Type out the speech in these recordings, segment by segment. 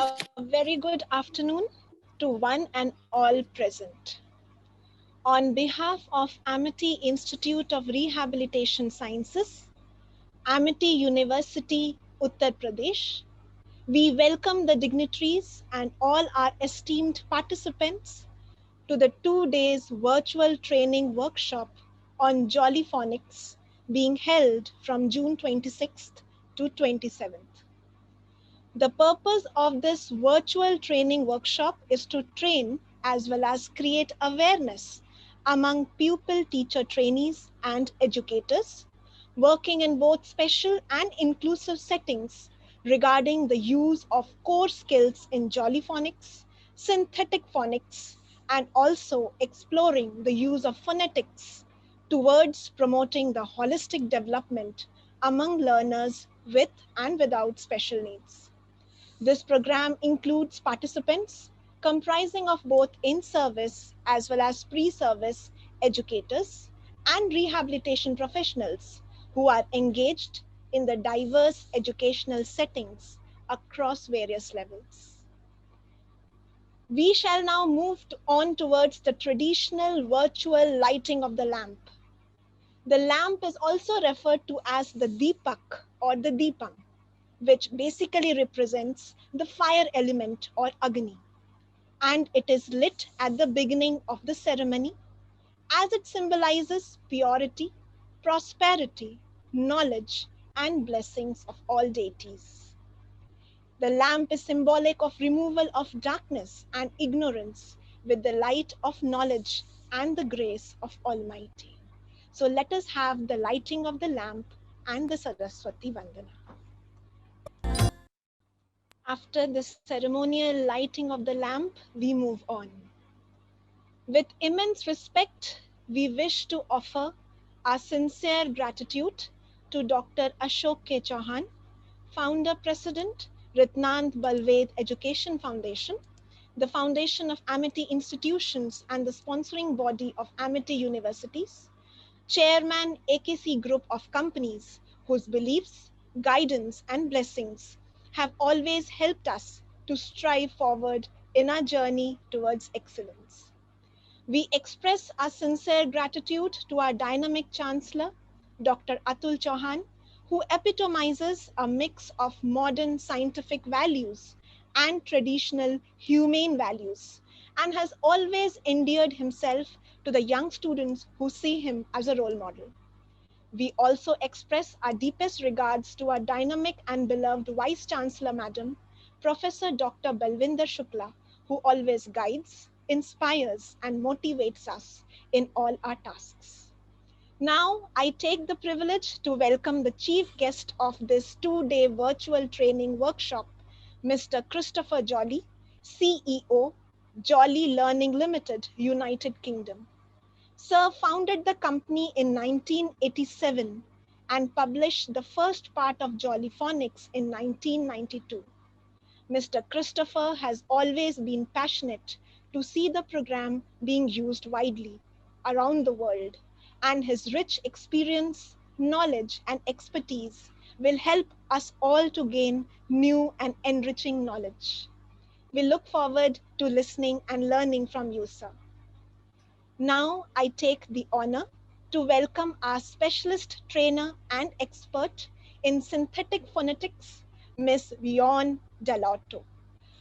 A very good afternoon to one and all present. On behalf of Amity Institute of Rehabilitation Sciences, Amity University, Uttar Pradesh, we welcome the dignitaries and all our esteemed participants to the 2 days virtual training workshop on Jolly Phonics being held from June 26th to 27th. The purpose of this virtual training workshop is to train as well as create awareness among pupil teacher trainees and educators working in both special and inclusive settings regarding the use of core skills in Jolly Phonics, synthetic phonics, and also exploring the use of phonetics towards promoting the holistic development among learners with and without special needs. This program includes participants comprising of both in-service as well as pre-service educators and rehabilitation professionals who are engaged in the diverse educational settings across various levels. We shall now move on towards the traditional virtual lighting of the lamp. The lamp is also referred to as the Deepak or the Deepam, which basically represents the fire element or Agni. And it is lit at the beginning of the ceremony as it symbolizes purity, prosperity, knowledge, and blessings of all deities. The lamp is symbolic of removal of darkness and ignorance with the light of knowledge and the grace of Almighty. So let us have the lighting of the lamp and the Saraswati Vandana. After the ceremonial lighting of the lamp, we move on. With immense respect, we wish to offer our sincere gratitude to Dr. Ashok K. Chauhan, Founder President, Ritnand Balved Education Foundation, the Foundation of Amity Institutions and the sponsoring body of Amity Universities, Chairman AKC Group of Companies whose beliefs, guidance and blessings have always helped us to strive forward in our journey towards excellence. We express our sincere gratitude to our dynamic Chancellor, Dr. Atul Chauhan, who epitomizes a mix of modern scientific values and traditional humane values, and has always endeared himself to the young students who see him as a role model. We also express our deepest regards to our dynamic and beloved Vice Chancellor Madam, Professor Dr. Balvinder Shukla, who always guides, inspires, and motivates us in all our tasks. Now, I take the privilege to welcome the chief guest of this 2-day virtual training workshop, Mr. Christopher Jolly, CEO, Jolly Learning Limited, United Kingdom. Sir founded the company in 1987 and published the first part of Jolly Phonics in 1992. Mr. Christopher has always been passionate to see the program being used widely around the world, and his rich experience, knowledge, and expertise will help us all to gain new and enriching knowledge. We look forward to listening and learning from you, sir. Now I take the honor to welcome our specialist trainer and expert in synthetic phonetics, Ms. Vion Delotto.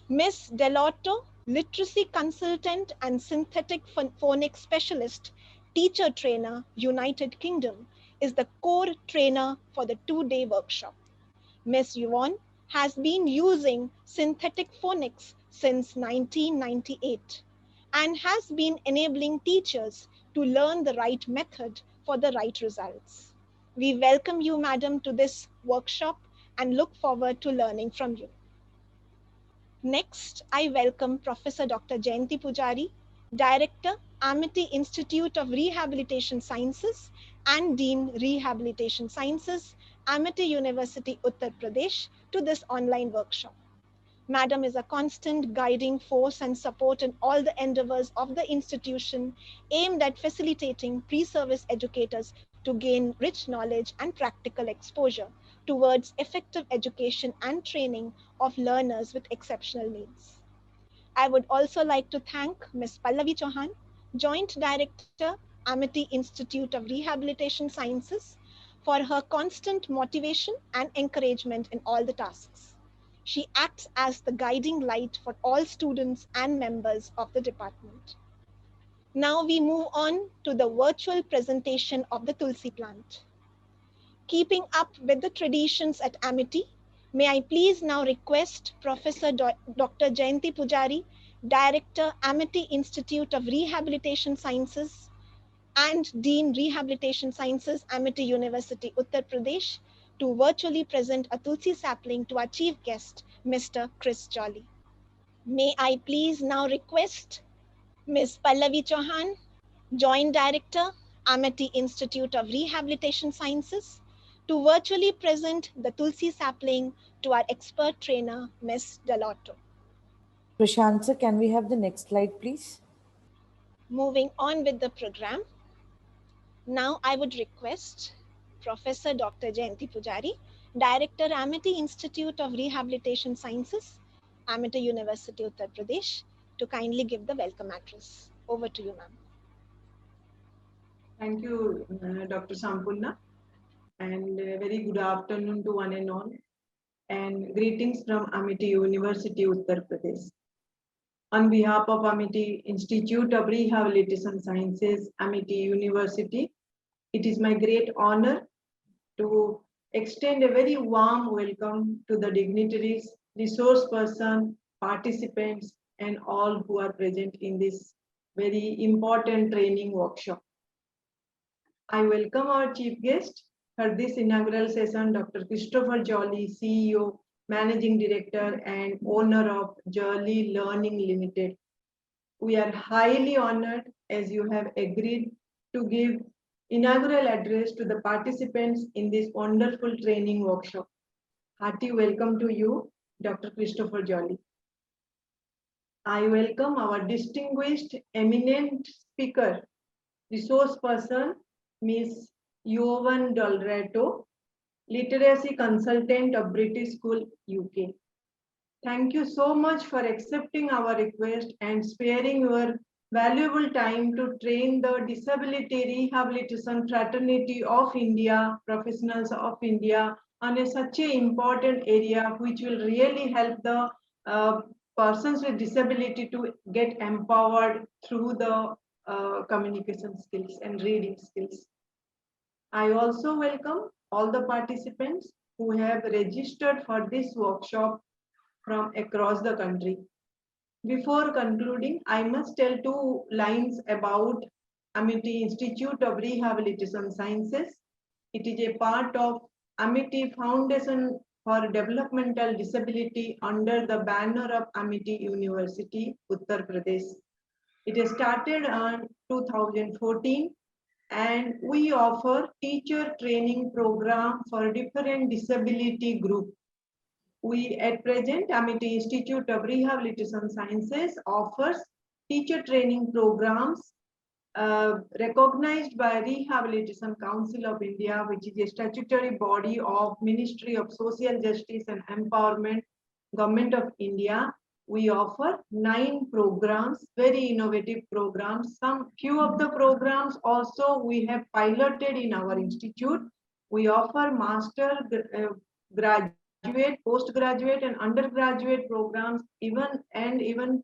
Ms. Delotto, literacy consultant and synthetic phonics specialist, teacher trainer, United Kingdom, is the core trainer for the 2-day workshop. Ms. Yvonne has been using synthetic phonics since 1998 and has been enabling teachers to learn the right method for the right results. We welcome you, madam, to this workshop and look forward to learning from you. Next, I welcome Professor Dr. Jayanti Pujari, Director, Amity Institute of Rehabilitation Sciences and Dean, Rehabilitation Sciences, Amity University, Uttar Pradesh, to this online workshop. Madam is a constant guiding force and support in all the endeavors of the institution aimed at facilitating pre-service educators to gain rich knowledge and practical exposure towards effective education and training of learners with exceptional needs. I would also like to thank Ms. Pallavi Chauhan, Joint Director, Amity Institute of Rehabilitation Sciences, for her constant motivation and encouragement in all the tasks. She acts as the guiding light for all students and members of the department. Now we move on to the virtual presentation of the Tulsi plant. Keeping up with the traditions at Amity, may I please now request Professor Dr. Jayanti Pujari, Director, Amity Institute of Rehabilitation Sciences and Dean Rehabilitation Sciences, Amity University, Uttar Pradesh, to virtually present a Tulsi sapling to our chief guest, Mr. Chris Jolly. May I please now request Ms. Pallavi Chauhan, Joint Director, Amity Institute of Rehabilitation Sciences, to virtually present the Tulsi sapling to our expert trainer, Ms. Dalotto. Prashant sir, can we have the next slide, please? Moving on with the program, now I would request Professor Dr. Jayanti Pujari, Director, Amity Institute of Rehabilitation Sciences, Amity University, Uttar Pradesh, to kindly give the welcome address. Over to you, ma'am. Thank you, Dr. Sampurna, and very good afternoon to one and all, and greetings from Amity University, Uttar Pradesh. On behalf of Amity Institute of Rehabilitation Sciences, Amity University, it is my great honor to extend a very warm welcome to the dignitaries, resource person, participants, and all who are present in this very important training workshop. I welcome our chief guest for this inaugural session, Dr. Christopher Jolly, CEO, Managing Director, and owner of Jolly Learning Limited. We are highly honored as you have agreed to give inaugural address to the participants in this wonderful training workshop. Hearty welcome to you, Dr. Christopher Jolly. I welcome our distinguished, eminent speaker, resource person, Ms. Yovan Dolrato, literacy consultant of British School, UK. Thank you so much for accepting our request and sparing your valuable time to train the Disability Rehabilitation Fraternity of India, professionals of India, on such an important area which will really help the persons with disability to get empowered through the communication skills and reading skills. I also welcome all the participants who have registered for this workshop from across the country. Before concluding, I must tell two lines about Amity Institute of Rehabilitation Sciences. It is a part of Amity Foundation for Developmental Disability under the banner of Amity University, Uttar Pradesh. It started in 2014 and we offer teacher training program for different disability groups. We at present, Amity Institute of Rehabilitation Sciences offers teacher training programs recognized by Rehabilitation Council of India, which is a statutory body of Ministry of Social Justice and Empowerment, Government of India. We offer 9 programs, very innovative programs. Some few of the programs also we have piloted in our institute. We offer master, graduate, postgraduate and undergraduate programs, even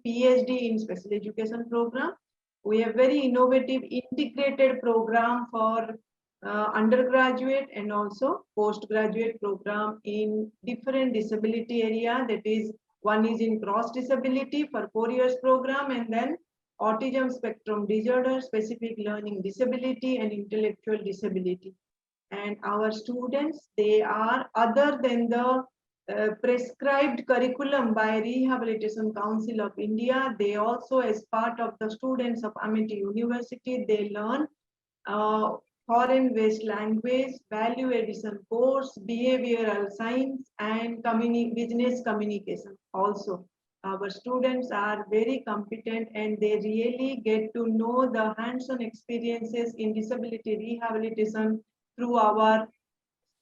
PhD in special education program. We have very innovative integrated program for undergraduate and also postgraduate program in different disability area. That is, one is in cross disability for 4 years program, and then autism spectrum disorder, specific learning disability and intellectual disability. And our students, they are other than the prescribed curriculum by Rehabilitation Council of India. They also, as part of the students of Amity University, they learn foreign-based language, value addition course, behavioral science, and business communication. Also, our students are very competent and they really get to know the hands-on experiences in disability rehabilitation through our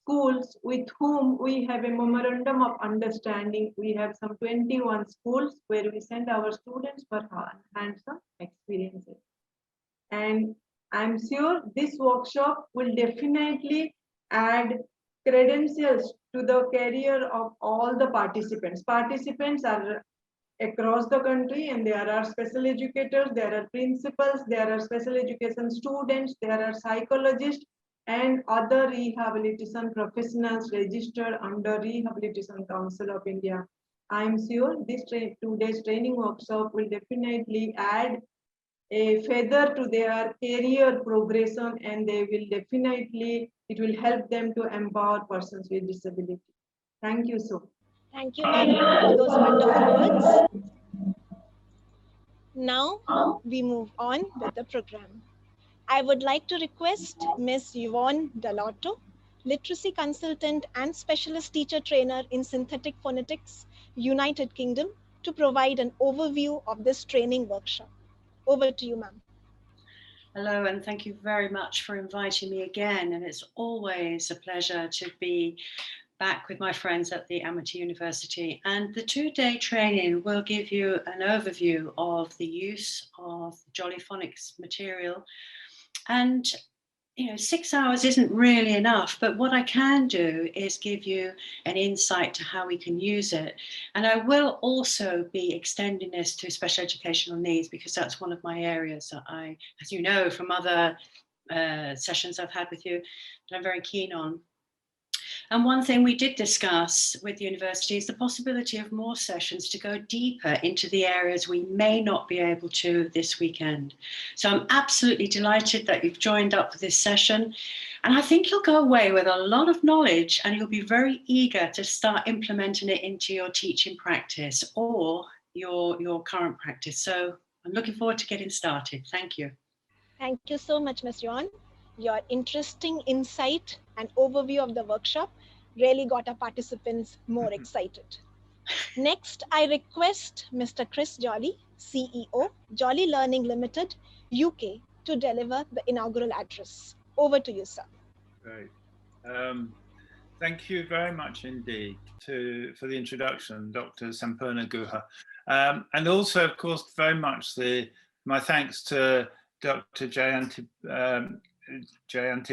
schools with whom we have a memorandum of understanding. We have some 21 schools where we send our students for hands-on experiences. And I'm sure this workshop will definitely add credentials to the career of all the participants. Participants are across the country, and there are special educators, there are principals, there are special education students, there are psychologists and other rehabilitation professionals registered under Rehabilitation Council of India. I am sure this 2 days training workshop will definitely add a feather to their career progression, and they will definitely, it will help them to empower persons with disability. Thank you so much. Thank you, madam, for those wonderful words. Now we move on with the program. I would like to request Ms. Yvonne Dall'Otto, literacy consultant and specialist teacher trainer in synthetic phonetics, United Kingdom, to provide an overview of this training workshop. Over to you, ma'am. Hello, and thank you very much for inviting me again. And it's always a pleasure to be back with my friends at the Amity University. And the 2-day training will give you an overview of the use of Jolly Phonics material. And 6 hours isn't really enough, but what I can do is give you an insight to how we can use it. And I will also be extending this to special educational needs, because that's one of my areas that I, as you know, from other sessions I've had with you, that I'm very keen on. And one thing we did discuss with the university is the possibility of more sessions to go deeper into the areas we may not be able to this weekend. So I'm absolutely delighted that you've joined up for this session. And I think you'll go away with a lot of knowledge, and you'll be very eager to start implementing it into your teaching practice or your current practice. So I'm looking forward to getting started. Thank you. Thank you so much, Ms. Yuan. Your interesting insight and overview of the workshop really got our participants more excited. Next, I request Mr. Chris Jolly, CEO, Jolly Learning Limited, UK, to deliver the inaugural address. Over to you, sir. Great. Thank you very much indeed for the introduction, Dr. Sampurna Guha. And also, of course, very much my thanks to Dr. Jayanti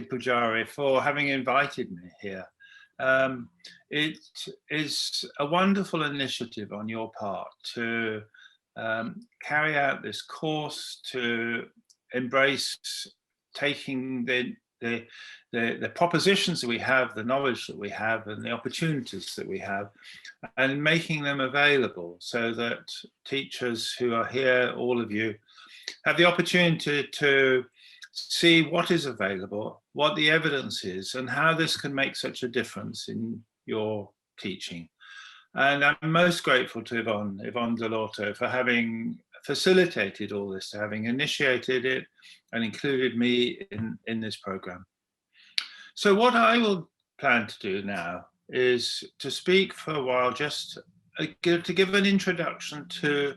Pujari for having invited me here. It is a wonderful initiative on your part to carry out this course, to embrace taking the propositions that we have, the knowledge that we have, and the opportunities that we have, and making them available so that teachers who are here, all of you, have the opportunity to see what is available, what the evidence is, and how this can make such a difference in your teaching. And I'm most grateful to Yvonne Dall'Otto for having facilitated all this, having initiated it and included me in this program. So what I will plan to do now is to speak for a while, just to give an introduction to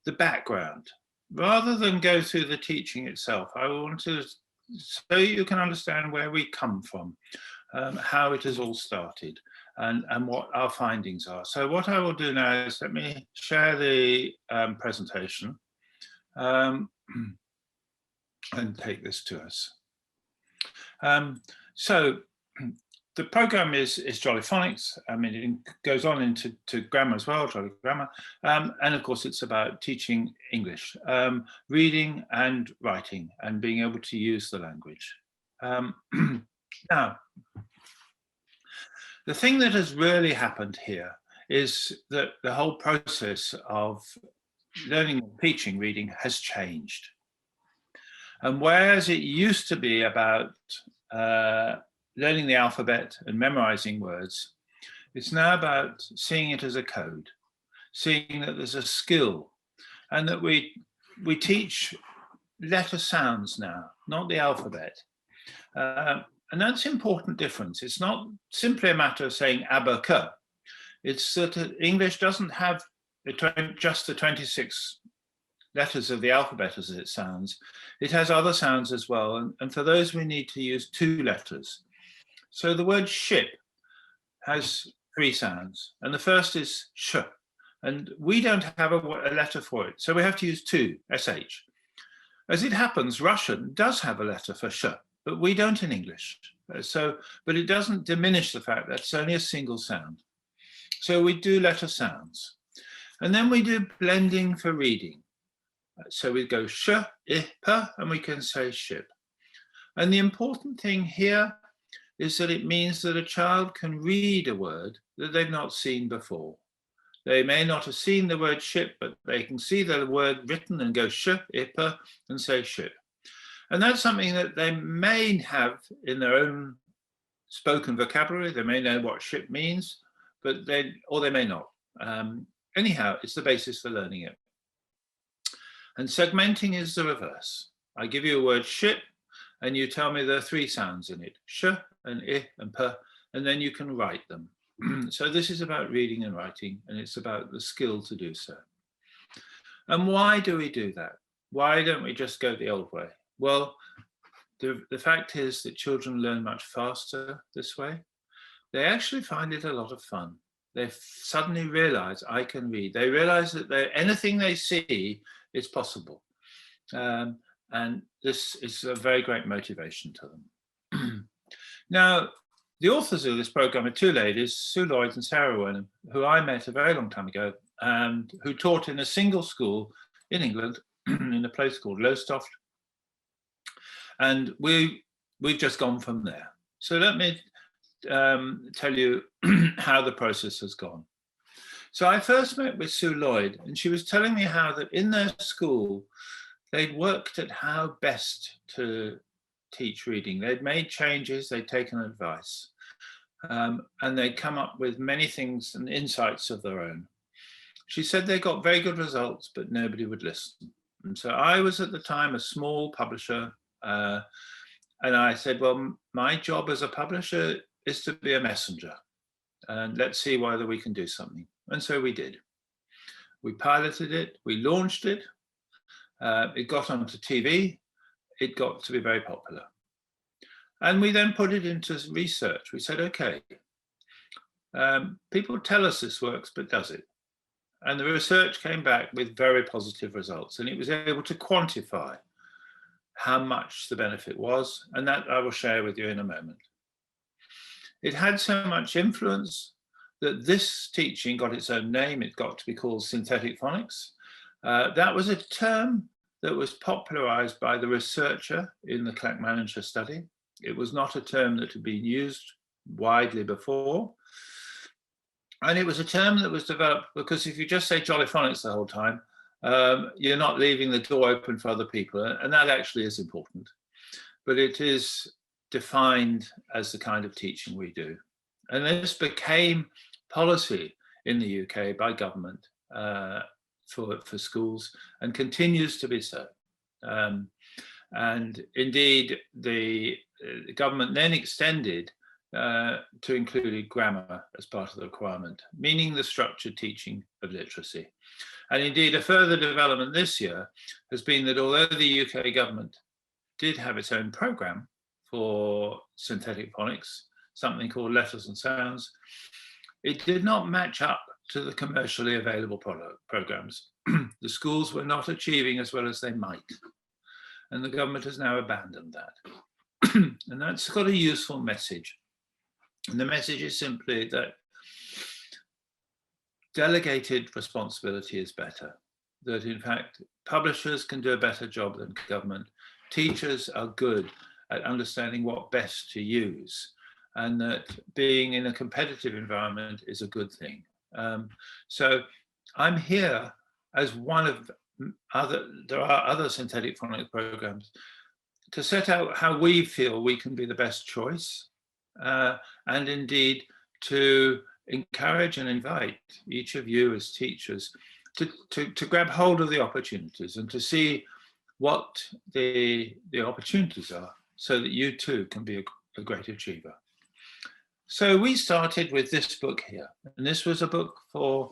the background. Rather than go through the teaching itself, I want to, so you can understand where we come from, how it has all started, and what our findings are. So what I will do now is let me share the presentation and take this to us. So the program is Jolly Phonics. I mean, it goes on into grammar as well, Jolly Grammar. And of course, it's about teaching English, reading and writing, and being able to use the language. Now, the thing that has really happened here is that the whole process of learning, teaching, reading has changed. And whereas it used to be about learning the alphabet and memorizing words, it's now about seeing it as a code, seeing that there's a skill, and that we teach letter sounds now, not the alphabet. And that's an important difference. It's not simply a matter of saying abaca. It's that English doesn't have just the 26 letters of the alphabet as it sounds. It has other sounds as well. And for those, we need to use 2 letters. So the word ship has 3 sounds, and the first is sh, and we don't have a letter for it, so we have to use 2, sh. As it happens, Russian does have a letter for sh, but we don't in English. But it doesn't diminish the fact that it's only a single sound. So we do letter sounds. And then we do blending for reading. So we go sh, I, p, and we can say ship. And the important thing here is that it means that a child can read a word that they've not seen before. They may not have seen the word ship, but they can see the word written and go sh, I, p, and say ship. And that's something that they may have in their own spoken vocabulary. They may know what ship means, but they may not. Anyhow, it's the basis for learning it. And segmenting is the reverse. I give you a word ship, and you tell me there are 3 sounds in it, sh and I and p, and then you can write them. So this is about reading and writing, and it's about the skill to do so. And why do we do that? Why don't we just go the old way? Well, the fact is that children learn much faster this way. They actually find it a lot of fun. They suddenly realize I can read. They realize that anything they see is possible. And this is a very great motivation to them. Now, the authors of this program are 2 ladies, Sue Lloyd and Sarah Wenham, who I met a very long time ago, and who taught in a single school in England, in a place called Lowestoft. And we've just gone from there. So let me tell you how the process has gone. So I first met with Sue Lloyd, and she was telling me how that in their school, they'd worked at how best to teach reading. They'd made changes, they'd taken advice, and they'd come up with many things and insights of their own. She said they got very good results, but nobody would listen. And so I was at the time a small publisher, and I said, well, my job as a publisher is to be a messenger, and let's see whether we can do something. And so we did. We piloted it, we launched it, it got onto TV, it got to be very popular. And we then put it into research. We said, okay, people tell us this works, but does it? And the research came back with very positive results, and it was able to quantify how much the benefit was, and that I will share with you in a moment. It had so much influence that this teaching got its own name. It got to be called synthetic phonics. That was a term that was popularized by the researcher in the Clackmannanshire study. It was not a term that had been used widely before. And it was a term that was developed because if you just say jolly phonics the whole time, you're not leaving the door open for other people. And that actually is important. But it is defined as the kind of teaching we do. And this became policy in the UK by government for schools and continues to be so. And indeed, the government then extended to include grammar as part of the requirement, meaning the structured teaching of literacy. And indeed, a further development this year has been that although the UK government did have its own programme for synthetic phonics, something called Letters and Sounds, it did not match up to the commercially available programmes. The schools were not achieving as well as they might. And the government has now abandoned that. And that's got a useful message. And the message is simply that delegated responsibility is better. That in fact, publishers can do a better job than government. Teachers are good at understanding what best to use, and that being in a competitive environment is a good thing. So I'm here as one of there are other synthetic phonics programs to set out how we feel we can be the best choice, and indeed to encourage and invite each of you as teachers to grab hold of the opportunities and to see what the opportunities are so that you too can be a great achiever. So we started with this book here, and this was a book for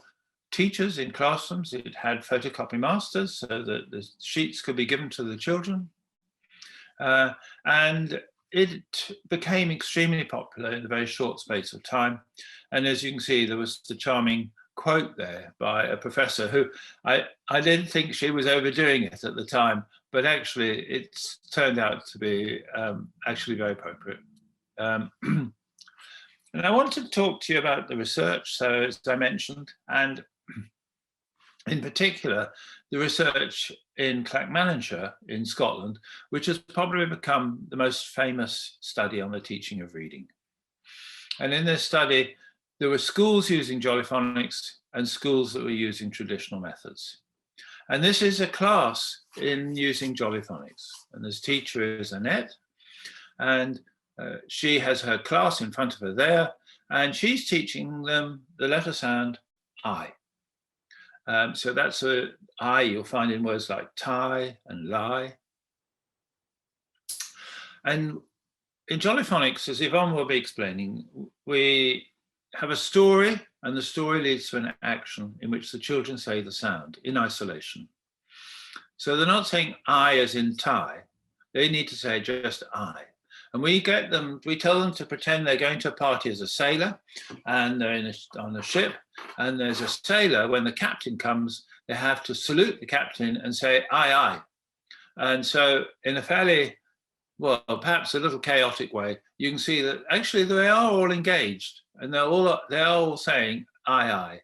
teachers in classrooms. It had photocopy masters so that the sheets could be given to the children. And it became extremely popular in a very short space of time. And as you can see, there was the charming quote there by a professor who I didn't think she was overdoing it at the time, but actually it's turned out to be actually very appropriate. And I want to talk to you about the research, so as I mentioned, and in particular, the research in Clackmannanshire in Scotland, which has probably become the most famous study on the teaching of reading. And in this study, there were schools using Jolly Phonics and schools that were using traditional methods. And this is a class in using Jolly Phonics. And this teacher is Annette, and she has her class in front of her there, and she's teaching them the letter sound I. So that's a I you'll find in words like tie and lie. And in Jolly Phonics, as Yvonne will be explaining, we have a story, and the story leads to an action in which the children say the sound in isolation. So they're not saying I as in tie, they need to say just I. And we tell them to pretend they're going to a party as a sailor, and they're on a ship, and there's a sailor. When the captain comes, they have to salute the captain and say, aye, aye. And so in a fairly, well, perhaps a little chaotic way, you can see that actually they are all engaged, and they're all saying, aye, aye.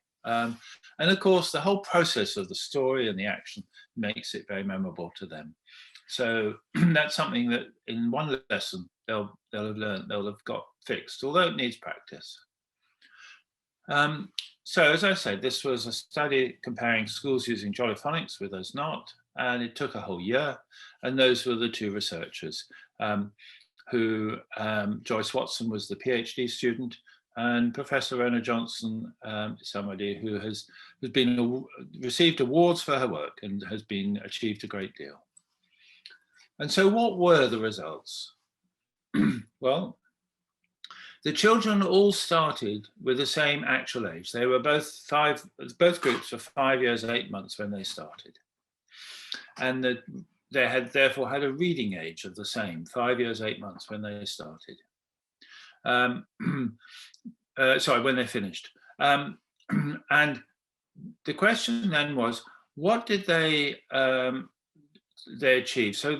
And of course, the whole process of the story and the action makes it very memorable to them. So that's something that in one lesson they'll have learned, they'll have got fixed, although it needs practice. So as I said, this was a study comparing schools using Jolly Phonics with those not, and it took a whole year. And those were the two researchers who Joyce Watson was the PhD student, and Professor Rona Johnson, somebody who has received awards for her work and has been achieved a great deal. And so what were the results? Well, the children all started with the same actual age. They were both groups were 5 years, 8 months when they started. And they had therefore had a reading age of the same, 5 years, 8 months when they started. Sorry, when they finished. And the question then was, what did they achieve? So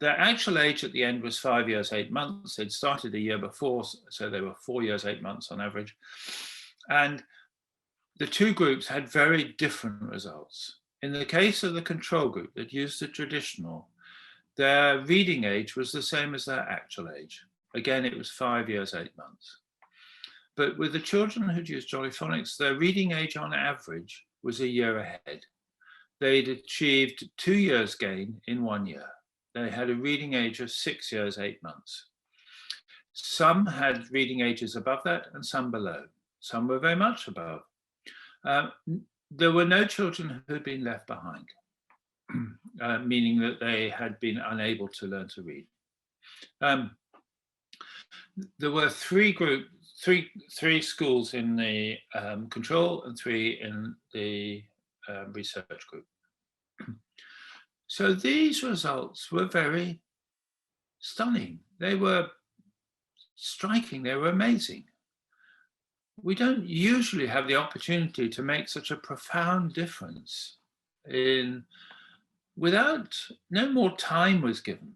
their actual age at the end was 5 years, 8 months. They'd started a year before, so they were 4 years, 8 months on average. And the two groups had very different results. In the case of the control group that used the traditional, their reading age was the same as their actual age. Again, it was 5 years, 8 months. But with the children who'd used Jolly Phonics, their reading age on average was a year ahead. They'd achieved 2 years gain in 1 year. They had a reading age of 6 years, 8 months. Some had reading ages above that and some below. Some were very much above. There were no children who had been left behind, meaning that they had been unable to learn to read. There were three schools in the control and 3 in the research group. So these results were very stunning. They were striking, they were amazing. We don't usually have the opportunity to make such a profound difference no more time was given.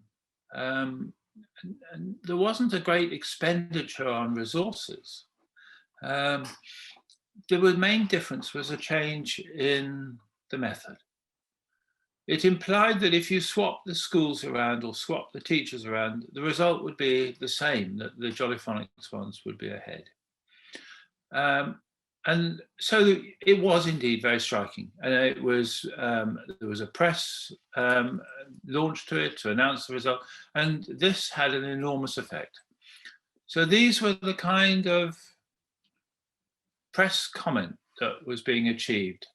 And there wasn't a great expenditure on resources. The main difference was a change in the method. It implied that if you swap the schools around or swap the teachers around, the result would be the same, that the Jolly Phonics ones would be ahead. And so it was indeed very striking. And it was, there was a press launch to it to announce the result, and this had an enormous effect. So these were the kind of press comment that was being achieved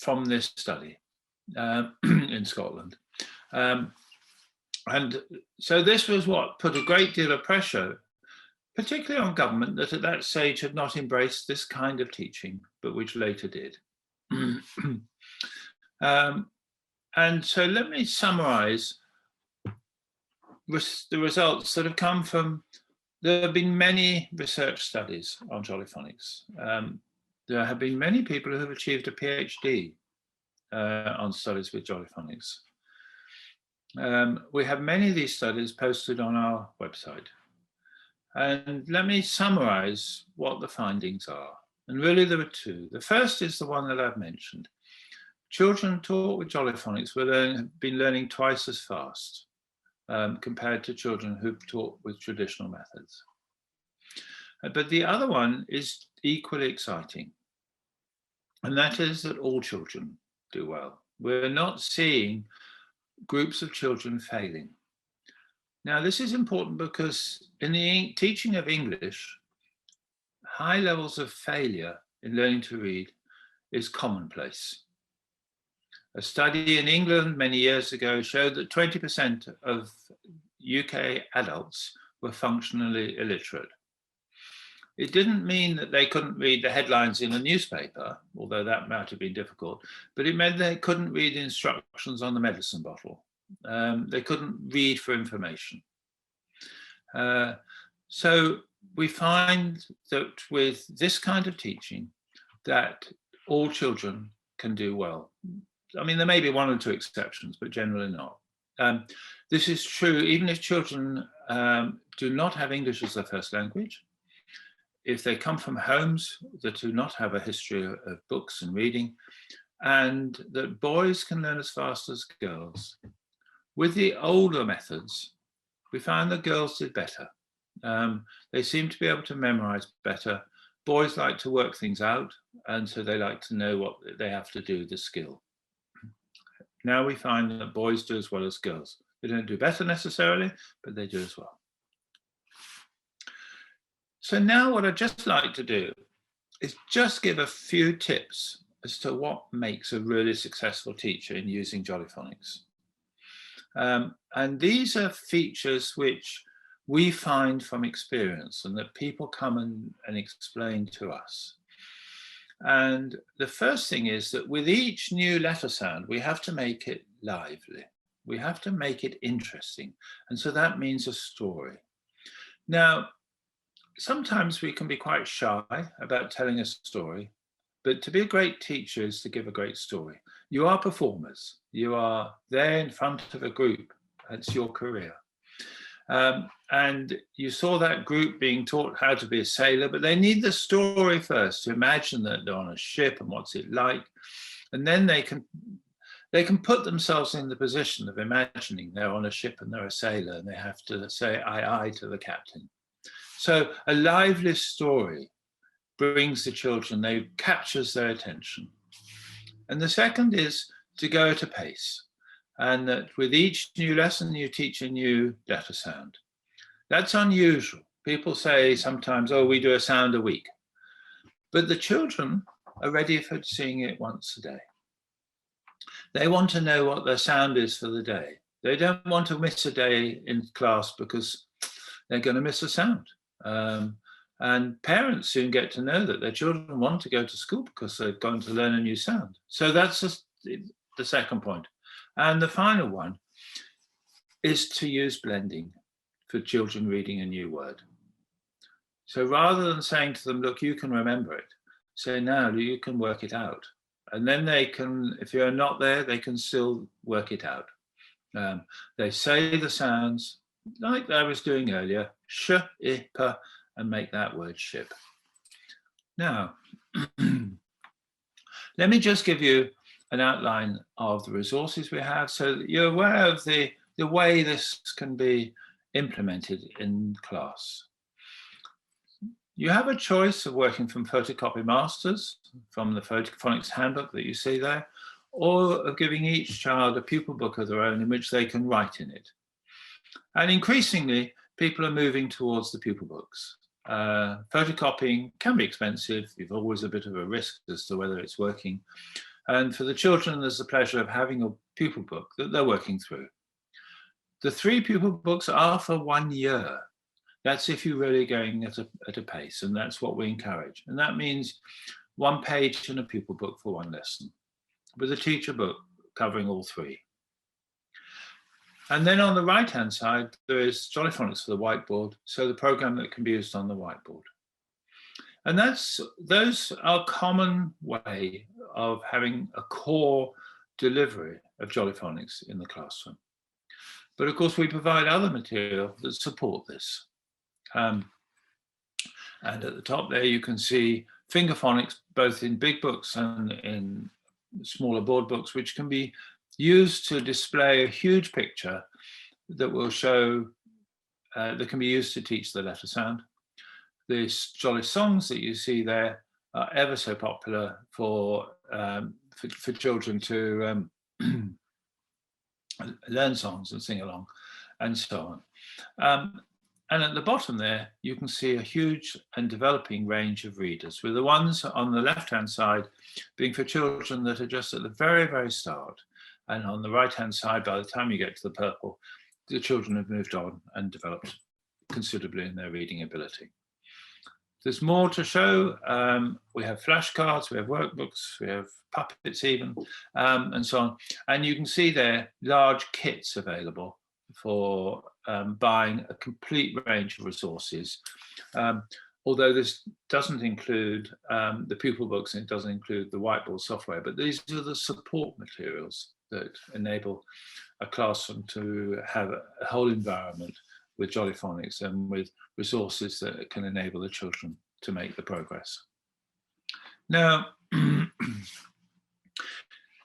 from this study in Scotland. And so this was what put a great deal of pressure, particularly on government, that at that stage had not embraced this kind of teaching, but which later did. And so let me summarize the results that have come from, there have been many research studies on Jolly Phonics. There have been many people who have achieved a PhD on studies with Jolly Phonics. We have many of these studies posted on our website. And let me summarize what the findings are. And really there are two. The first is the one that I've mentioned. Children taught with Jolly Phonics have been learning twice as fast compared to children who've taught with traditional methods. But the other one is equally exciting. And that is that all children do well. We're not seeing groups of children failing. Now, this is important because in the teaching of English, high levels of failure in learning to read is commonplace. A study in England many years ago showed that 20% of UK adults were functionally illiterate. It didn't mean that they couldn't read the headlines in a newspaper, although that might have been difficult, but it meant they couldn't read instructions on the medicine bottle. They couldn't read for information. So we find that with this kind of teaching, that all children can do well. I mean, there may be one or two exceptions, but generally not. This is true even if children do not have English as their first language. If they come from homes that do not have a history of books and reading, and that boys can learn as fast as girls. With the older methods, we found that girls did better. They seem to be able to memorize better. Boys like to work things out, and so they like to know what they have to do, the skill. Now we find that boys do as well as girls. They don't do better necessarily, but they do as well. So now what I'd just like to do is just give a few tips as to what makes a really successful teacher in using Jolly Phonics. And these are features which we find from experience and that people come and explain to us. And the first thing is that with each new letter sound, we have to make it lively. We have to make it interesting. And so that means a story. Now, sometimes we can be quite shy about telling a story, but to be a great teacher is to give a great story. You are performers. You are there in front of a group. That's your career. And you saw that group being taught how to be a sailor, but they need the story first to imagine that they're on a ship and what's it like. And then they can put themselves in the position of imagining they're on a ship and they're a sailor and they have to say aye, aye to the captain. So a lively story brings the children, they captures their attention. And the second is to go at a pace. And that with each new lesson, you teach a new letter sound. That's unusual. People say sometimes, oh, we do a sound a week. But the children are ready for seeing it once a day. They want to know what their sound is for the day. They don't want to miss a day in class because they're going to miss a sound. And parents soon get to know that their children want to go to school because they're going to learn a new sound. So that's just the second point. And the final one is to use blending for children reading a new word. So rather than saying to them, look, you can remember it, say, now you can work it out. And then they can, if you're not there, they can still work it out. They say the sounds like I was doing earlier, sh, I, p, and make that word ship. Now, let me just give you an outline of the resources we have so that you're aware of the way this can be implemented in class. You have a choice of working from photocopy masters, from the Phonics handbook that you see there, or of giving each child a pupil book of their own in which they can write in it. And increasingly, people are moving towards the pupil books. Photocopying can be expensive. You've always a bit of a risk as to whether it's working. And for the children, there's the pleasure of having a pupil book that they're working through. The 3 pupil books are for 1 year. That's if you're really going at a pace, and that's what we encourage. And that means 1 page in a pupil book for 1 lesson, with a teacher book covering all 3. And then on the right-hand side, there is Jolly Phonics for the whiteboard, so the program that can be used on the whiteboard. And those are a common way of having a core delivery of Jolly Phonics in the classroom. But of course, we provide other material that support this. And at the top there, you can see finger phonics, both in big books and in smaller board books, which can be used to display a huge picture that will show, that can be used to teach the letter sound. These jolly songs that you see there are ever so popular for children to learn songs and sing along, and so on. And at the bottom there, you can see a huge and developing range of readers, with the ones on the left-hand side being for children that are just at the very, very start. And on the right-hand side, by the time you get to the purple, the children have moved on and developed considerably in their reading ability. There's more to show. We have flashcards, we have workbooks, we have puppets even, and so on. And you can see there large kits available for buying a complete range of resources. Although this doesn't include the pupil books, and it doesn't include the whiteboard software, but these are the support materials that enable a classroom to have a whole environment with Jolly Phonics and with resources that can enable the children to make the progress. Now,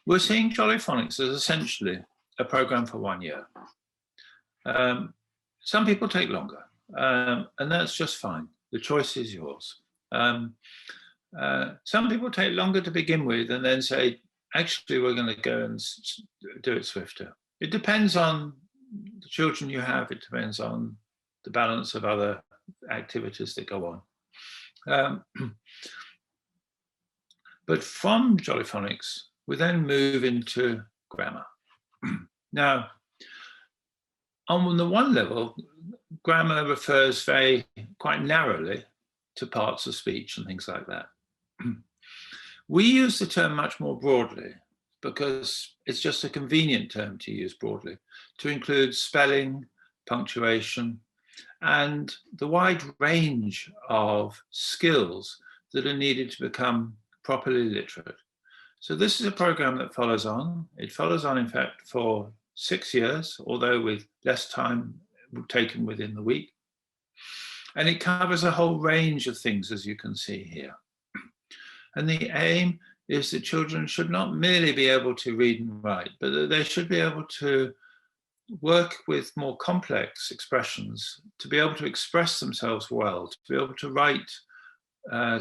we're seeing Jolly Phonics as essentially a program for 1 year. Some people take longer, and that's just fine. The choice is yours. Some people take longer to begin with and then say, actually, we're going to go and do it swifter. It depends on the children you have. It depends on the balance of other activities that go on. But from Jolly Phonics, we then move into grammar. Now, on the one level, grammar refers quite narrowly to parts of speech and things like that. We use the term much more broadly because it's just a convenient term to use broadly, to include spelling, punctuation, and the wide range of skills that are needed to become properly literate. So this is a program that follows on. It follows on, in fact, for 6 years, although with less time taken within the week. And it covers a whole range of things, as you can see here. And the aim is that children should not merely be able to read and write, but that they should be able to work with more complex expressions, to be able to express themselves well, to be able to write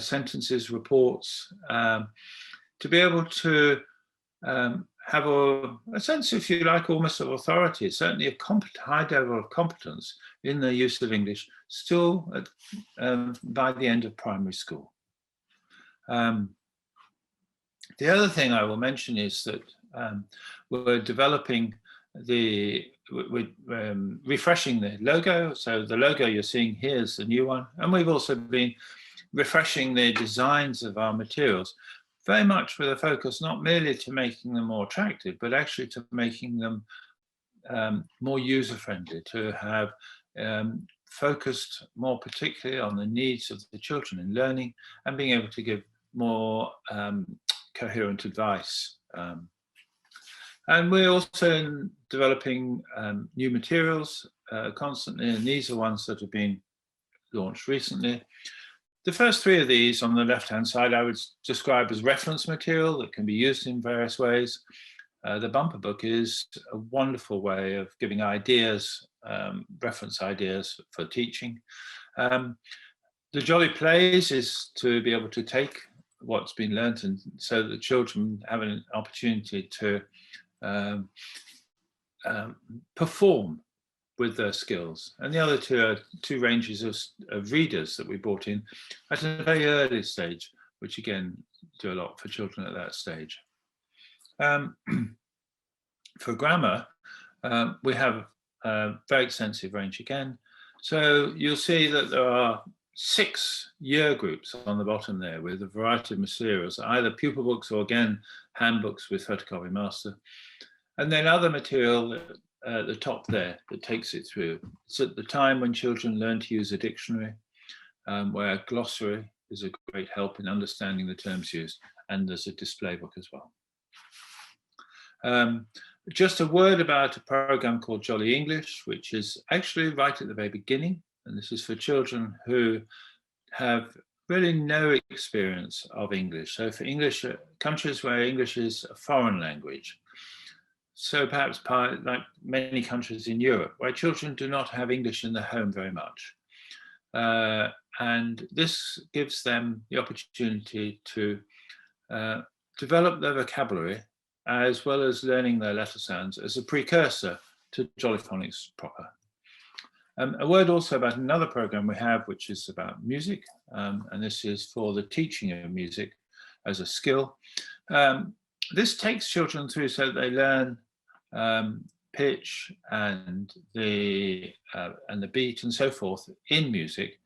sentences, reports, to be able to have a sense, if you like, almost of authority, certainly a high level of competence in the use of English, still by the end of primary school. The other thing I will mention is that we're developing refreshing the logo. So the logo you're seeing here is the new one. And we've also been refreshing the designs of our materials, very much with a focus not merely to making them more attractive, but actually to making them more user-friendly, to have focused more particularly on the needs of the children in learning and being able to give more coherent advice. And we're also developing new materials constantly, and these are ones that have been launched recently. The first three of these on the left-hand side I would describe as reference material that can be used in various ways. The bumper book is a wonderful way of giving ideas, reference ideas for teaching. The Jolly Plays is to be able to take what's been learnt and so that children have an opportunity to perform with their skills. And the other two are two ranges of readers that we brought in at a very early stage, which again do a lot for children at that stage. For grammar, we have a very extensive range again. So you'll see that there are 6 year groups on the bottom there with a variety of materials, either pupil books or again handbooks with photocopy master. And then other material at the top there that takes it through. It's at the time when children learn to use a dictionary, where a glossary is a great help in understanding the terms used, and there's a display book as well. Just a word about a program called Jolly English, which is actually right at the very beginning, and this is for children who have really no experience of English. So for English, countries where English is a foreign language, so perhaps like many countries in Europe, where children do not have English in the home very much. And this gives them the opportunity to develop their vocabulary, as well as learning their letter sounds as a precursor to Jolly Phonics proper. A word also about another program we have, which is about music, and this is for the teaching of music as a skill. This takes children through so that they learn pitch and the beat and so forth in music.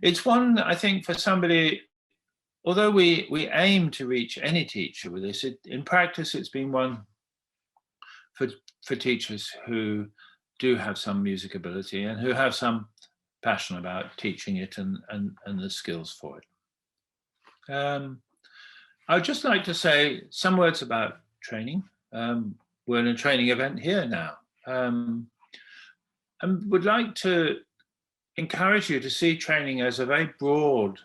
It's one, I think, for somebody, although we aim to reach any teacher with this, in practice it's been one for teachers who do have some music ability and who have some passion about teaching it and the skills for it. I would just like to say some words about training. We're in a training event here now, and would like to encourage you to see training as a very broad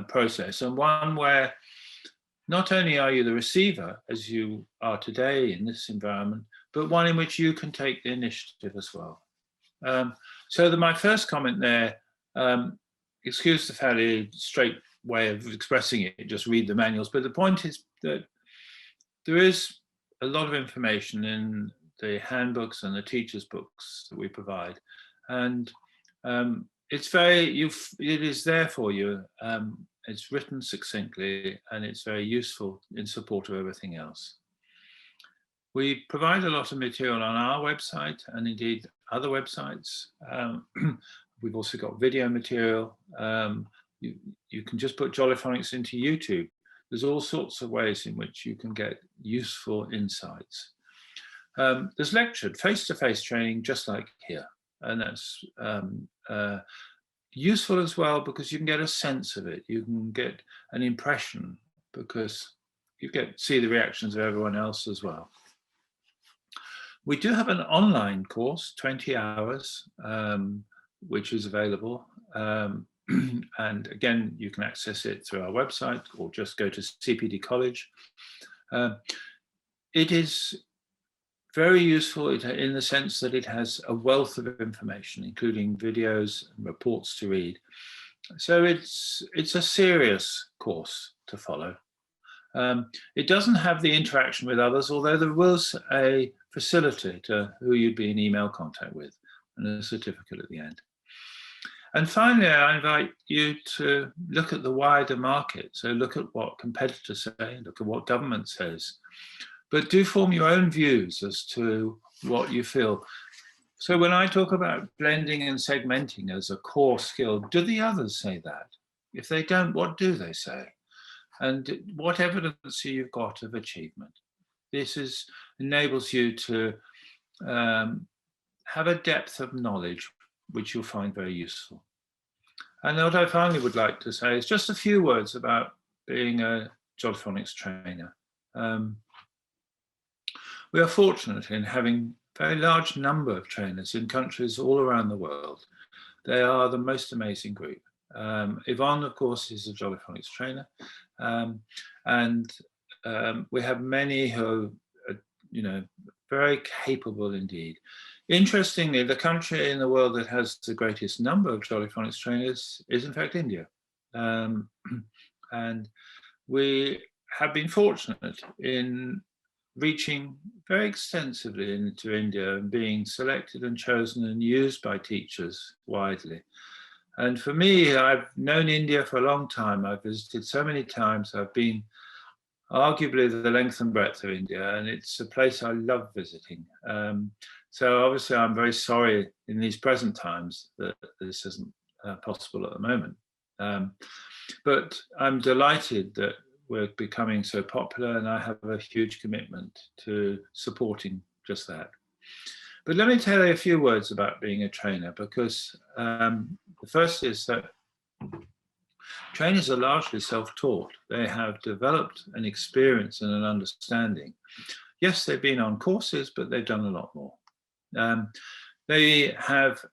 process, and one where not only are you the receiver, as you are today in this environment, but one in which you can take the initiative as well. So my first comment there, excuse the fairly straight way of expressing it, just read the manuals, but the point is that there is a lot of information in the handbooks and the teachers' books that we provide, and it is there for you. It's written succinctly, and it's very useful in support of everything else. We provide a lot of material on our website and indeed other websites. We've also got video material. You can just put Jolly Phonics into YouTube. There's all sorts of ways in which you can get useful insights. There's lectured face-to-face training just like here, and that's useful as well because you can get a sense of it. You can get an impression because you see the reactions of everyone else as well. We do have an online course, 20 hours, which is available. And again, you can access it through our website or just go to CPD College. It is very useful in the sense that it has a wealth of information, including videos and reports to read. So it's a serious course to follow. It doesn't have the interaction with others, although there was a facilitator who you'd be in email contact with and a certificate at the end. And finally, I invite you to look at the wider market. So look at what competitors say, look at what government says, but do form your own views as to what you feel. So when I talk about blending and segmenting as a core skill, do the others say that? If they don't, what do they say? And what evidence you've got of achievement? This enables you to have a depth of knowledge which you'll find very useful. And what I finally would like to say is just a few words about being a Jolly Phonics trainer. We are fortunate in having a very large number of trainers in countries all around the world. They are the most amazing group. Yvonne, of course, is a Jolly Phonics trainer. And we have many who are, very capable indeed. Interestingly, the country in the world that has the greatest number of Jolly Phonics trainers is in fact India. And we have been fortunate in reaching very extensively into India and being selected and chosen and used by teachers widely. And for me, I've known India for a long time. I've visited so many times. I've been arguably the length and breadth of India, and it's a place I love visiting. So obviously I'm very sorry in these present times that this isn't possible at the moment. But I'm delighted that we're becoming so popular, and I have a huge commitment to supporting just that. But let me tell you a few words about being a trainer, because the first is that trainers are largely self-taught. They have developed an experience and an understanding. Yes, they've been on courses, but they've done a lot more. They have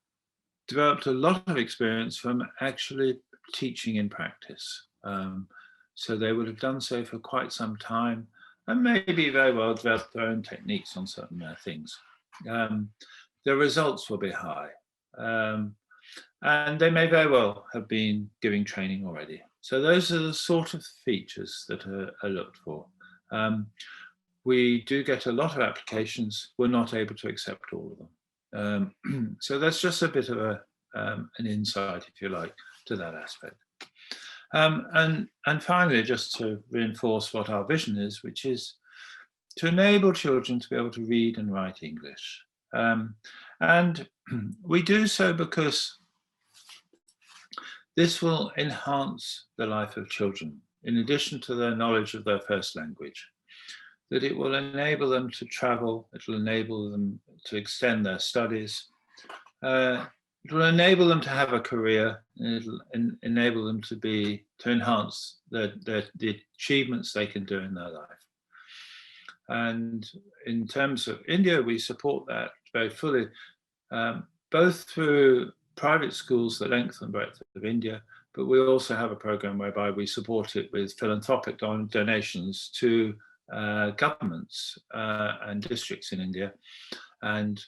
developed a lot of experience from actually teaching in practice. So they would have done so for quite some time, and maybe very well developed their own techniques on certain things. The results will be high. And they may very well have been giving training already. So those are the sort of features that are looked for. We do get a lot of applications. We're not able to accept all of them. So that's just a bit of an insight, if you like, to that aspect. And finally, just to reinforce what our vision is, which is to enable children to be able to read and write English. And we do so because this will enhance the life of children, in addition to their knowledge of their first language, that it will enable them to travel, it will enable them to extend their studies, it will enable them to have a career, and it'll enable them to enhance the achievements they can do in their life. And in terms of India, we support that very fully, both through private schools, the length and breadth of India, but we also have a program whereby we support it with philanthropic donations to governments and districts in India. And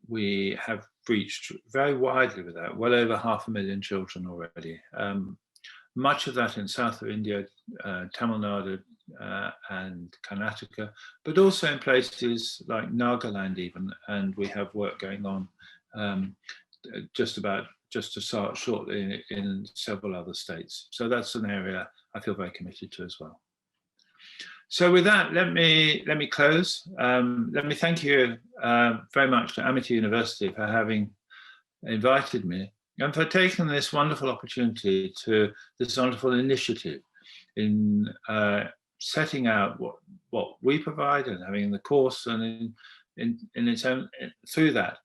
we have reached very widely with that, well over 500,000 children already. Much of that in south of India, Tamil Nadu and Karnataka, but also in places like Nagaland even, and we have work going on just to start shortly in several other states. So that's an area I feel very committed to as well. So with that, let me close. Let me thank you very much to Amity University for having invited me and for taking this wonderful opportunity to this wonderful initiative in setting out what we provide and having the course, and in its own, through that,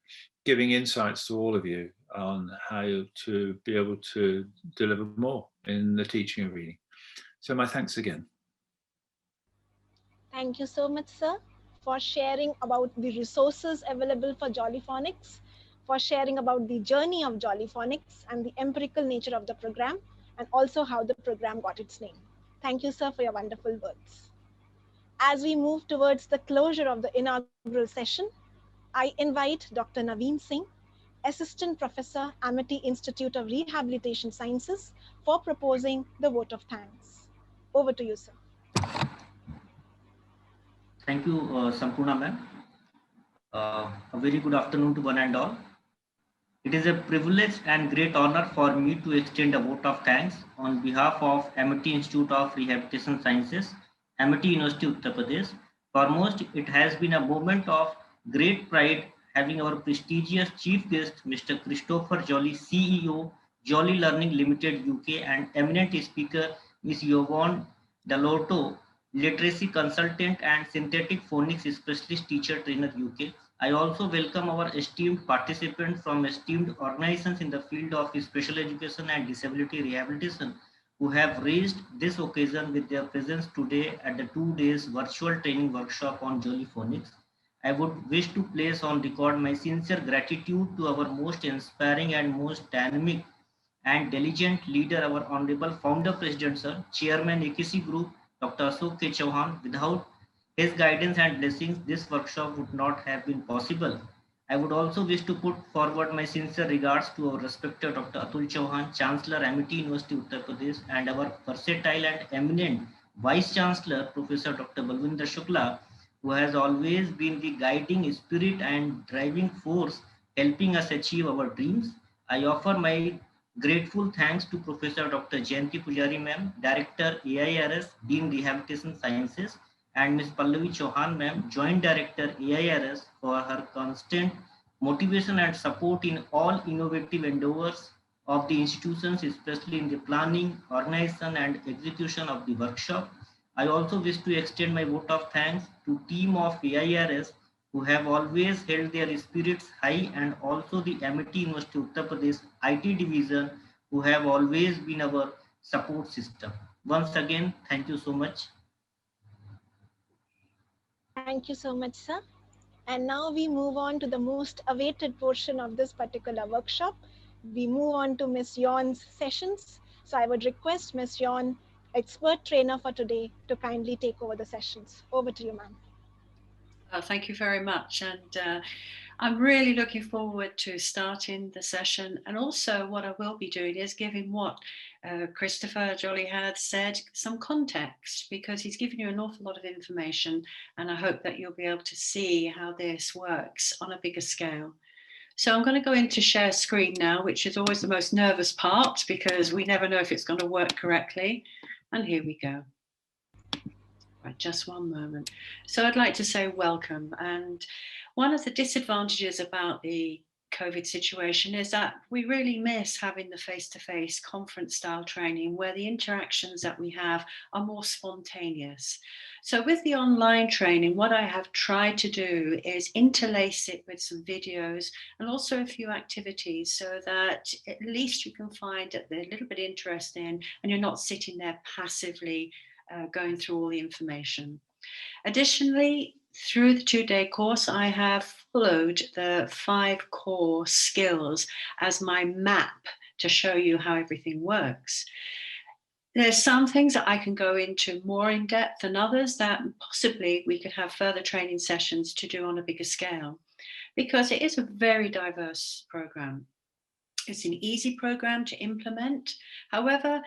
giving insights to all of you on how to be able to deliver more in the teaching of reading. So my thanks again. Thank you so much, sir, for sharing about the resources available for Jolly Phonics, for sharing about the journey of Jolly Phonics and the empirical nature of the program, and also how the program got its name. Thank you, sir, for your wonderful words. As we move towards the closure of the inaugural session, I invite Dr. Naveen Singh, Assistant Professor, Amity Institute of Rehabilitation Sciences, for proposing the vote of thanks. Over to you, sir. Thank you, Sampurna ma'am. A very good afternoon to one and all. It is a privilege and great honor for me to extend a vote of thanks on behalf of Amity Institute of Rehabilitation Sciences, Amity University, Uttar Pradesh. Foremost, it has been a moment of great pride having our prestigious chief guest, Mr. Christopher Jolly, CEO, Jolly Learning Limited UK, and eminent speaker, Ms. Yvonne Dalorto, literacy consultant and synthetic phonics specialist teacher trainer UK. I also welcome our esteemed participants from esteemed organizations in the field of special education and disability rehabilitation who have raised this occasion with their presence today at the 2 days virtual training workshop on Jolly Phonics. I would wish to place on record my sincere gratitude to our most inspiring and most dynamic and diligent leader, our Honorable Founder President Sir, Chairman AKC Group, Dr. Ashok K. Chauhan. Without his guidance and blessings, this workshop would not have been possible. I would also wish to put forward my sincere regards to our respected Dr. Atul Chauhan, Chancellor, Amity University, Uttar Pradesh, and our versatile and eminent Vice Chancellor, Professor Dr. Balwinder Shukla, who has always been the guiding spirit and driving force helping us achieve our dreams. I offer my grateful thanks to Professor Dr. Jayanti Pujari ma'am, Director AIRS, Dean Rehabilitation Sciences, and Ms. Pallavi Chauhan ma'am, Joint Director AIRS, for her constant motivation and support in all innovative endeavors of the institutions, especially in the planning, organization, and execution of the workshop. I also wish to extend my vote of thanks to team of AIRS who have always held their spirits high, and also the Amity University Uttar Pradesh IT division, who have always been our support system. Once again, thank you so much. Thank you so much, sir. And now we move on to the most awaited portion of this particular workshop. We move on to Ms. Yon's sessions. So I would request Ms. Yon, expert trainer for today, to kindly take over the sessions. Over to you, ma'am. Thank you very much. And I'm really looking forward to starting the session. And also what I will be doing is giving what Christopher Jolly had said some context, because he's given you an awful lot of information. And I hope that you'll be able to see how this works on a bigger scale. So I'm going to go into share screen now, which is always the most nervous part because we never know if it's going to work correctly. And here we go. Right, just one moment. So I'd like to say welcome. And one of the disadvantages about the COVID situation is that we really miss having the face-to-face conference style training where the interactions that we have are more spontaneous. So with the online training, what I have tried to do is interlace it with some videos and also a few activities so that at least you can find it a little bit interesting and you're not sitting there passively going through all the information. Additionally, through the 2-day course, I have followed the 5 core skills as my map to show you how everything works. There's some things that I can go into more in depth than others that possibly we could have further training sessions to do on a bigger scale, because it is a very diverse program. It's an easy program to implement. However,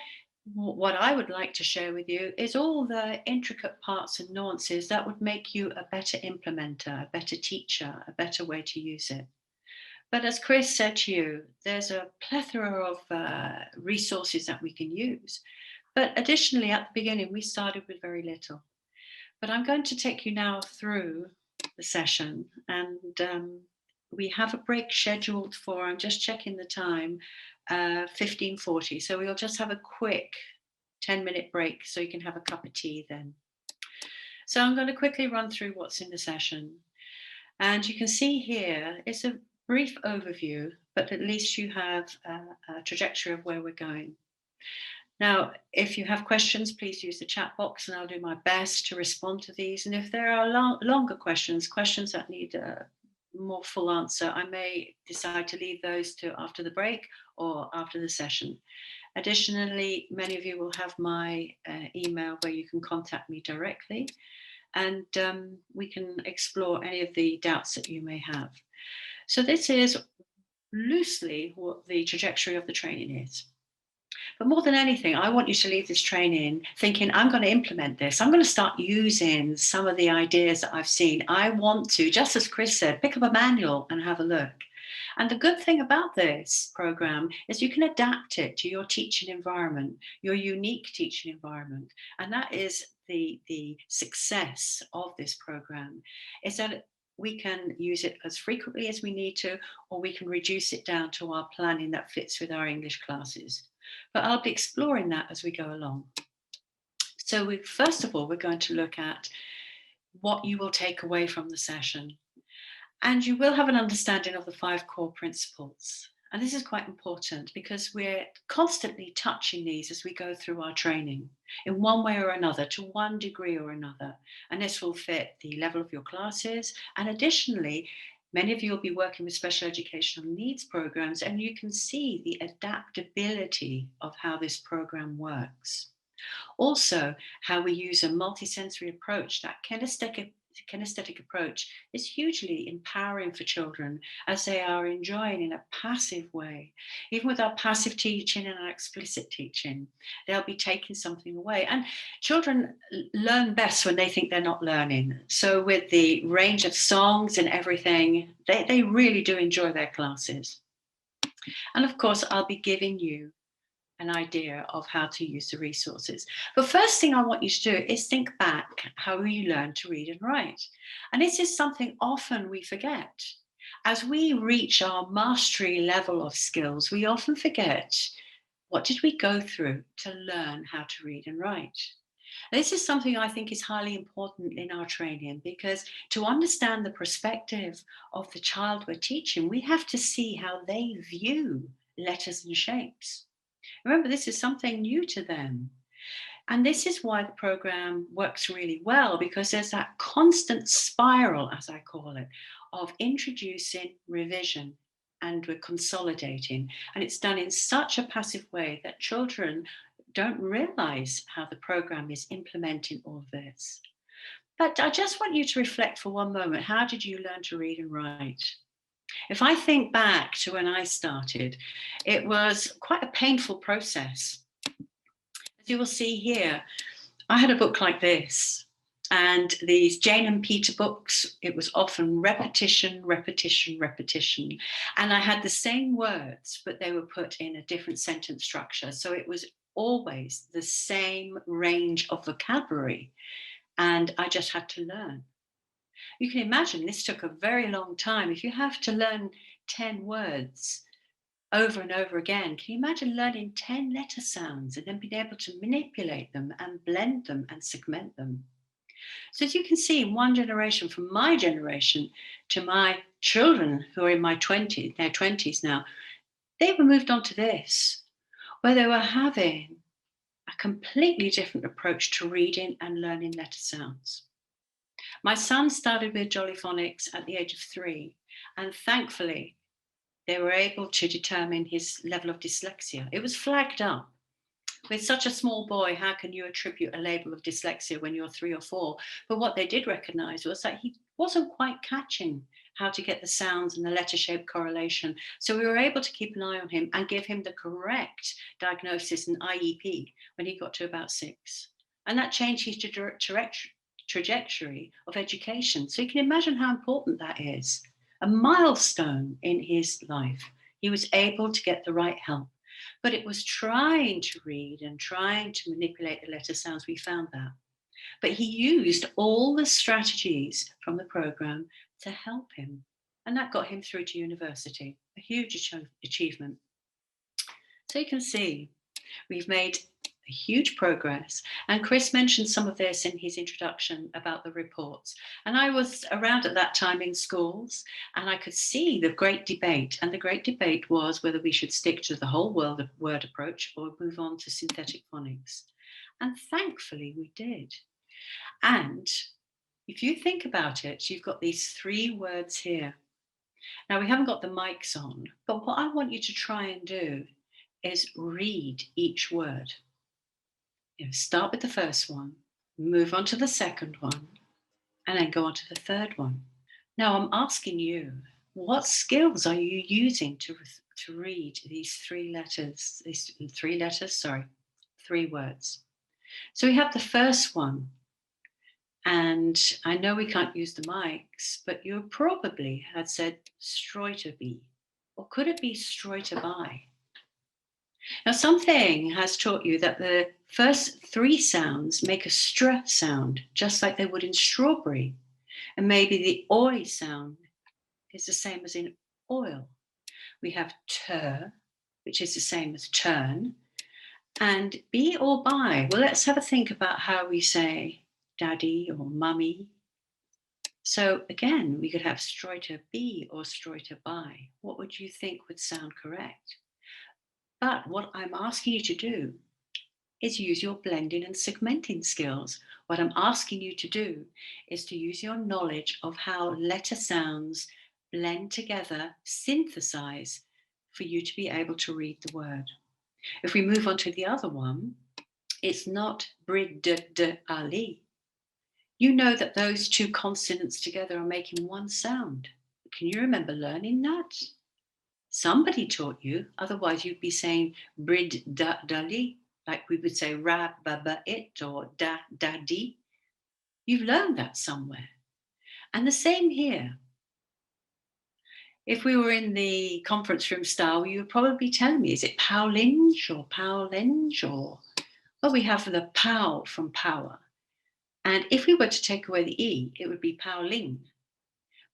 what I would like to share with you is all the intricate parts and nuances that would make you a better implementer, a better teacher, a better way to use it. But as Chris said to you, there's a plethora of resources that we can use. But additionally, at the beginning, we started with very little. But I'm going to take you now through the session, and we have a break scheduled for, I'm just checking the time, 15:40. So we'll just have a quick 10-minute break so you can have a cup of tea then. So I'm going to quickly run through what's in the session. And you can see here, it's a brief overview, but at least you have a trajectory of where we're going. Now, if you have questions, please use the chat box and I'll do my best to respond to these. And if there are longer questions that need a more full answer, I may decide to leave those to after the break or after the session. Additionally, many of you will have my email where you can contact me directly, and we can explore any of the doubts that you may have. So this is loosely what the trajectory of the training is. But more than anything, I want you to leave this training thinking, I'm going to implement this. I'm going to start using some of the ideas that I've seen. I want to, just as Chris said, pick up a manual and have a look. And the good thing about this program is you can adapt it to your teaching environment, your unique teaching environment. And that is the success of this program, is that we can use it as frequently as we need to, or we can reduce it down to our planning that fits with our English classes. But I'll be exploring that as we go along. So first of all, we're going to look at what you will take away from the session. And you will have an understanding of the 5 core principles. And this is quite important because we're constantly touching these as we go through our training in one way or another, to one degree or another. And this will fit the level of your classes. And additionally, many of you will be working with special educational needs programs, and you can see the adaptability of how this program works. Also, how we use a multisensory approach, that kinesthetic approach, is hugely empowering for children as they are enjoying in a passive way. Even with our passive teaching and our explicit teaching, they'll be taking something away. And children learn best when they think they're not learning. So with the range of songs and everything, they really do enjoy their classes. And of course, I'll be giving you an idea of how to use the resources. But first thing I want you to do is think back how you learned to read and write. And this is something often we forget. As we reach our mastery level of skills, we often forget, what did we go through to learn how to read and write? This is something I think is highly important in our training, because to understand the perspective of the child we're teaching, we have to see how they view letters and shapes. Remember, this is something new to them. And this is why the program works really well, because there's that constant spiral, as I call it, of introducing revision, and we're consolidating. And it's done in such a passive way that children don't realize how the program is implementing all of this. But I just want you to reflect for one moment. How did you learn to read and write? If I think back to when I started, it was quite a painful process. As you will see here, I had a book like this, and these Jane and Peter books, it was often repetition, repetition, repetition. And I had the same words, but they were put in a different sentence structure. So it was always the same range of vocabulary, and I just had to learn. You can imagine this took a very long time. If you have to learn 10 words over and over again, can you imagine learning 10 letter sounds and then being able to manipulate them and blend them and segment them? So as you can see, in one generation, from my generation to my children who are in their 20s now, they were moved on to this, where they were having a completely different approach to reading and learning letter sounds. My son started with Jolly Phonics at the age of 3, and thankfully they were able to determine his level of dyslexia. It was flagged up. With such a small boy, how can you attribute a label of dyslexia when you're 3 or 4? But what they did recognize was that he wasn't quite catching how to get the sounds and the letter shape correlation. So we were able to keep an eye on him and give him the correct diagnosis and IEP when he got to about 6. And that changed his trajectory of education. So you can imagine how important that is. A milestone in his life. He was able to get the right help. But it was trying to read and trying to manipulate the letter sounds, we found that. But he used all the strategies from the program to help him. And that got him through to university, a huge achievement. So you can see, we've made a huge progress. And Chris mentioned some of this in his introduction about the reports. And I was around at that time in schools, and I could see the great debate. And the great debate was whether we should stick to the whole word approach or move on to synthetic phonics. And thankfully we did. And if you think about it, you've got these 3 words here. Now, we haven't got the mics on, but what I want you to try and do is read each word. Start with the first one, move on to the second one, and then go on to the third one. Now I'm asking you, what skills are you using to read these 3 words? So we have the first one, and I know we can't use the mics, but you probably had said Streuterby, or could it be Streuterby? Now, something has taught you that the first 3 sounds make a str sound, just like they would in strawberry. And maybe the oi sound is the same as in oil. We have ter, which is the same as turn. And be or by, well, let's have a think about how we say daddy or mummy. So again, we could have Streuterby or Streuterby. What would you think would sound correct? But what I'm asking you to do is use your blending and segmenting skills. What I'm asking you to do is to use your knowledge of how letter sounds blend together, synthesize, for you to be able to read the word. If we move on to the other one, it's not brid de ali. You know that those 2 consonants together are making one sound. Can you remember learning that? Somebody taught you, otherwise you'd be saying brid da dali, like we would say ra ba ba it or da da di. You've learned that somewhere. And the same here. If we were in the conference room style, you would probably be telling me, is it powlinge or powlinge or, well, we have the pow from power. And if we were to take away the E, it would be powling.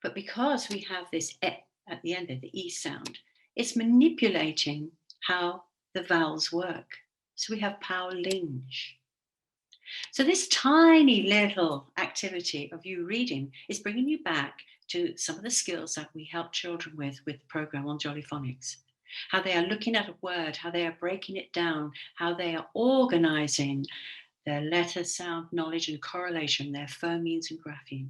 But because we have this E at the end of the E sound, it's manipulating how the vowels work. So we have powlinge. So this tiny little activity of you reading is bringing you back to some of the skills that we help children with the program on Jolly Phonics. How they are looking at a word, how they are breaking it down, how they are organizing their letter, sound, knowledge, and correlation, their phonemes and graphemes.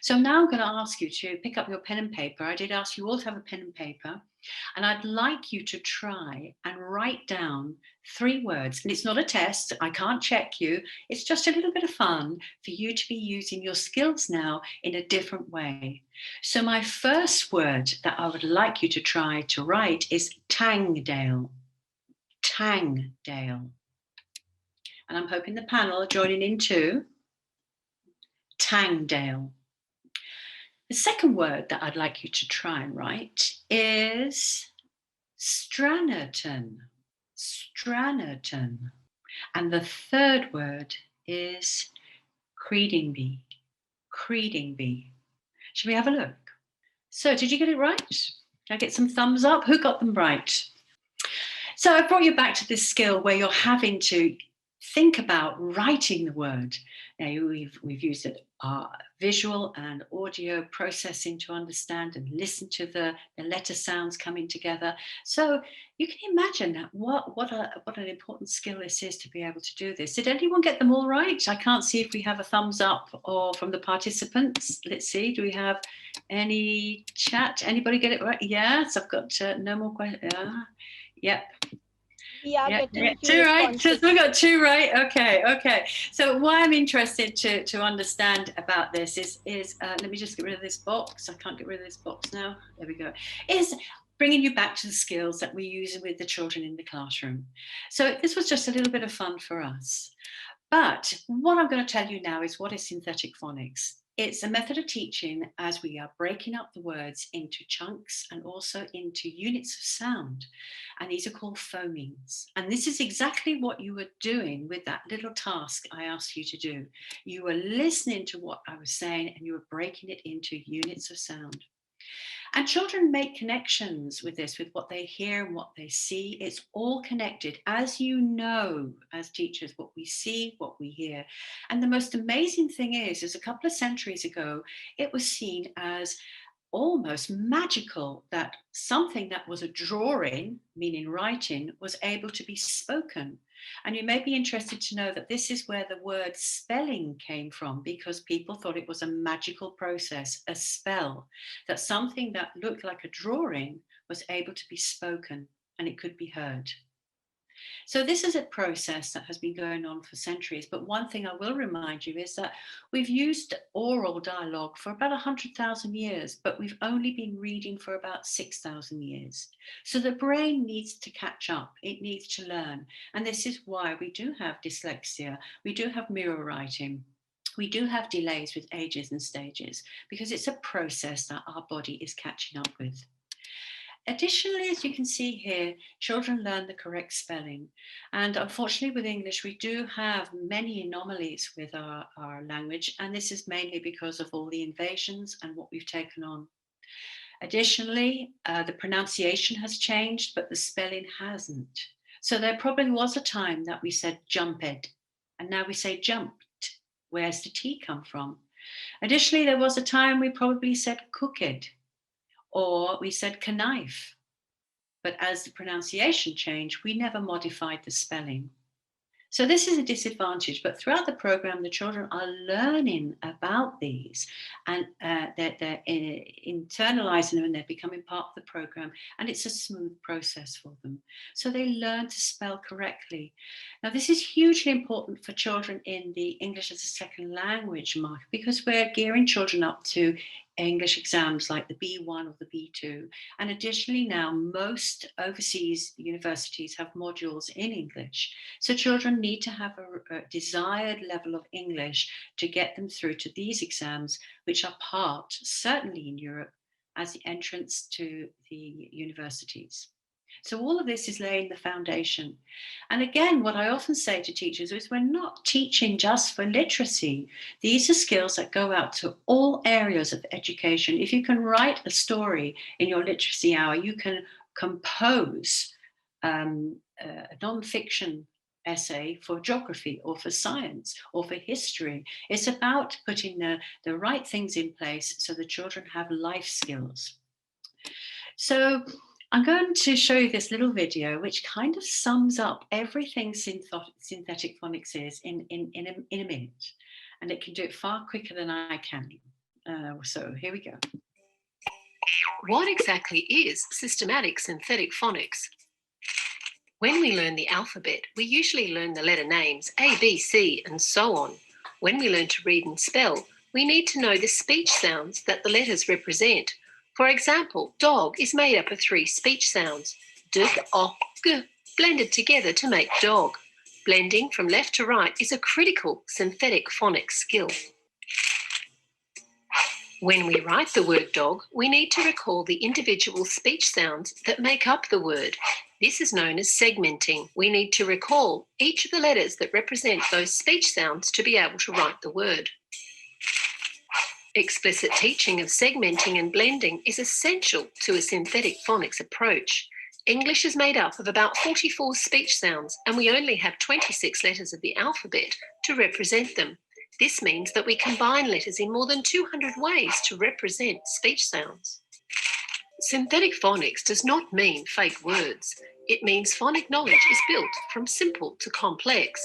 So now I'm going to ask you to pick up your pen and paper. I did ask you all to have a pen and paper, and I'd like you to try and write down 3 words. And it's not a test, I can't check you. It's just a little bit of fun for you to be using your skills now in a different way. So my first word that I would like you to try to write is Tangdale. Tangdale. And I'm hoping the panel are joining in too. Tangdale. The second word that I'd like you to try and write is Strannerton. Strannerton. And the third word is Creedingby. Creedingby. Shall we have a look? So, did you get it right? Can I get some thumbs up? Who got them right? So I brought you back to this skill where you're having to think about writing the word. Now we've used it visual and audio processing to understand and listen to the letter sounds coming together. So you can imagine that what an important skill this is to be able to do this. Did anyone get them all right? I can't see if we have a thumbs up or from the participants. Let's see. Do we have any chat? Anybody get it right? Yes, I've got no more questions. Yep. We are getting a few 2 right. responses. We got 2 right. Okay. So why I'm interested to understand about this is let me just get rid of this box. I can't get rid of this box now. There we go. Is bringing you back to the skills that we use with the children in the classroom. So this was just a little bit of fun for us. But what I'm going to tell you now is what is synthetic phonics. It's a method of teaching as we are breaking up the words into chunks and also into units of sound. And these are called phonemes. And this is exactly what you were doing with that little task I asked you to do. You were listening to what I was saying and you were breaking it into units of sound. And children make connections with this, with what they hear and what they see. It's all connected, as you know, as teachers, what we see, what we hear. And the most amazing thing is a couple of centuries ago, it was seen as almost magical that something that was a drawing, meaning writing, was able to be spoken. And you may be interested to know that this is where the word spelling came from, because people thought it was a magical process, a spell, that something that looked like a drawing was able to be spoken and it could be heard. So this is a process that has been going on for centuries. But one thing I will remind you is that we've used oral dialogue for about 100,000 years, but we've only been reading for about 6,000 years. So the brain needs to catch up. It needs to learn. And this is why we do have dyslexia. We do have mirror writing. We do have delays with ages and stages because it's a process that our body is catching up with. Additionally, as you can see here, children learn the correct spelling. And unfortunately with English, we do have many anomalies with our language. And this is mainly because of all the invasions and what we've taken on. Additionally, the pronunciation has changed, but the spelling hasn't. So there probably was a time that we said jumped, and now we say jumped. Where's the T come from? Additionally, there was a time we probably said cooked, or we said knife. But as the pronunciation changed, we never modified the spelling. So this is a disadvantage, but throughout the program, the children are learning about these and they're internalizing them and they're becoming part of the program, and it's a smooth process for them. So they learn to spell correctly. Now, this is hugely important for children in the English as a second language market because we're gearing children up to English exams like the B1 or the B2. And additionally now, most overseas universities have modules in English. So children need to have a desired level of English to get them through to these exams, which are part, certainly in Europe, as the entrance to the universities. So all of this is laying the foundation. And again, what I often say to teachers is we're not teaching just for literacy. These are skills that go out to all areas of education. If you can write a story in your literacy hour, you can compose a non-fiction essay for geography or for science or for history. It's about putting the right things in place so the children have life skills. So I'm going to show you this little video which kind of sums up everything synthetic phonics is in a minute, and it can do it far quicker than I can. So here we go. What exactly is systematic synthetic phonics? When we learn the alphabet, we usually learn the letter names A, B, C, and so on. When we learn to read and spell, we need to know the speech sounds that the letters represent. For example, dog is made up of 3 speech sounds, D, O, G, blended together to make dog. Blending from left to right is a critical synthetic phonics skill. When we write the word dog, we need to recall the individual speech sounds that make up the word. This is known as segmenting. We need to recall each of the letters that represent those speech sounds to be able to write the word. Explicit teaching of segmenting and blending is essential to a synthetic phonics approach. English is made up of about 44 speech sounds, and we only have 26 letters of the alphabet to represent them. This means that we combine letters in more than 200 ways to represent speech sounds. Synthetic phonics does not mean fake words. It means phonic knowledge is built from simple to complex.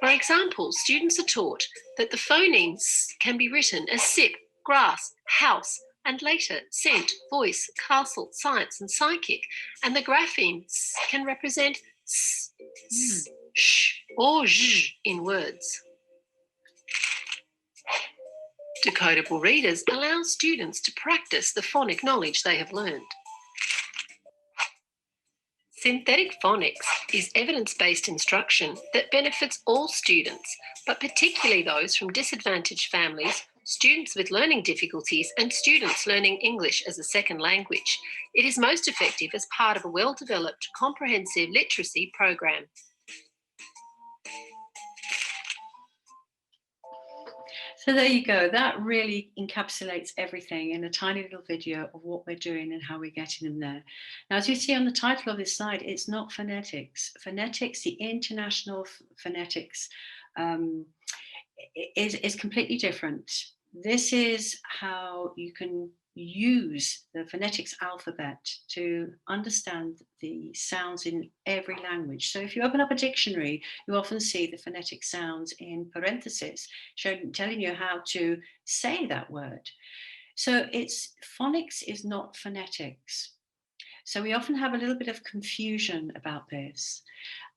For example, students are taught that the phonemes can be written as sip, grass, house, and later scent, voice, castle, science, and psychic, and the graphemes can represent s, z, sh, or zh in words. Decodable readers allow students to practice the phonic knowledge they have learned. Synthetic phonics is evidence-based instruction that benefits all students, but particularly those from disadvantaged families, students with learning difficulties, and students learning English as a second language. It is most effective as part of a well-developed, comprehensive literacy program. So there you go. That really encapsulates everything in a tiny little video of what we're doing and how we're getting them there. Now, as you see on the title of this slide, it's not phonetics. Phonetics, the international phonetics, is completely different. This is how you can use the phonetics alphabet to understand the sounds in every language. So if you open up a dictionary, you often see the phonetic sounds in parentheses, telling you how to say that word. So phonics is not phonetics. So we often have a little bit of confusion about this.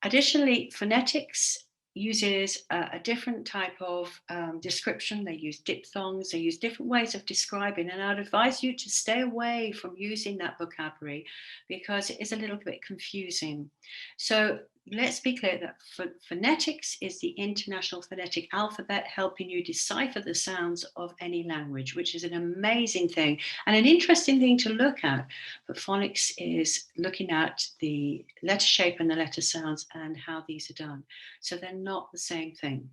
Additionally, phonetics uses a different type of description. They use diphthongs, they use different ways of describing, and I'd advise you to stay away from using that vocabulary because it is a little bit confusing. So let's be clear that phonetics is the international phonetic alphabet, helping you decipher the sounds of any language, which is an amazing thing and an interesting thing to look at. But phonics is looking at the letter shape and the letter sounds and how these are done. So they're not the same thing.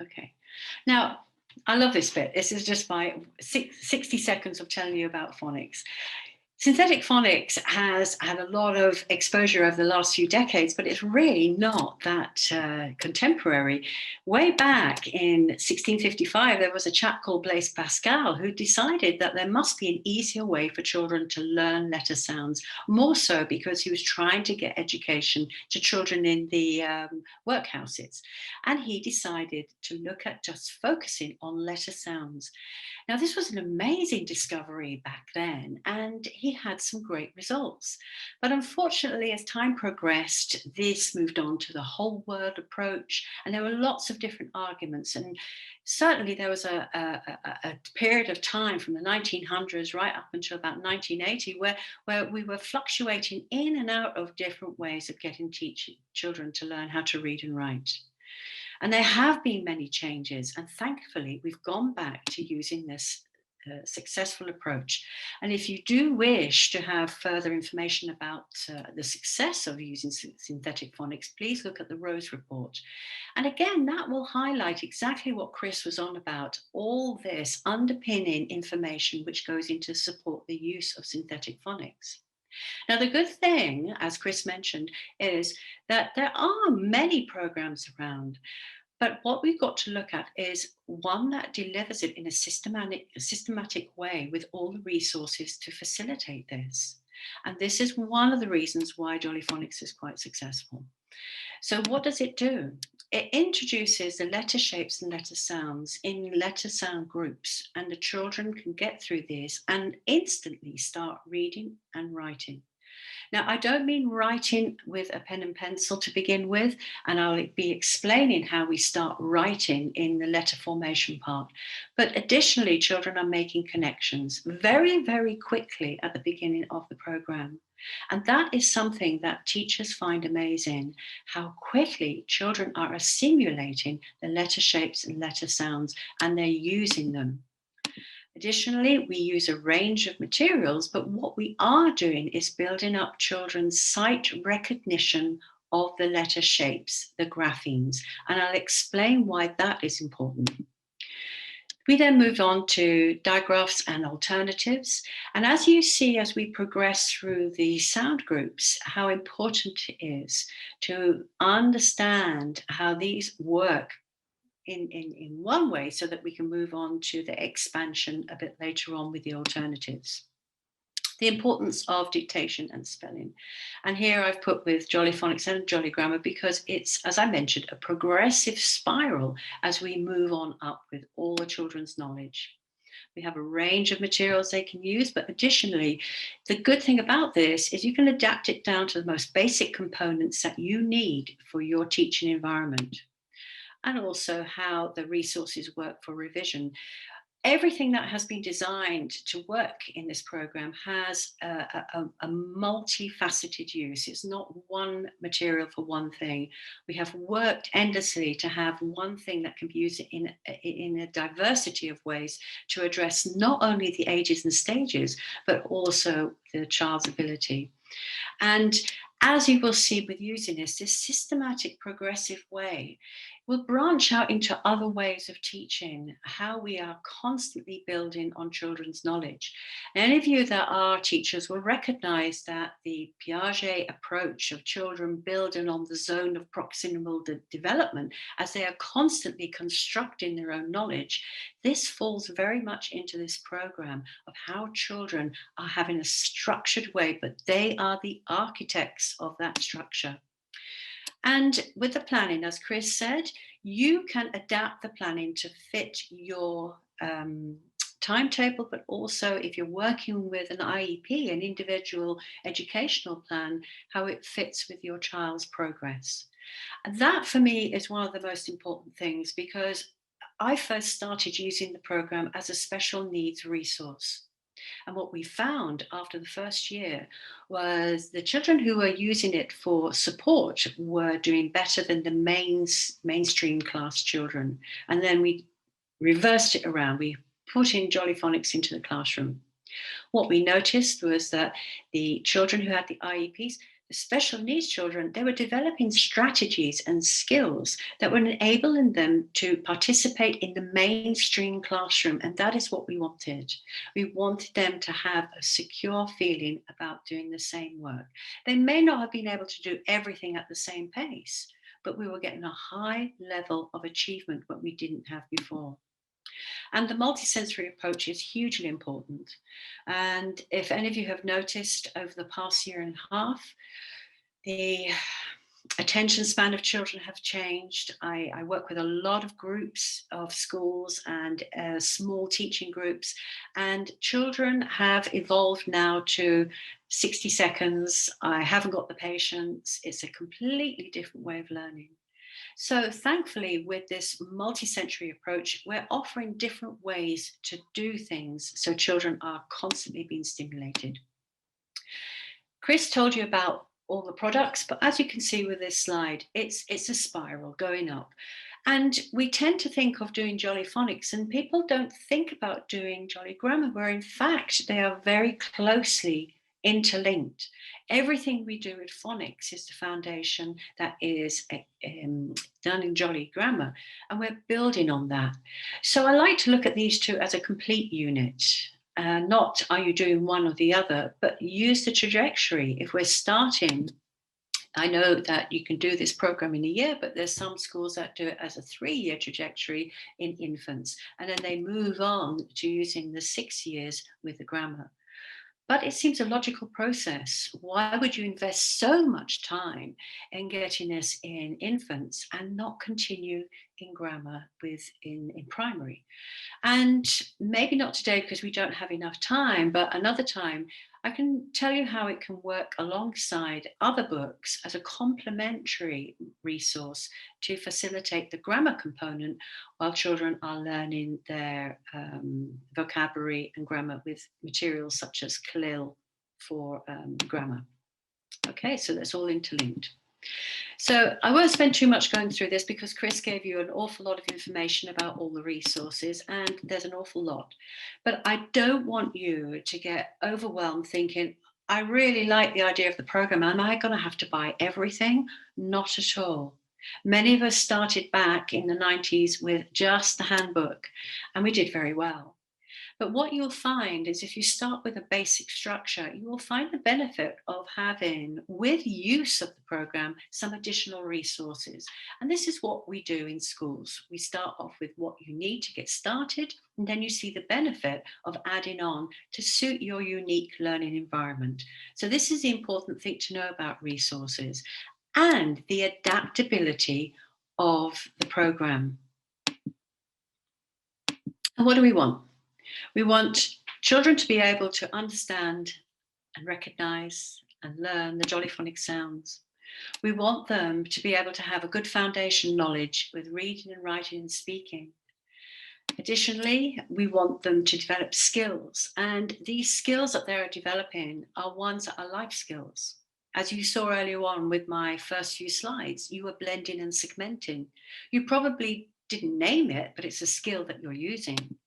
Okay. Now, I love this bit. This is just my 60 seconds of telling you about phonics. Synthetic phonics has had a lot of exposure over the last few decades, but it's really not that contemporary. Way back in 1655, there was a chap called Blaise Pascal who decided that there must be an easier way for children to learn letter sounds, more so because he was trying to get education to children in the workhouses. And he decided to look at just focusing on letter sounds. Now, this was an amazing discovery back then, and he had some great results. But unfortunately, as time progressed, this moved on to the whole word approach, and there were lots of different arguments. And certainly there was a period of time from the 1900s right up until about 1980 where we were fluctuating in and out of different ways of getting children to learn how to read and write. And there have been many changes, and thankfully we've gone back to using this successful approach. And if you do wish to have further information about the success of using synthetic phonics, please look at the Rose Report. And again, that will highlight exactly what Chris was on about, all this underpinning information which goes into support the use of synthetic phonics. Now, the good thing, as Chris mentioned, is that there are many programs around. But what we've got to look at is one that delivers it in a systematic way with all the resources to facilitate this. And this is one of the reasons why Jolly Phonics is quite successful. So what does it do? It introduces the letter shapes and letter sounds in letter sound groups, and the children can get through this and instantly start reading and writing. Now, I don't mean writing with a pen and pencil to begin with, and I'll be explaining how we start writing in the letter formation part. But additionally, children are making connections very, very quickly at the beginning of the program. And that is something that teachers find amazing, how quickly children are assimilating the letter shapes and letter sounds, and they're using them. Additionally, we use a range of materials, but what we are doing is building up children's sight recognition of the letter shapes, the graphemes, and I'll explain why that is important. We then moved on to digraphs and alternatives. And as you see, as we progress through the sound groups, how important it is to understand how these work in one way so that we can move on to the expansion a bit later on with the alternatives. The importance of dictation and spelling. And here I've put with Jolly Phonics and Jolly Grammar because it's, as I mentioned, a progressive spiral as we move on up with all the children's knowledge. We have a range of materials they can use, but additionally, the good thing about this is you can adapt it down to the most basic components that you need for your teaching environment, and also how the resources work for revision. Everything that has been designed to work in this program has a multifaceted use. It's not one material for one thing. We have worked endlessly to have one thing that can be used in a diversity of ways to address not only the ages and stages, but also the child's ability. And as you will see with using this systematic, progressive way will branch out into other ways of teaching, how we are constantly building on children's knowledge. And any of you that are teachers will recognize that the Piaget approach of children building on the zone of proximal development, as they are constantly constructing their own knowledge, this falls very much into this program of how children are having a structured way, but they are the architects of that structure. And with the planning, as Chris said, you can adapt the planning to fit your timetable, but also if you're working with an IEP, an individual educational plan, how it fits with your child's progress. And that for me is one of the most important things, because I first started using the program as a special needs resource. And what we found after the first year was the children who were using it for support were doing better than the mainstream class children. And then we reversed it around. We put in Jolly Phonics into the classroom. What we noticed was that the children who had the IEPs, the special needs children, they were developing strategies and skills that were enabling them to participate in the mainstream classroom. And that is what we wanted. We wanted them to have a secure feeling about doing the same work. They may not have been able to do everything at the same pace, but we were getting a high level of achievement what we didn't have before. And the multisensory approach is hugely important. And if any of you have noticed over the past year and a half, the attention span of children have changed. I work with a lot of groups of schools and small teaching groups, and children have evolved now to 60 seconds. I haven't got the patience. It's a completely different way of learning. So thankfully, with this multi-sensory approach, we're offering different ways to do things so children are constantly being stimulated. Chris told you about all the products, but as you can see with this slide, it's a spiral going up. And we tend to think of doing Jolly Phonics, and people don't think about doing Jolly Grammar, where in fact they are very closely interlinked. Everything we do with phonics is the foundation that is done in Jolly Grammar, and we're building on that. So I like to look at these two as a complete unit. Not are you doing one or the other, but use the trajectory. If we're starting, I know that you can do this program in a year, but there's some schools that do it as a 3-year trajectory in infants, and then they move on to using the 6 years with the grammar. But it seems a logical process. Why would you invest so much time in getting this in infants and not continue in grammar in primary? And maybe not today because we don't have enough time, but another time I can tell you how it can work alongside other books as a complementary resource to facilitate the grammar component while children are learning their vocabulary and grammar with materials such as Khalil for grammar. Okay, so that's all interlinked. So I won't spend too much going through this because Chris gave you an awful lot of information about all the resources, and there's an awful lot. But I don't want you to get overwhelmed thinking, I really like the idea of the program. Am I going to have to buy everything? Not at all. Many of us started back in the 90s with just the handbook, and we did very well. But what you'll find is if you start with a basic structure, you will find the benefit of having, with use of the program, some additional resources. And this is what we do in schools. We start off with what you need to get started, and then you see the benefit of adding on to suit your unique learning environment. So this is the important thing to know about resources and the adaptability of the program. And what do we want? We want children to be able to understand and recognize and learn the jolly phonic sounds. We want them to be able to have a good foundation knowledge with reading and writing and speaking. Additionally, we want them to develop skills, and these skills that they're developing are ones that are life skills. As you saw earlier on with my first few slides, you were blending and segmenting. You probably didn't name it, but it's a skill that you're using.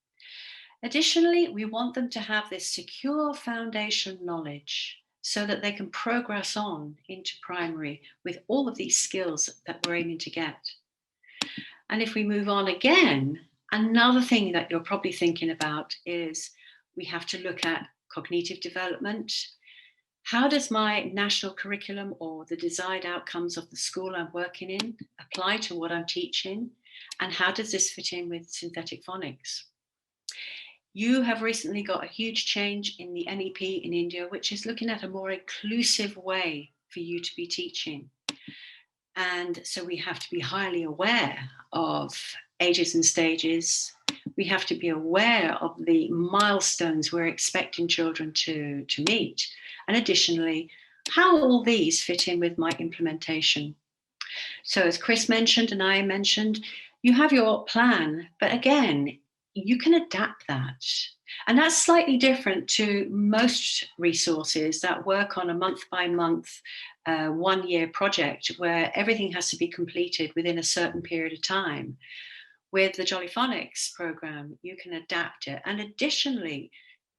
Additionally, we want them to have this secure foundation knowledge so that they can progress on into primary with all of these skills that we're aiming to get. And if we move on again, another thing that you're probably thinking about is we have to look at cognitive development. How does my national curriculum or the desired outcomes of the school I'm working in apply to what I'm teaching? And how does this fit in with synthetic phonics? You have recently got a huge change in the NEP in India, which is looking at a more inclusive way for you to be teaching. And so we have to be highly aware of ages and stages. We have to be aware of the milestones we're expecting children to meet. And additionally, how all these fit in with my implementation. So as Chris mentioned and I mentioned, you have your plan, but again, you can adapt that. And that's slightly different to most resources that work on a month by month, 1 year project where everything has to be completed within a certain period of time. With the Jolly Phonics program, you can adapt it. And additionally,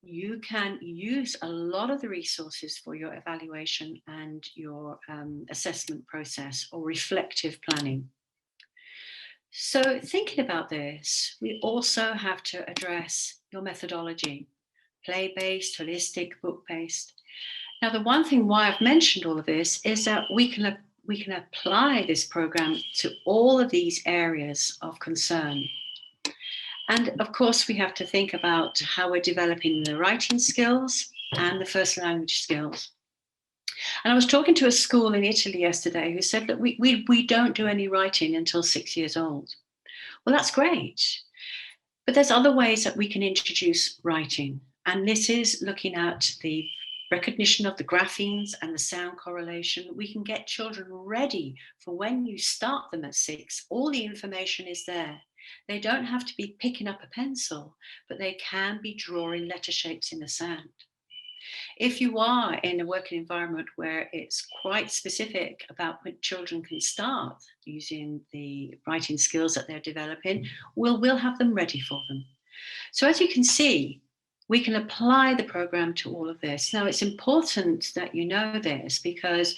you can use a lot of the resources for your evaluation and your assessment process or reflective planning. So thinking about this, we also have to address your methodology, play-based, holistic, book-based. Now, the one thing why I've mentioned all of this is that we can apply this program to all of these areas of concern. And of course, we have to think about how we're developing the writing skills and the first language skills. And I was talking to a school in Italy yesterday who said that we don't do any writing until 6 years old. Well, that's great. But there's other ways that we can introduce writing. And this is looking at the recognition of the graphemes and the sound correlation. We can get children ready for when you start them at 6. All the information is there. They don't have to be picking up a pencil, but they can be drawing letter shapes in the sand. If you are in a working environment where it's quite specific about when children can start using the writing skills that they're developing, we'll have them ready for them. So as you can see, we can apply the program to all of this. Now, it's important that you know this because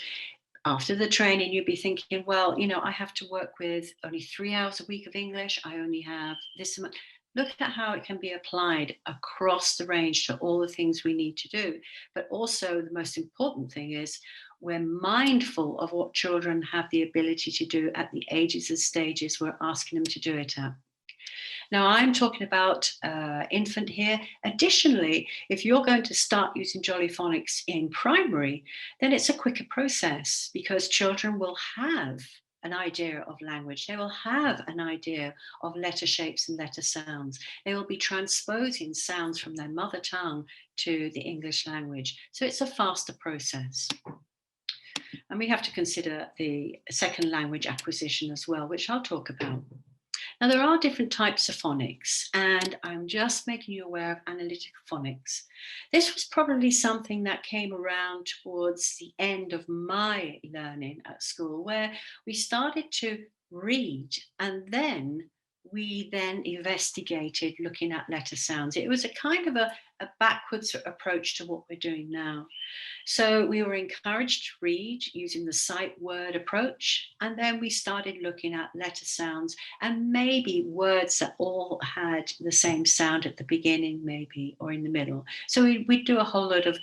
after the training, you'd be thinking, well, I have to work with only 3 hours a week of English. I only have this amount. look at how it can be applied across the range to all the things we need to do. But also the most important thing is we're mindful of what children have the ability to do at the ages and stages we're asking them to do it at. Now, I'm talking about infant here. Additionally, if you're going to start using Jolly Phonics in primary, then it's a quicker process because children will have an idea of language. They will have an idea of letter shapes and letter sounds. They will be transposing sounds from their mother tongue to the English language. So it's a faster process. And we have to consider the second language acquisition as well, which I'll talk about. Now, there are different types of phonics, and I'm just making you aware of analytic phonics. This was probably something that came around towards the end of my learning at school, where we started to read and then we investigated looking at letter sounds. It was a kind of a backwards approach to what we're doing now. So we were encouraged to read using the sight word approach, and then we started looking at letter sounds and maybe words that all had the same sound at the beginning, maybe, or in the middle. So we'd do a whole load of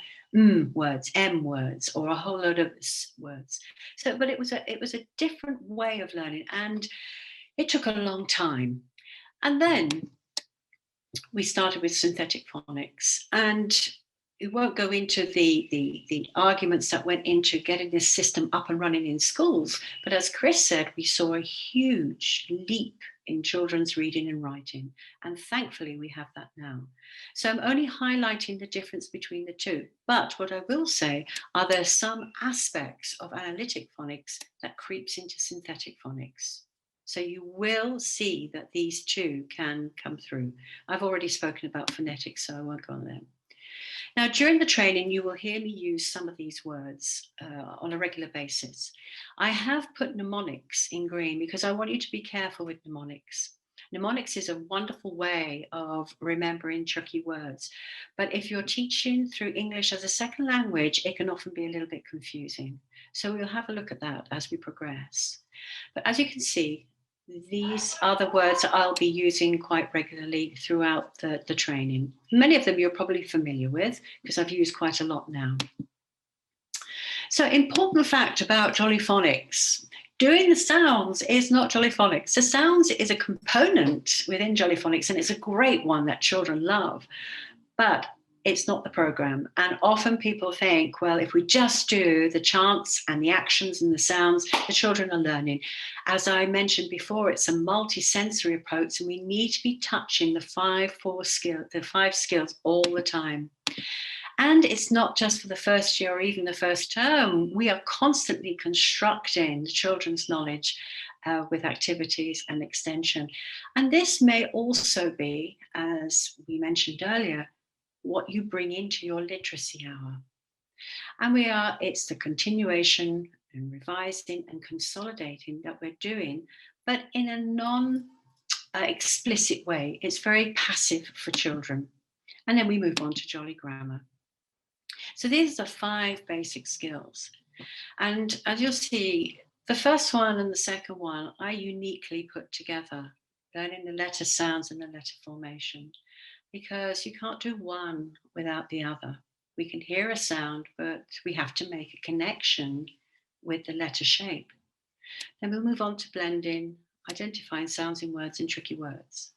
words, M words, or a whole load of S words. So, but it was a different way of learning, and it took a long time. And then we started with synthetic phonics, and we won't go into the arguments that went into getting this system up and running in schools. But as Chris said, we saw a huge leap in children's reading and writing. And thankfully, we have that now. So I'm only highlighting the difference between the two. But what I will say are there some aspects of analytic phonics that creeps into synthetic phonics. So you will see that these two can come through. I've already spoken about phonetics, so I won't go on there. Now, during the training, you will hear me use some of these words on a regular basis. I have put mnemonics in green because I want you to be careful with mnemonics. Mnemonics is a wonderful way of remembering tricky words. But if you're teaching through English as a second language, it can often be a little bit confusing. So we'll have a look at that as we progress. But as you can see, these are the words that I'll be using quite regularly throughout the training. Many of them you're probably familiar with because I've used quite a lot now. So, important fact about Jolly Phonics. Doing the sounds is not Jolly Phonics. The sounds is a component within Jolly Phonics, and it's a great one that children love. But it's not the program. And often people think, well, if we just do the chants and the actions and the sounds, the children are learning. As I mentioned before, it's a multi-sensory approach, and we need to be touching the five skills all the time. And it's not just for the first year or even the first term. We are constantly constructing the children's knowledge with activities and extension. And this may also be, as we mentioned earlier, what you bring into your literacy hour. And it's the continuation and revising and consolidating that we're doing, but in a non-explicit way. It's very passive for children. And then we move on to Jolly Grammar. So these are 5 basic skills. And as you'll see, the first one and the second one I uniquely put together, learning the letter sounds and the letter formation, because you can't do one without the other. We can hear a sound, but we have to make a connection with the letter shape. Then we'll move on to blending, identifying sounds in words and tricky words.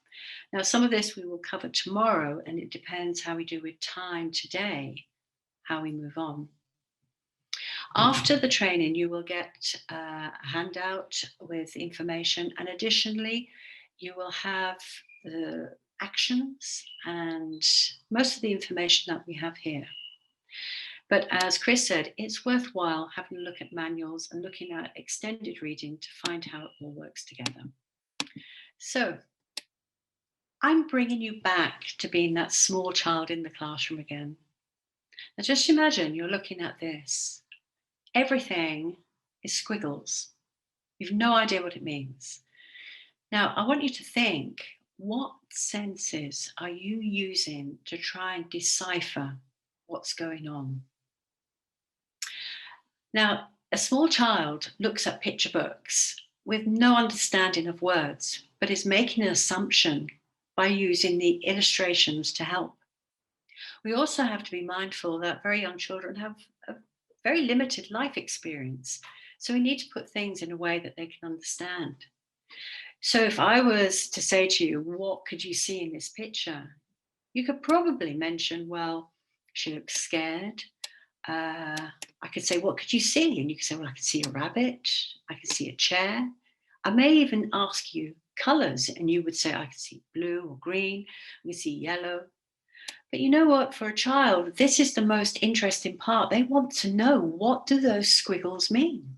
Now, some of this we will cover tomorrow, and it depends how we do with time today, how we move on. After the training, you will get a handout with information, and additionally, you will have the actions and most of the information that we have here. But as Chris said, it's worthwhile having a look at manuals and looking at extended reading to find how it all works together. So I'm bringing you back to being that small child in the classroom again. Now just imagine you're looking at this. Everything is squiggles. You've no idea what it means. Now, I want you to think, what senses are you using to try and decipher what's going on? Now, a small child looks at picture books with no understanding of words, but is making an assumption by using the illustrations to help. We also have to be mindful that very young children have a very limited life experience. So we need to put things in a way that they can understand. So if I was to say to you, what could you see in this picture? You could probably mention, well, she looks scared. I could say, what could you see? And you could say, well, I could see a rabbit. I could see a chair. I may even ask you colors, and you would say, I could see blue or green. I could see yellow. But you know what? For a child, this is the most interesting part. They want to know, what do those squiggles mean?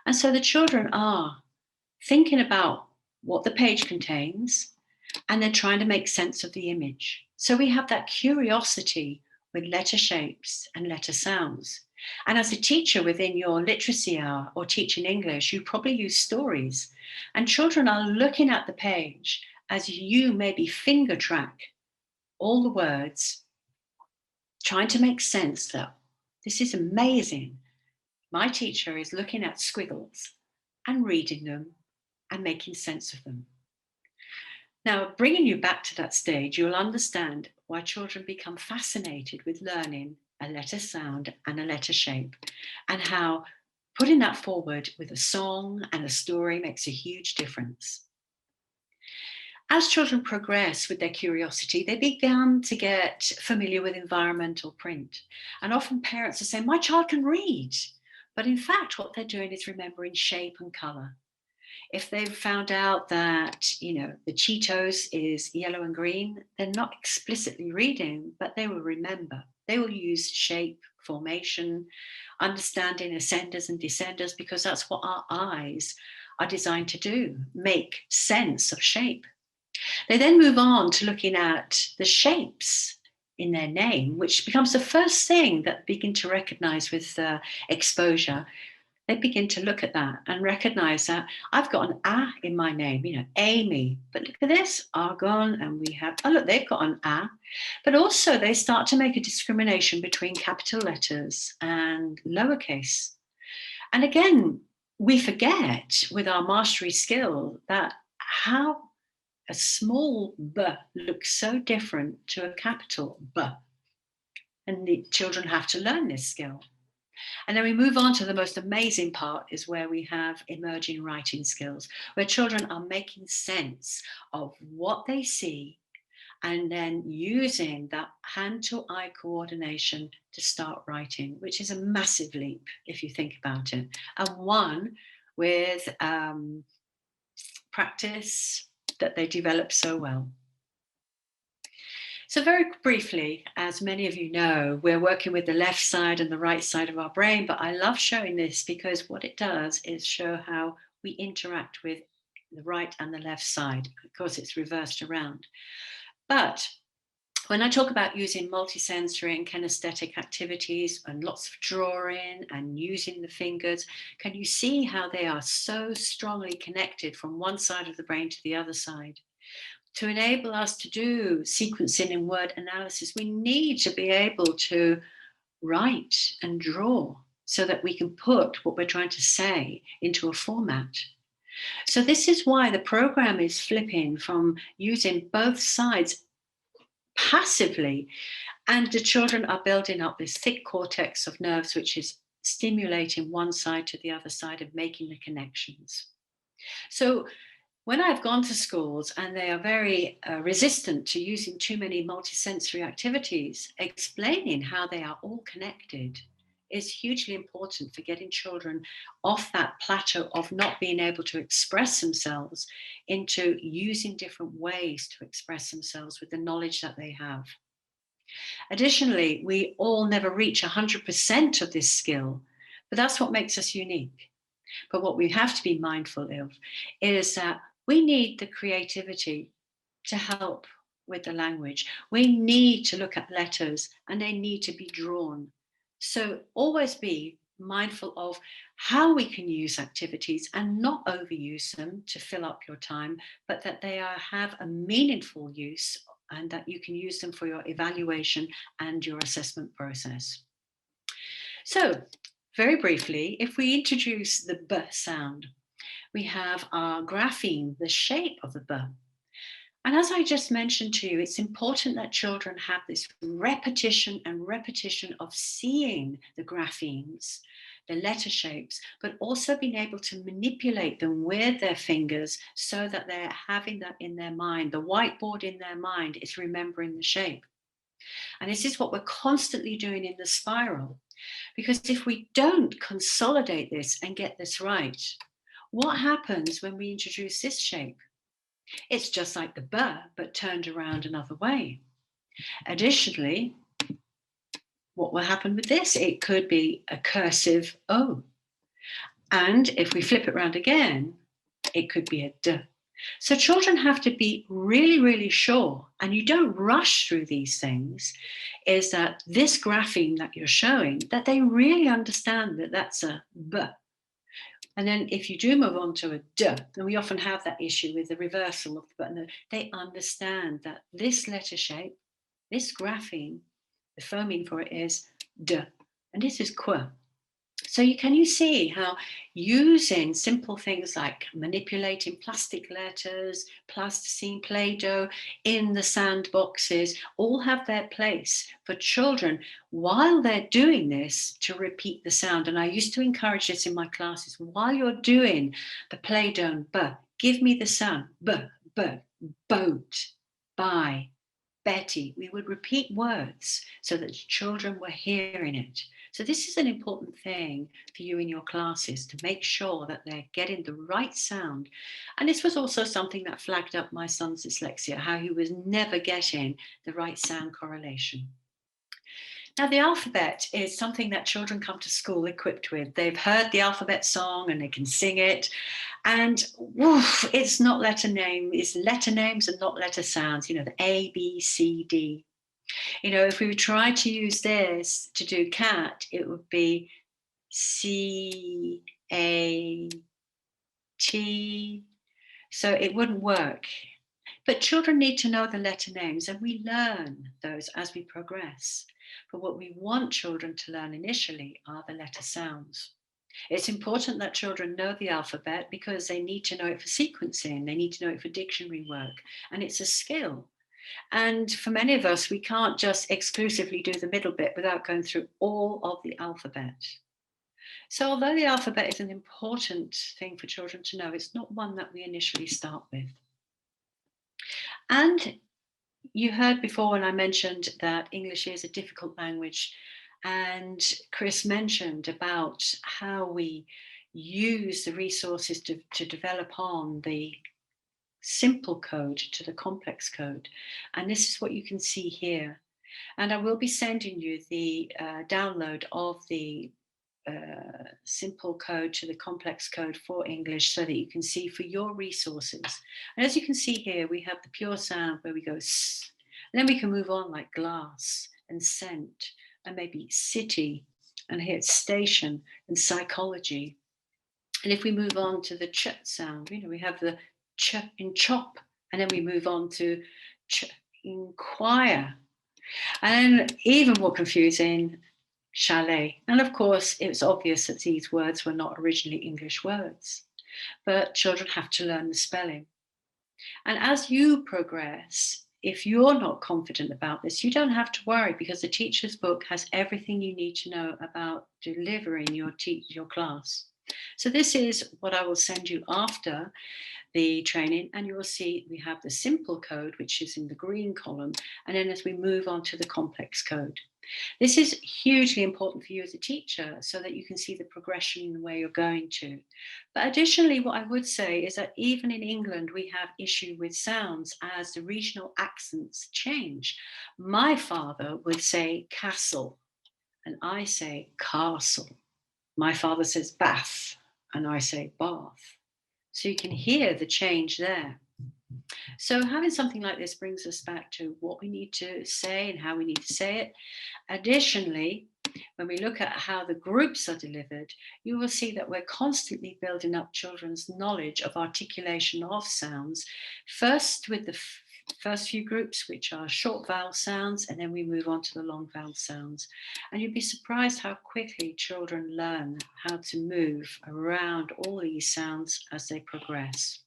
And so the children are thinking about what the page contains, and they're trying to make sense of the image. So we have that curiosity with letter shapes and letter sounds. And as a teacher within your literacy hour or teaching English, you probably use stories. And children are looking at the page as you maybe finger track all the words, trying to make sense that this is amazing. My teacher is looking at squiggles and reading them and making sense of them. Now, bringing you back to that stage, you'll understand why children become fascinated with learning a letter sound and a letter shape, and how putting that forward with a song and a story makes a huge difference. As children progress with their curiosity, they begin to get familiar with environmental print. And often parents are saying, my child can read. But in fact, what they're doing is remembering shape and color. If they've found out that, the Cheetos is yellow and green, they're not explicitly reading, but they will remember. They will use shape, formation, understanding ascenders and descenders, because that's what our eyes are designed to do, make sense of shape. They then move on to looking at the shapes in their name, which becomes the first thing that they begin to recognize with exposure. They begin to look at that and recognize that I've got an A in my name, Amy. But look at this, Argon, and we have, oh, look, they've got an A. But also they start to make a discrimination between capital letters and lowercase. And again, we forget with our mastery skill that how a small B looks so different to a capital B. And the children have to learn this skill. And then we move on to the most amazing part, is where we have emerging writing skills, where children are making sense of what they see and then using that hand-to-eye coordination to start writing, which is a massive leap if you think about it. And one with practice that they develop so well. So very briefly, as many of you know, we're working with the left side and the right side of our brain, but I love showing this because what it does is show how we interact with the right and the left side. Of course, it's reversed around. But when I talk about using multisensory and kinesthetic activities and lots of drawing and using the fingers, can you see how they are so strongly connected from one side of the brain to the other side? To enable us to do sequencing and word analysis, we need to be able to write and draw so that we can put what we're trying to say into a format. So this is why the program is flipping from using both sides passively, and the children are building up this thick cortex of nerves, which is stimulating one side to the other side and making the connections. So when I've gone to schools and they are very resistant to using too many multisensory activities, explaining how they are all connected is hugely important for getting children off that plateau of not being able to express themselves into using different ways to express themselves with the knowledge that they have. Additionally, we all never reach 100% of this skill, but that's what makes us unique. But what we have to be mindful of is that we need the creativity to help with the language. We need to look at letters and they need to be drawn. So always be mindful of how we can use activities and not overuse them to fill up your time, but that they have a meaningful use and that you can use them for your evaluation and your assessment process. So very briefly, if we introduce the B sound, we have our grapheme, the shape of the B. And as I just mentioned to you, it's important that children have this repetition and repetition of seeing the graphemes, the letter shapes, but also being able to manipulate them with their fingers so that they're having that in their mind. The whiteboard in their mind is remembering the shape. And this is what we're constantly doing in the spiral. Because if we don't consolidate this and get this right, what happens when we introduce this shape? It's just like the B, but turned around another way. Additionally, what will happen with this? It could be a cursive O. And if we flip it around again, it could be a D. So children have to be really, really sure, and you don't rush through these things, is that this grapheme that you're showing, that they really understand that that's a B. And then if you do move on to a D, and we often have that issue with the reversal of the button, they understand that this letter shape, this grapheme, the phoneme for it is D, and this is Qu. So can you see how using simple things like manipulating plastic letters, plasticine, Play-Doh in the sandboxes all have their place for children while they're doing this to repeat the sound. And I used to encourage this in my classes. While you're doing the Play-Doh and B, give me the sound. B, boat, buy, Betty. We would repeat words so that children were hearing it. So this is an important thing for you in your classes, to make sure that they're getting the right sound. And this was also something that flagged up my son's dyslexia, how he was never getting the right sound correlation. Now, the alphabet is something that children come to school equipped with. They've heard the alphabet song and they can sing it. And woof, it's not letter name, it's letter names and not letter sounds, the A, B, C, D. If we would try to use this to do cat, it would be C, A, T. So it wouldn't work. But children need to know the letter names, and we learn those as we progress. But what we want children to learn initially are the letter sounds. It's important that children know the alphabet because they need to know it for sequencing, they need to know it for dictionary work, and it's a skill. And for many of us, we can't just exclusively do the middle bit without going through all of the alphabet. So although the alphabet is an important thing for children to know, it's not one that we initially start with. And you heard before when I mentioned that English is a difficult language, and Chris mentioned about how we use the resources to develop on the simple code to the complex code. And this is what you can see here. And I will be sending you the download of the simple code to the complex code for English so that you can see for your resources. And as you can see here, we have the pure sound where we go S, and then we can move on like glass and scent and maybe city, and here it's station and psychology. And if we move on to the ch sound, we have the ch in chop, and then we move on to ch inquire. And then even more confusing, chalet. And of course, it was obvious that these words were not originally English words, but children have to learn the spelling. And as you progress, if you're not confident about this, you don't have to worry, because the teacher's book has everything you need to know about delivering your class. So this is what I will send you after the training, and you will see we have the simple code, which is in the green column, and then as we move on to the complex code. This is hugely important for you as a teacher so that you can see the progression in the way you're going to. But additionally, what I would say is that even in England, we have issue with sounds as the regional accents change. My father would say castle, and I say castle. My father says bath, and I say bath. So you can hear the change there. So having something like this brings us back to what we need to say and how we need to say it. Additionally, when we look at how the groups are delivered, you will see that we're constantly building up children's knowledge of articulation of sounds, first with the first few groups, which are short vowel sounds, and then we move on to the long vowel sounds. And you'd be surprised how quickly children learn how to move around all these sounds as they progress.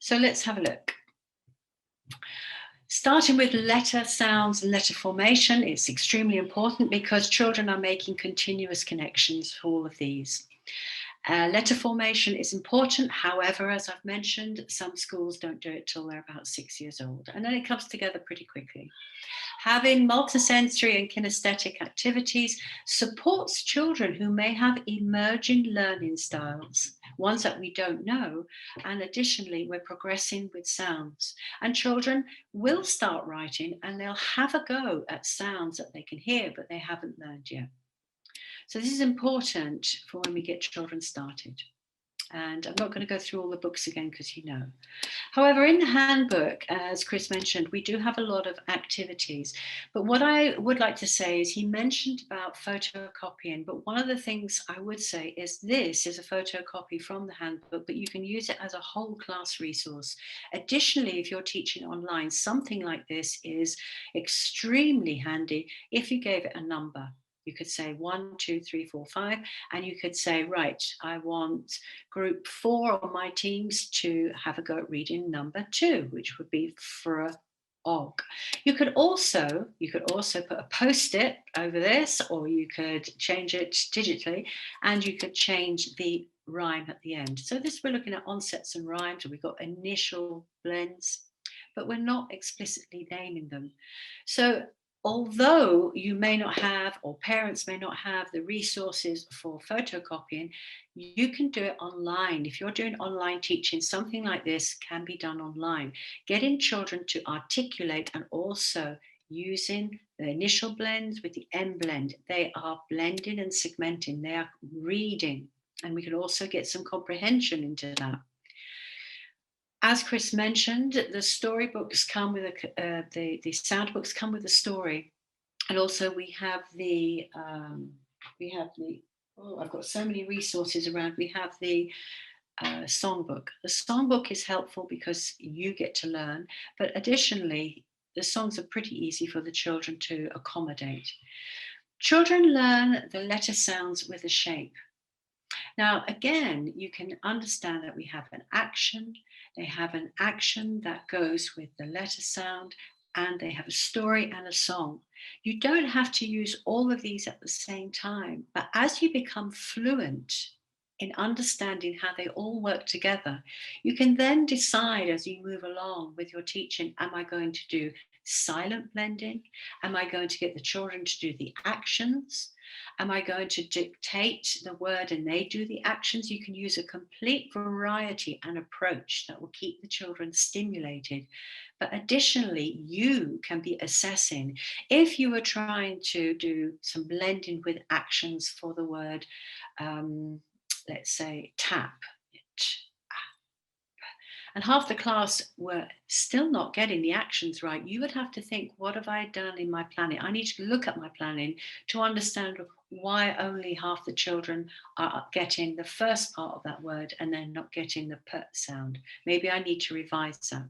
So let's have a look. Starting with letter sounds and letter formation, it's extremely important because children are making continuous connections for all of these. Letter formation is important. However, as I've mentioned, some schools don't do it till they're about 6 years old, and then it comes together pretty quickly. Having multisensory and kinesthetic activities supports children who may have emerging learning styles, ones that we don't know. And additionally, we're progressing with sounds. And children will start writing and they'll have a go at sounds that they can hear, but they haven't learned yet. So this is important for when we get children started. And I'm not going to go through all the books again because you know. However, in the handbook, as Chris mentioned, we do have a lot of activities. But what I would like to say is he mentioned about photocopying. But one of the things I would say is this is a photocopy from the handbook, but you can use it as a whole class resource. Additionally, if you're teaching online, something like this is extremely handy if you gave it a number. You could say 1, 2, 3, 4, 5, and you could say, right, I want group 4 on my teams to have a go at reading number 2, which would be frog. You could also put a post-it over this, or you could change it digitally, and you could change the rhyme at the end. So this, we're looking at onsets and rhymes, and we've got initial blends, but we're not explicitly naming them. So although you may not have, or parents may not have, the resources for photocopying, you can do it online. If you're doing online teaching, something like this can be done online. Getting children to articulate and also using the initial blends with the end blend. They are blending and segmenting. They are reading. And we can also get some comprehension into that. As Chris mentioned, the storybooks come with the sound books come with a story, and also we have the oh, I've got so many resources around. We have the songbook. The songbook is helpful because you get to learn, but additionally, the songs are pretty easy for the children to accommodate. Children learn the letter sounds with a shape. Now, again, you can understand that we have an action. They have an action that goes with the letter sound, and they have a story and a song. You don't have to use all of these at the same time, but as you become fluent in understanding how they all work together, you can then decide as you move along with your teaching, am I going to do silent blending? Am I going to get the children to do the actions? Am I going to dictate the word and they do the actions? You can use a complete variety and approach that will keep the children stimulated. But additionally, you can be assessing if you were trying to do some blending with actions for the word, let's say tap, and half the class were still not getting the actions right, you would have to think, what have I done in my planning? I need to look at my planning to understand why only half the children are getting the first part of that word and then not getting the p sound. Maybe I need to revise that.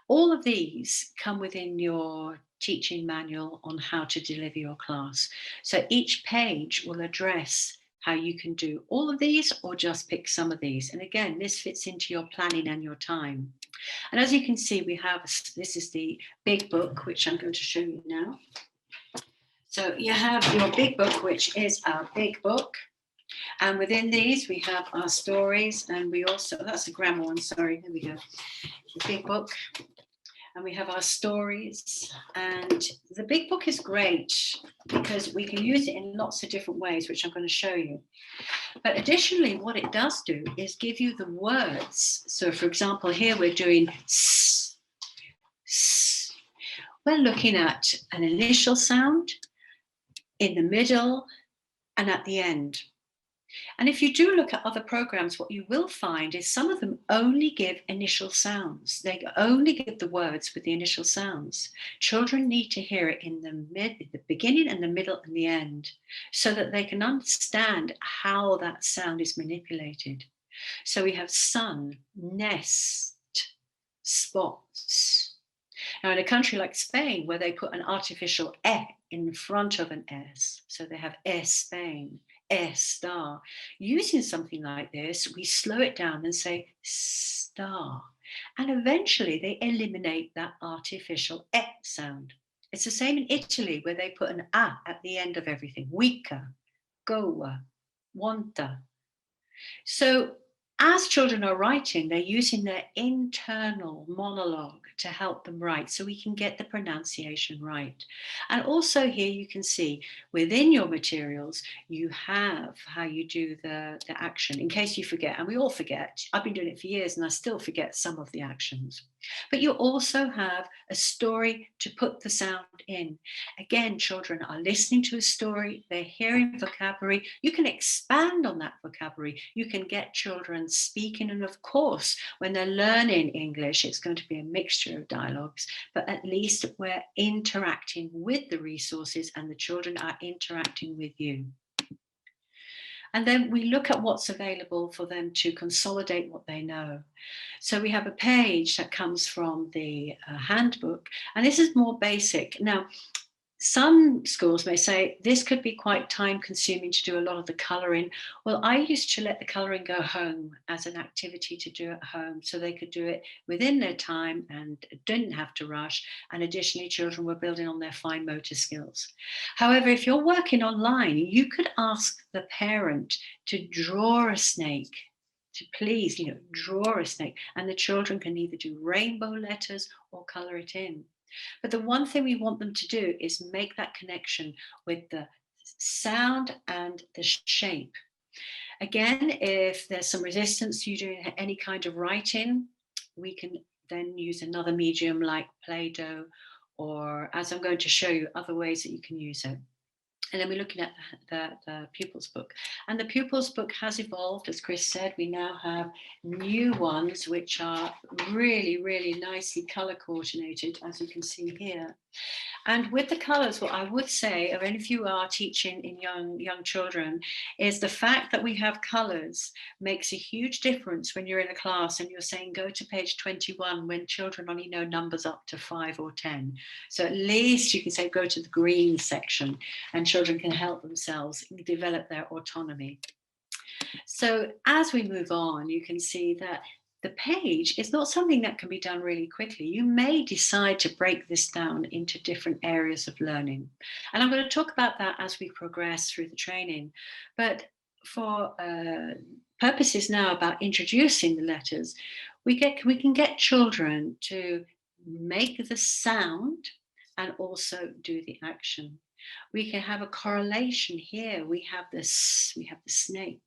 All of these come within your teaching manual on how to deliver your class. So each page will address how you can do all of these or just pick some of these. And again, this fits into your planning and your time. And as you can see, we have, this is the big book, which I'm going to show you now. So you have your big book, which is our big book. And within these, we have our stories, and we also, that's the grammar one, sorry, there we go. The big book. And we have our stories, and the big book is great because we can use it in lots of different ways, which I'm going to show you. But additionally, what it does do is give you the words. So for example, here we're doing s, s. We're looking at an initial sound, in the middle, and at the end. And if you do look at other programs, what you will find is some of them only give initial sounds. They only give the words with the initial sounds. Children need to hear it in the beginning and the middle and the end so that they can understand how that sound is manipulated. So we have sun, nest, spots. Now in a country like Spain, where they put an artificial e in front of an s, so they have Spain, star. Using something like this, we slow it down and say star. And eventually they eliminate that artificial E sound. It's the same in Italy, where they put an A at the end of everything. Wika, goa, wanta. So as children are writing, they're using their internal monologue to help them write, so we can get the pronunciation right. And also here you can see within your materials, you have how you do the action, in case you forget, and we all forget. I've been doing it for years and I still forget some of the actions. But you also have a story to put the sound in. Again, children are listening to a story, they're hearing vocabulary. You can expand on that vocabulary. You can get children speaking. And of course, when they're learning English, it's going to be a mixture of dialogues, but at least we're interacting with the resources and the children are interacting with you. And then we look at what's available for them to consolidate what they know. So we have a page that comes from the handbook, and this is more basic. Now, some schools may say this could be quite time consuming to do a lot of the colouring. Well, I used to let the colouring go home as an activity to do at home, so they could do it within their time and didn't have to rush. And additionally, children were building on their fine motor skills. However, if you're working online, you could ask the parent to draw a snake, to please, draw a snake, and the children can either do rainbow letters or colour it in. But the one thing we want them to do is make that connection with the sound and the shape. Again, if there's some resistance to you doing any kind of writing, we can then use another medium like Play-Doh, or, as I'm going to show you, other ways that you can use it. And then we're looking at the pupils book. And the pupils book has evolved, as Chris said. We now have new ones, which are really, really nicely color coordinated, as you can see here. And with the colours, what I would say, or if you are teaching in young children, is the fact that we have colours makes a huge difference when you're in a class and you're saying, go to page 21, when children only know numbers up to 5 or 10. So at least you can say, go to the green section, and children can help themselves develop their autonomy. So as we move on, you can see that the page is not something that can be done really quickly. You may decide to break this down into different areas of learning. And I'm going to talk about that as we progress through the training. But for purposes now about introducing the letters, we can get children to make the sound and also do the action. We can have a correlation here. We have the snake.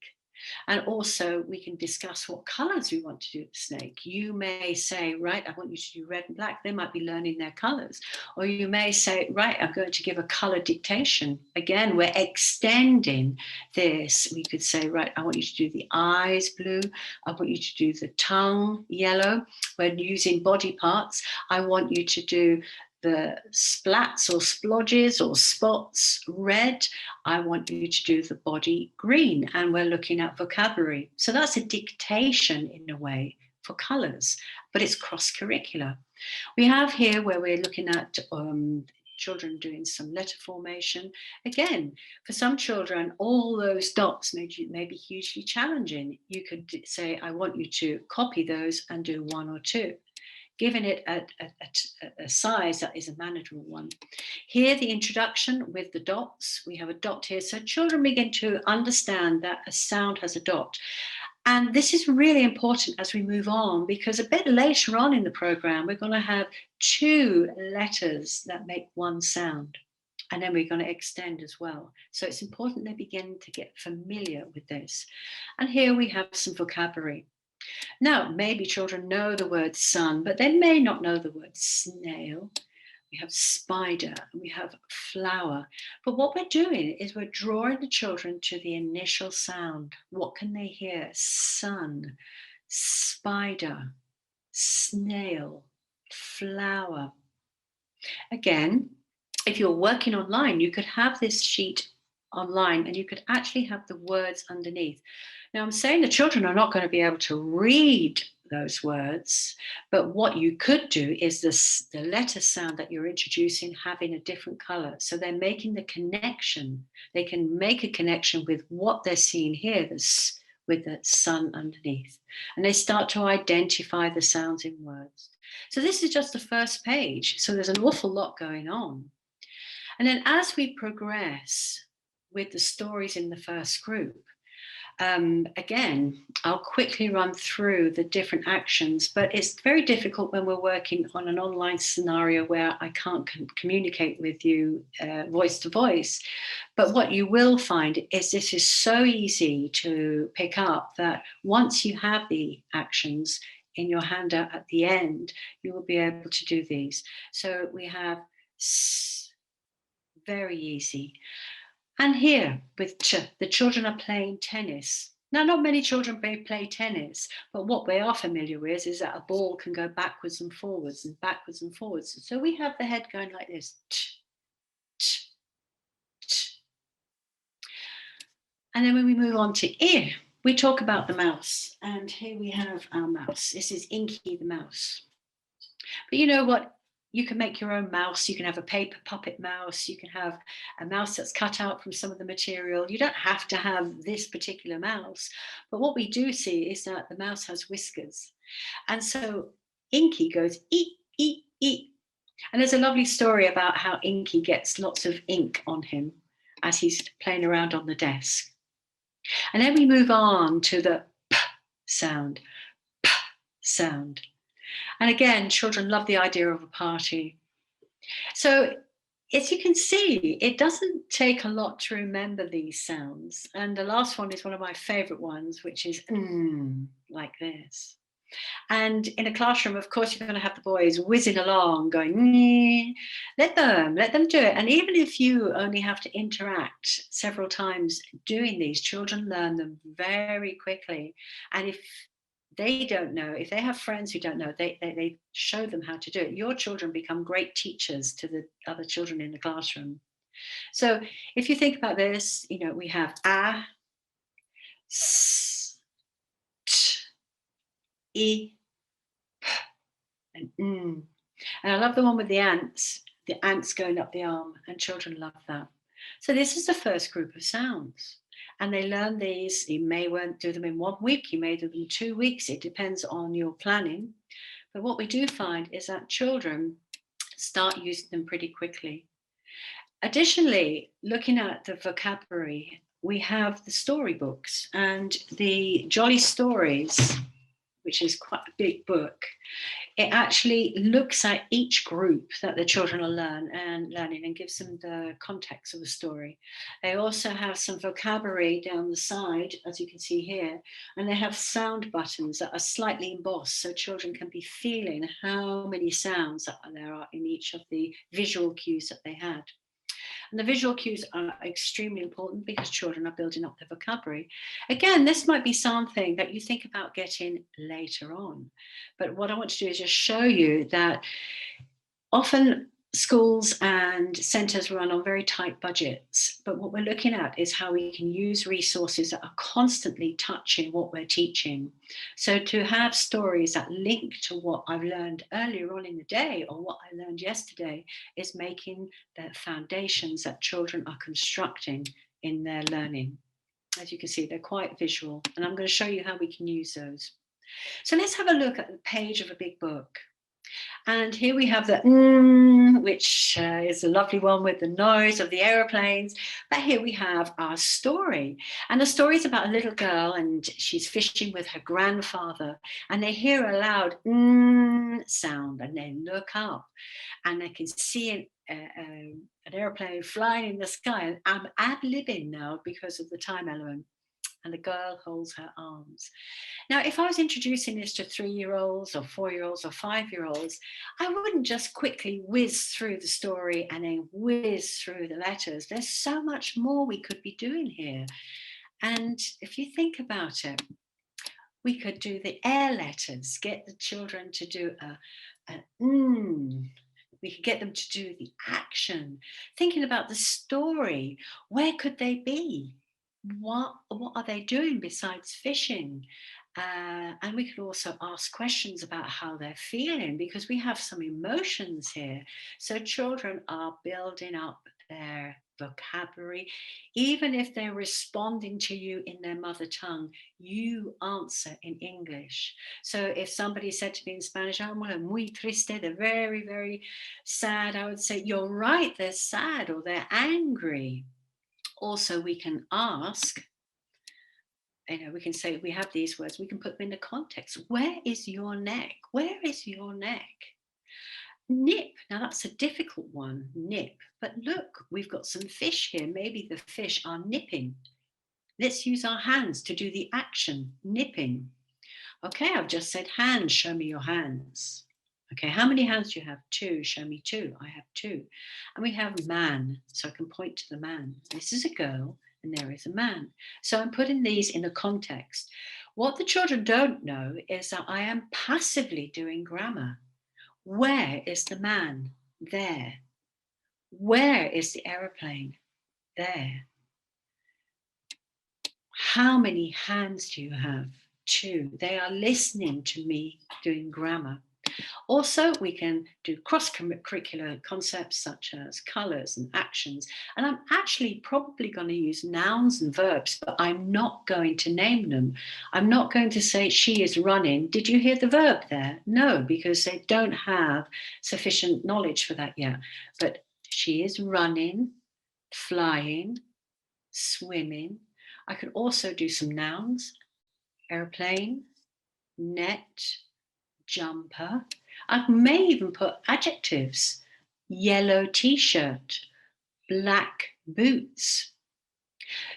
And also we can discuss what colors we want to do with the snake. You may say, right, I want you to do red and black. They might be learning their colors. Or you may say, right, I'm going to give a color dictation. Again, we're extending this. We could say, right, I want you to do the eyes blue. I want you to do the tongue yellow. We're using body parts. I want you to do the splats or splodges or spots red. I want you to do the body green, and we're looking at vocabulary. So that's a dictation in a way for colours, but it's cross-curricular. We have here where we're looking at children doing some letter formation. Again, for some children, all those dots may be hugely challenging. You could say, I want you to copy those and do 1 or 2. Giving it a size that is a manageable one. Here, the introduction with the dots. We have a dot here. So children begin to understand that a sound has a dot. And this is really important as we move on, because a bit later on in the program, we're going to have 2 letters that make 1 sound. And then we're going to extend as well. So it's important they begin to get familiar with this. And here we have some vocabulary. Now, maybe children know the word sun, but they may not know the word snail. We have spider, and we have flower. But what we're doing is we're drawing the children to the initial sound. What can they hear? Sun, spider, snail, flower. Again, if you're working online, you could have this sheet online and you could actually have the words underneath. Now, I'm saying the children are not going to be able to read those words, but what you could do is the letter sound that you're introducing having a different color. So they're making the connection. They can make a connection with what they're seeing here, with the sun underneath. And they start to identify the sounds in words. So this is just the first page. So there's an awful lot going on. And then as we progress with the stories in the first group, again, I'll quickly run through the different actions, but it's very difficult when we're working on an online scenario where I can't communicate with you voice to voice. But what you will find is this is so easy to pick up that once you have the actions in your handout at the end, you will be able to do these. So we have very easy. And here with the children are playing tennis. Now, not many children play tennis, but what they are familiar with is that a ball can go backwards and forwards and backwards and forwards. So we have the head going like this. And then when we move on to ear, we talk about the mouse. And here we have our mouse. This is Inky the mouse. But you know what? You can make your own mouse. You can have a paper puppet mouse. You can have a mouse that's cut out from some of the material. You don't have to have this particular mouse. But what we do see is that the mouse has whiskers. And so Inky goes, eat, eat, eat. And there's a lovely story about how Inky gets lots of ink on him as he's playing around on the desk. And then we move on to the p sound, p sound. And again, children love the idea of a party. So as you can see, it doesn't take a lot to remember these sounds. And the last one is one of my favorite ones, which is like this. And in a classroom, of course, you're going to have the boys whizzing along going, let them do it. And even if you only have to interact several times doing these, children learn them very quickly. And if they don't know, if they have friends who don't know, they show them how to do it. Your children become great teachers to the other children in the classroom. So if you think about this, you know, we have a, s, t, e, p, and And I love the one with the ants going up the arm, and children love that. So this is the first group of sounds. And they learn these. You may do them in 1 week, you may do them in 2 weeks. It depends on your planning. But what we do find is that children start using them pretty quickly. Additionally, looking at the vocabulary, we have the storybooks and the Jolly Stories, which is quite a big book. It actually looks at each group that the children are learning and gives them the context of the story. They also have some vocabulary down the side, as you can see here, and they have sound buttons that are slightly embossed so children can be feeling how many sounds that there are in each of the visual cues that they had. And the visual cues are extremely important because children are building up their vocabulary. Again, this might be something that you think about getting later on. But what I want to do is just show you that often schools and centres run on very tight budgets. But what we're looking at is how we can use resources that are constantly touching what we're teaching. So to have stories that link to what I've learned earlier on in the day or what I learned yesterday is making the foundations that children are constructing in their learning. As you can see, they're quite visual, and I'm going to show you how we can use those. So let's have a look at the page of a big book. And here we have the which is a lovely one with the noise of the aeroplanes. But here we have our story. And the story is about a little girl and she's fishing with her grandfather. And they hear a loud sound and they look up and they can see an aeroplane flying in the sky. And I'm ad-libbing now because of the time element. And the girl holds her arms. Now, if I was introducing this to 3-year-olds or 4-year-olds or 5-year-olds, I wouldn't just quickly whiz through the story and then whiz through the letters. There's so much more we could be doing here. And if you think about it, we could do the air letters, get the children to do we could get them to do the action. Thinking about the story, where could they be? What are they doing besides fishing? And we could also ask questions about how they're feeling because we have some emotions here. So children are building up their vocabulary. Even if they're responding to you in their mother tongue, you answer in English. So if somebody said to me in Spanish, "Oh, bueno, muy triste," they're very, very sad, I would say, "You're right, they're sad," or "They're angry." Also, we can ask, we can say, we have these words, we can put them in the context. Where is your neck? Where is your neck? Nip. Now that's a difficult one, nip. But look, we've got some fish here. Maybe the fish are nipping. Let's use our hands to do the action, nipping. Okay, I've just said hands, show me your hands. Okay, how many hands do you have? 2, show me 2. I have 2. And we have man, so I can point to the man. This is a girl and there is a man. So I'm putting these in a context. What the children don't know is that I am passively doing grammar. Where is the man? There. Where is the aeroplane? There. How many hands do you have? 2. They are listening to me doing grammar. Also, we can do cross-curricular concepts such as colours and actions. And I'm actually probably going to use nouns and verbs, but I'm not going to name them. I'm not going to say she is running. Did you hear the verb there? No, because they don't have sufficient knowledge for that yet. But she is running, flying, swimming. I could also do some nouns: airplane, net, jumper. I may even put adjectives: yellow t-shirt, black boots.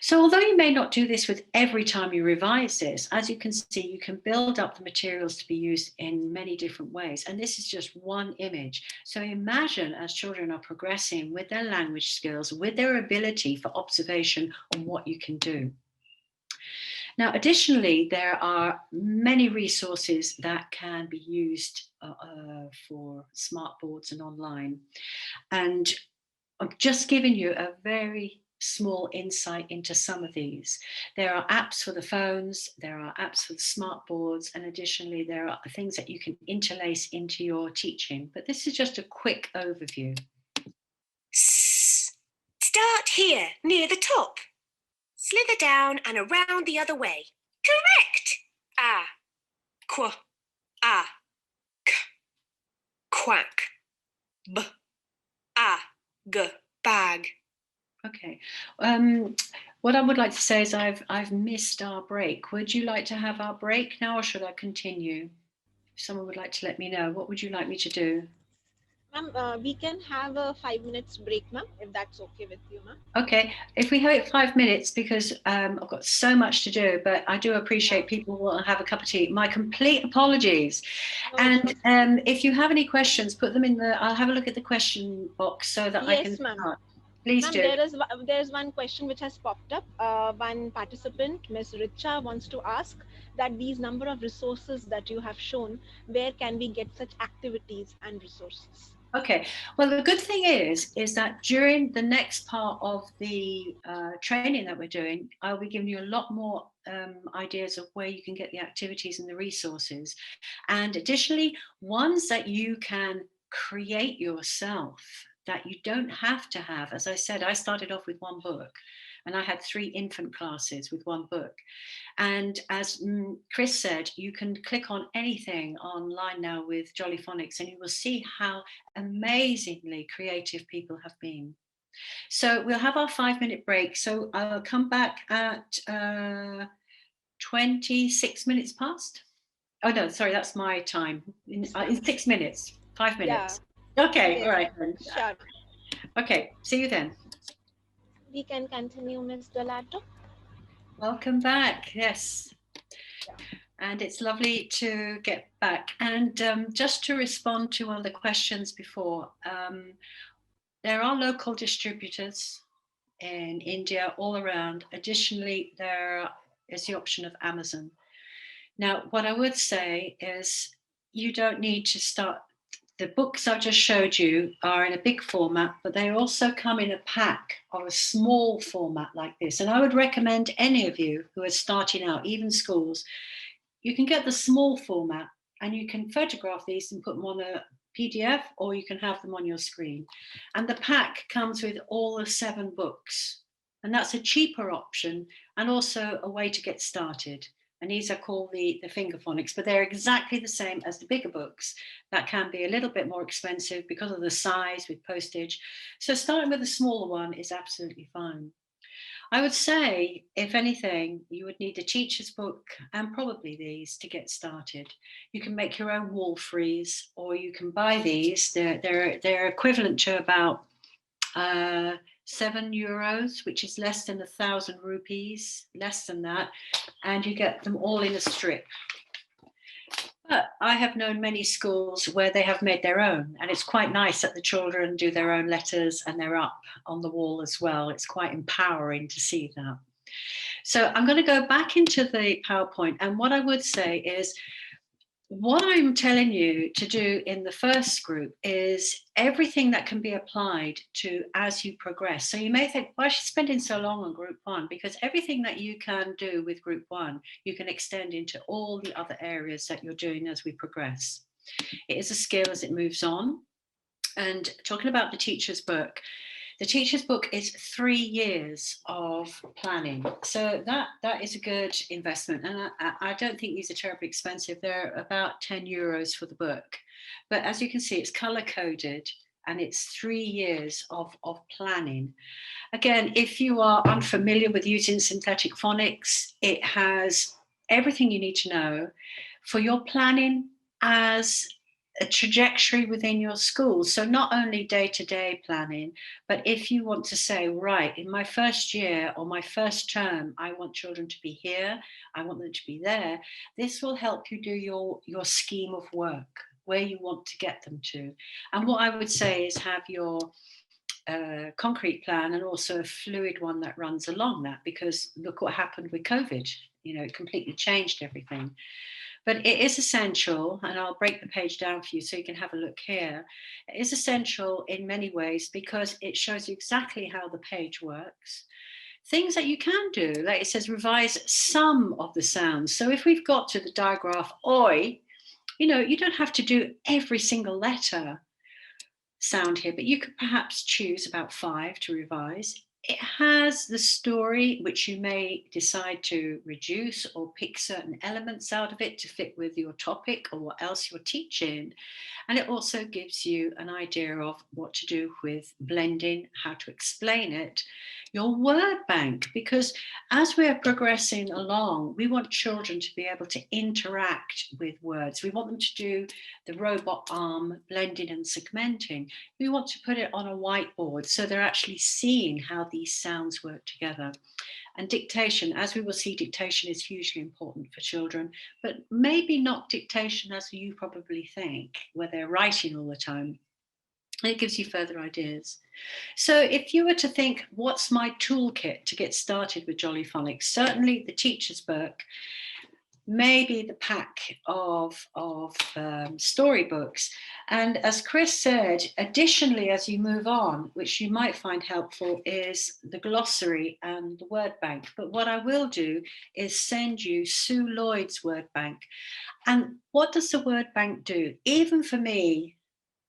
So although you may not do this with every time you revise this, as you can see, you can build up the materials to be used in many different ways. And this is just one image. So imagine as children are progressing with their language skills, with their ability for observation on what you can do. Now, additionally, there are many resources that can be used for smart boards and online. And I'm just giving you a very small insight into some of these. There are apps for the phones, there are apps for the smart boards, and additionally, there are things that you can interlace into your teaching. But this is just a quick overview. Start here, near the top. Slither down and around the other way. Correct! Ah, qu, ah, k, quack, b, ah, g, bag. Okay. What I would like to say is I've missed our break. Would you like to have our break now, or should I continue? If someone would like to let me know, what would you like me to do? Ma'am, we can have a 5 minutes break, ma'am, if that's okay with you, ma'am. Okay, if we have 5 minutes, because I've got so much to do, but I do appreciate people will have a cup of tea. My complete apologies. No And issues. if you have any questions, put them in I'll have a look at the question box so that I can Yes, ma'am. start. Please Ma'am, do. there's one question which has popped up. One participant, Ms. Richa, wants to ask that these number of resources that you have shown, where can we get such activities and resources? Okay, well, the good thing is that during the next part of the training that we're doing, I'll be giving you a lot more ideas of where you can get the activities and the resources. And additionally, ones that you can create yourself, that you don't have to have. As I said, I started off with one book and I had 3 infant classes with one book. And as Chris said, you can click on anything online now with Jolly Phonics and you will see how amazingly creative people have been. So we'll have our 5-minute break. So I'll come back at 26 minutes past. Oh no, sorry, that's my time. In 6 minutes, 5 minutes. Yeah. Okay, Yes, all right then. sure. Okay, see you then. We can continue, Ms. Dolato. Welcome back. Yes. And it's lovely to get back. And just to respond to one of the questions before, there are local distributors in India all around. Additionally, there is the option of Amazon. Now, what I would say is you don't need to start. The books I just showed you are in a big format, but they also come in a pack of a small format like this. And I would recommend any of you who are starting out, even schools, you can get the small format and you can photograph these and put them on a PDF, or you can have them on your screen. And the pack comes with all the 7 books. And that's a cheaper option and also a way to get started. And these are called the finger phonics, but they're exactly the same as the bigger books. That can be a little bit more expensive because of the size with postage. So starting with a smaller one is absolutely fine. I would say, if anything, you would need a teacher's book and probably these to get started. You can make your own wall frieze, or you can buy these. They're equivalent to about €7, which is less than 1,000 rupees, less than that, and you get them all in a strip. But I have known many schools where they have made their own, and it's quite nice that the children do their own letters and they're up on the wall as well. It's quite empowering to see that. So I'm going to go back into the PowerPoint, and what I would say is, what I'm telling you to do in the first group is everything that can be applied to as you progress. So you may think, why is she spending so long on group 1? Because everything that you can do with group 1, you can extend into all the other areas that you're doing as we progress. It is a skill as it moves on. And talking about the teacher's book is 3 years of planning. So that is a good investment. And I don't think these are terribly expensive. They're about €10 for the book. But as you can see, it's color coded and it's 3 years of planning. Again, if you are unfamiliar with using synthetic phonics, it has everything you need to know for your planning as a trajectory within your school. So not only day-to-day planning, but if you want to say, right, in my first year or my first term, I want children to be here, I want them to be there, this will help you do your scheme of work, where you want to get them to. And what I would say is have your concrete plan and also a fluid one that runs along that, because look what happened with COVID. It completely changed everything. But it is essential, and I'll break the page down for you so you can have a look here. It is essential in many ways because it shows you exactly how the page works. Things that you can do, like it says, revise some of the sounds. So if we've got to the digraph oi, you don't have to do every single letter sound here, but you could perhaps choose about 5 to revise. It has the story, which you may decide to reduce or pick certain elements out of it to fit with your topic or what else you're teaching. And it also gives you an idea of what to do with blending, how to explain it. Your word bank, because as we're progressing along, we want children to be able to interact with words. We want them to do the robot arm blending and segmenting. We want to put it on a whiteboard so they're actually seeing how these sounds work together. And dictation, as we will see, dictation is hugely important for children, but maybe not dictation as you probably think, where they're writing all the time. And it gives you further ideas. So if you were to think, what's my toolkit to get started with Jolly Phonics? Certainly the teacher's book, maybe the pack of storybooks. And as Chris said, additionally, as you move on, which you might find helpful, is the glossary and the word bank. But what I will do is send you Sue Lloyd's word bank. And what does the word bank do? Even for me,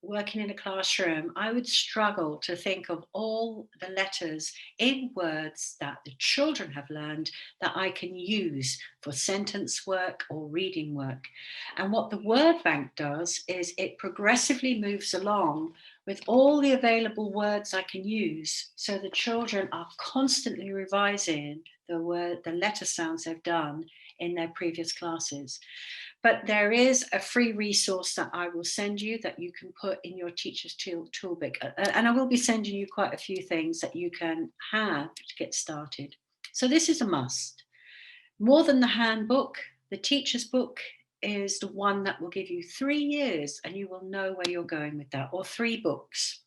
working in a classroom, I would struggle to think of all the letters in words that the children have learned that I can use for sentence work or reading work. And what the word bank does is it progressively moves along with all the available words I can use, so the children are constantly revising the letter sounds they've done in their previous classes. But there is a free resource that I will send you that you can put in your teacher's toolbook. And I will be sending you quite a few things that you can have to get started. So this is a must. More than the handbook, the teacher's book is the one that will give you 3 years and you will know where you're going with that, or 3 books.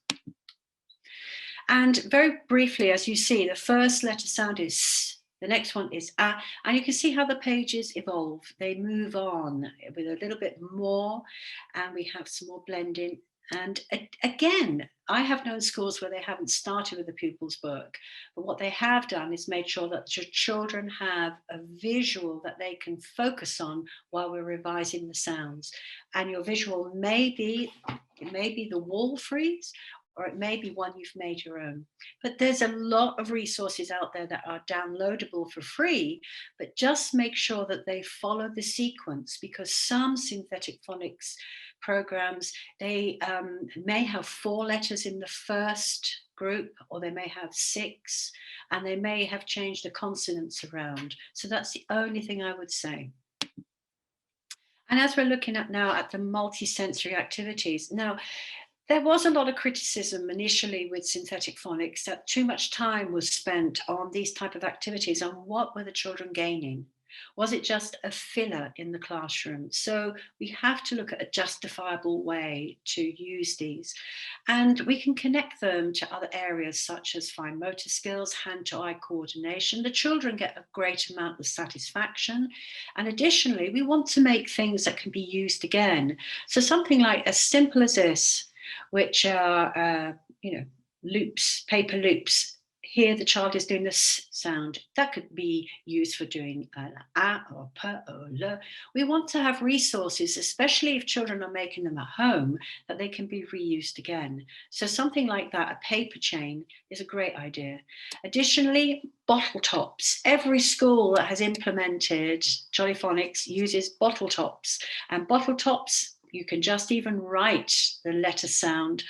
And very briefly, as you see, the first letter sound is S. The next one is A, and you can see how the pages evolve. They move on with a little bit more, and we have some more blending. And again, I have known schools where they haven't started with the pupils book, but what they have done is made sure that your children have a visual that they can focus on while we're revising the sounds. And your visual may be the wall freeze, or it may be one you've made your own. But there's a lot of resources out there that are downloadable for free, but just make sure that they follow the sequence, because some synthetic phonics programs, they may have 4 letters in the first group, or they may have 6, and they may have changed the consonants around. So that's the only thing I would say. And as we're looking at now at the multisensory activities, now there was a lot of criticism initially with synthetic phonics that too much time was spent on these type of activities, and what were the children gaining? Was it just a filler in the classroom? So we have to look at a justifiable way to use these. And we can connect them to other areas such as fine motor skills, hand-to-eye coordination. The children get a great amount of satisfaction. And additionally, we want to make things that can be used again. So something like as simple as this, which are, loops, paper loops. Here the child is doing the S sound. That could be used for doing A or P or L. We want to have resources, especially if children are making them at home, that they can be reused again. So something like that, a paper chain, is a great idea. Additionally, bottle tops. Every school that has implemented Jolly Phonics uses bottle tops. And bottle tops, you can just even write the letter sound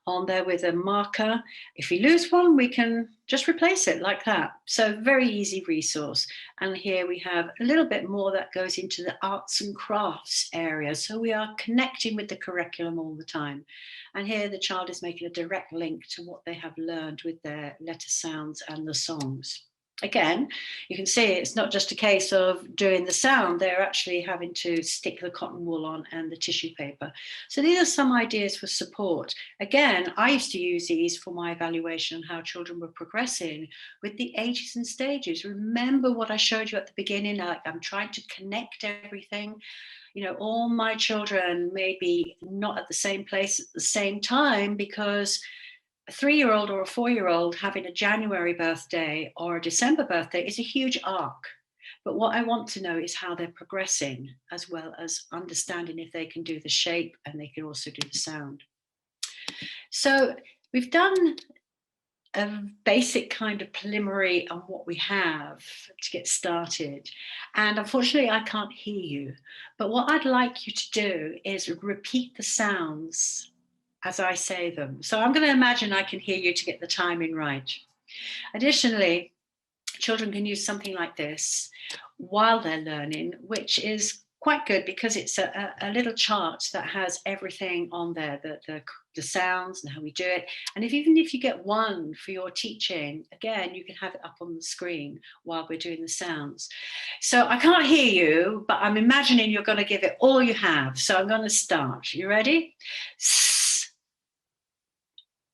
on there with a marker. If we lose one, we can just replace it like that. So very easy resource. And here we have a little bit more that goes into the arts and crafts area. So we are connecting with the curriculum all the time. And here the child is making a direct link to what they have learned with their letter sounds and the songs. Again, you can see it's not just a case of doing the sound, they're actually having to stick the cotton wool on and the tissue paper. So these are some ideas for support. Again, I used to use these for my evaluation on how children were progressing with the ages and stages. Remember what I showed you at the beginning, I'm trying to connect everything. All my children may be not at the same place at the same time, because a 3-year-old or a 4-year-old having a January birthday or a December birthday is a huge arc. But what I want to know is how they're progressing, as well as understanding if they can do the shape and they can also do the sound. So we've done a basic kind of preliminary on what we have to get started. And unfortunately, I can't hear you. But what I'd like you to do is repeat the sounds as I say them. So I'm going to imagine I can hear you to get the timing right. Additionally, children can use something like this while they're learning, which is quite good because it's a little chart that has everything on there, the sounds and how we do it. And even if you get one for your teaching, again, you can have it up on the screen while we're doing the sounds. So I can't hear you, but I'm imagining you're going to give it all you have. So I'm going to start. You ready?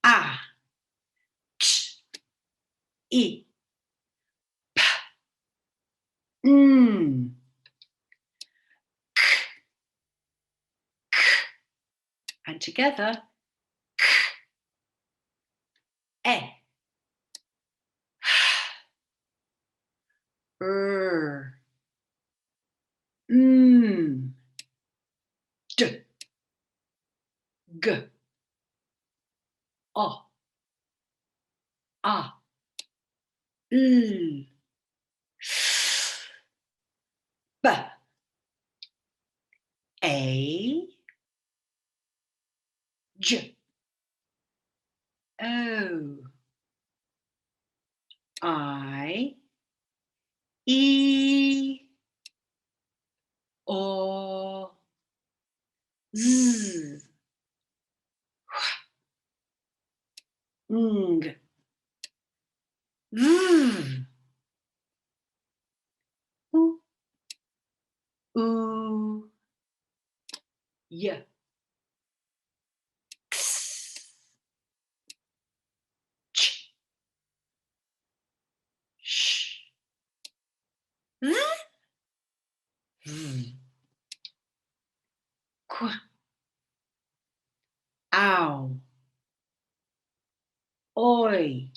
A, Ch, I, P, K, K, and together, K, E, R, D, G, O, A, L, B, A, J, O, I, E, O, Z, Ng, V, U, U, Y, X, Ch, Sh, Z, V, Qu, A, oi,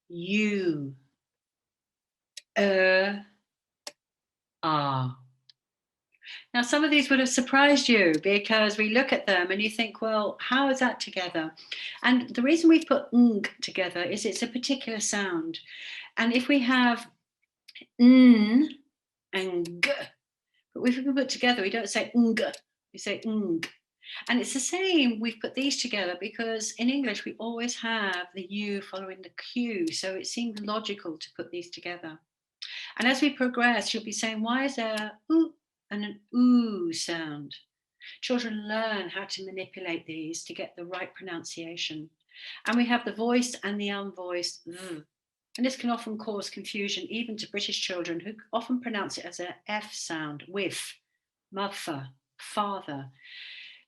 you, ah. Now, some of these would have surprised you because we look at them and you think, well, how is that together? And the reason we've put ng together is it's a particular sound. And if we have n and g, but if we put together, we don't say ng, we say ng. And it's the same, we've put these together because in English we always have the U following the Q, so it seemed logical to put these together. And as we progress, you'll be saying, why is there ooh and an ooh sound? Children learn how to manipulate these to get the right pronunciation. And we have the voiced and the unvoiced v. And this can often cause confusion even to British children who often pronounce it as an F sound, with, mother, father.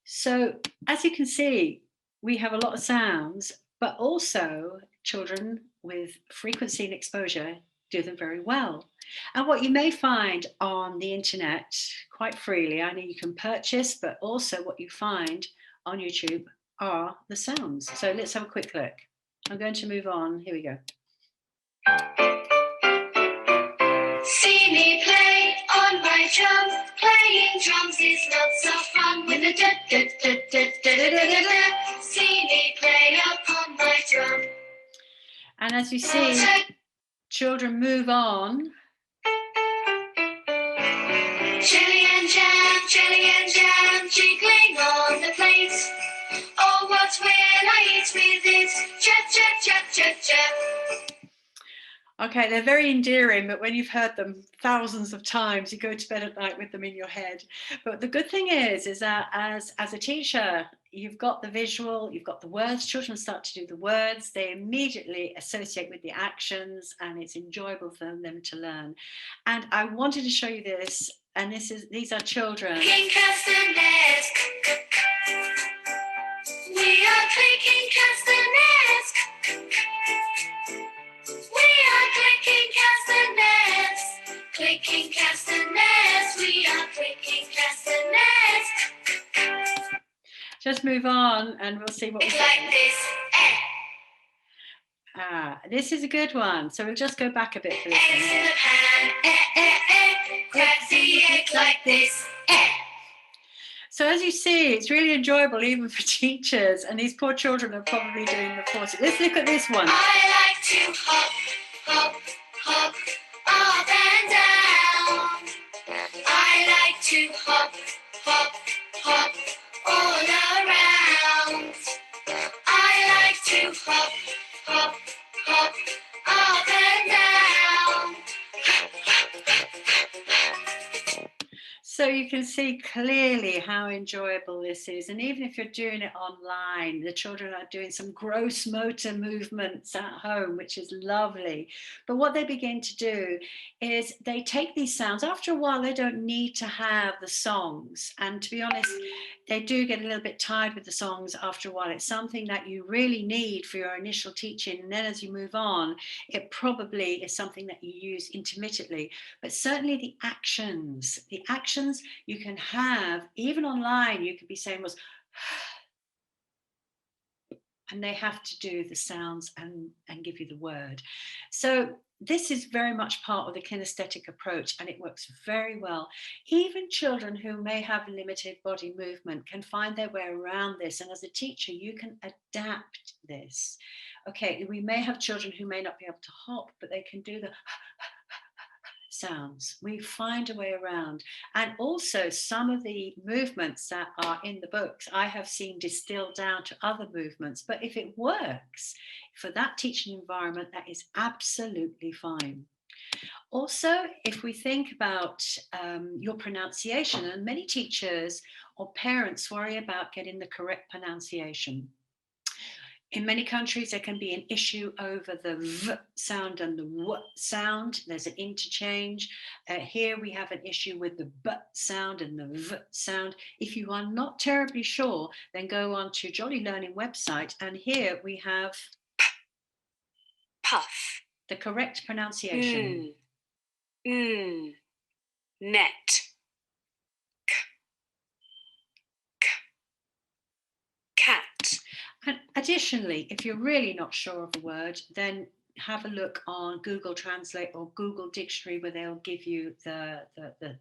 So as you can see, we have a lot of sounds, but also children with frequency and exposure do them very well. And what you may find on the internet quite freely, I know you can purchase, but also what you find on YouTube are the sounds. So let's have a quick look. I'm going to move on. Here we go. See me play on my drum. Playing drums is lots of fun with a da da da da da da da da. See me play upon my drum. And as you see, children move on. Jelly and jam, jiggling on the plate. Oh, what will I eat with it? Chap, chap, chap, chap, chap. Okay, they're very endearing, but when you've heard them thousands of times, you go to bed at night with them in your head. But the good thing is that as a teacher, you've got the visual, you've got the words, children start to do the words, they immediately associate with the actions, and it's enjoyable for them to learn. And I wanted to show you this, and these are children. Clicking castanets. We are clicking castanets. We are clicking castanets. Clicking castanets. We are clicking castanets. Just move on and we'll see what we get. Like this. This is a good one. So we'll just go back a bit for this one. Eggs in the pan. Crack the egg like this. So as you see, it's really enjoyable even for teachers, and these poor children are probably doing the 40. Let's look at this one. I like to hop, hop, hop, up and down. I like to hop, hop, hop, all around. I like to hop, hop, hop, up and down. So you can see clearly how enjoyable this is. And even if you're doing it online, the children are doing some gross motor movements at home, which is lovely. But what they begin to do is they take these sounds. After a while, they don't need to have the songs. And to be honest, they do get a little bit tired with the songs after a while. It's something that you really need for your initial teaching. And then as you move on, it probably is something that you use intermittently. But certainly the actions you can have, even online, you could be saying was, and they have to do the sounds and give you the word. So this is very much part of the kinesthetic approach, and it works very well. Even children who may have limited body movement can find their way around this. And as a teacher, you can adapt this. Okay, we may have children who may not be able to hop, but they can do the sounds. We find a way around. And also some of the movements that are in the books I have seen distilled down to other movements, but if it works for that teaching environment, that is absolutely fine. Also, if we think about your pronunciation, and many teachers or parents worry about getting the correct pronunciation. In many countries, there can be an issue over the V sound and the W sound. There's an interchange. Here we have an issue with the B sound and the V sound. If you are not terribly sure, then go on to Jolly Learning website, and here we have Puff. the correct pronunciation. Net. Cat. And additionally, if you're really not sure of a word, then have a look on Google Translate or Google Dictionary, where they'll give you the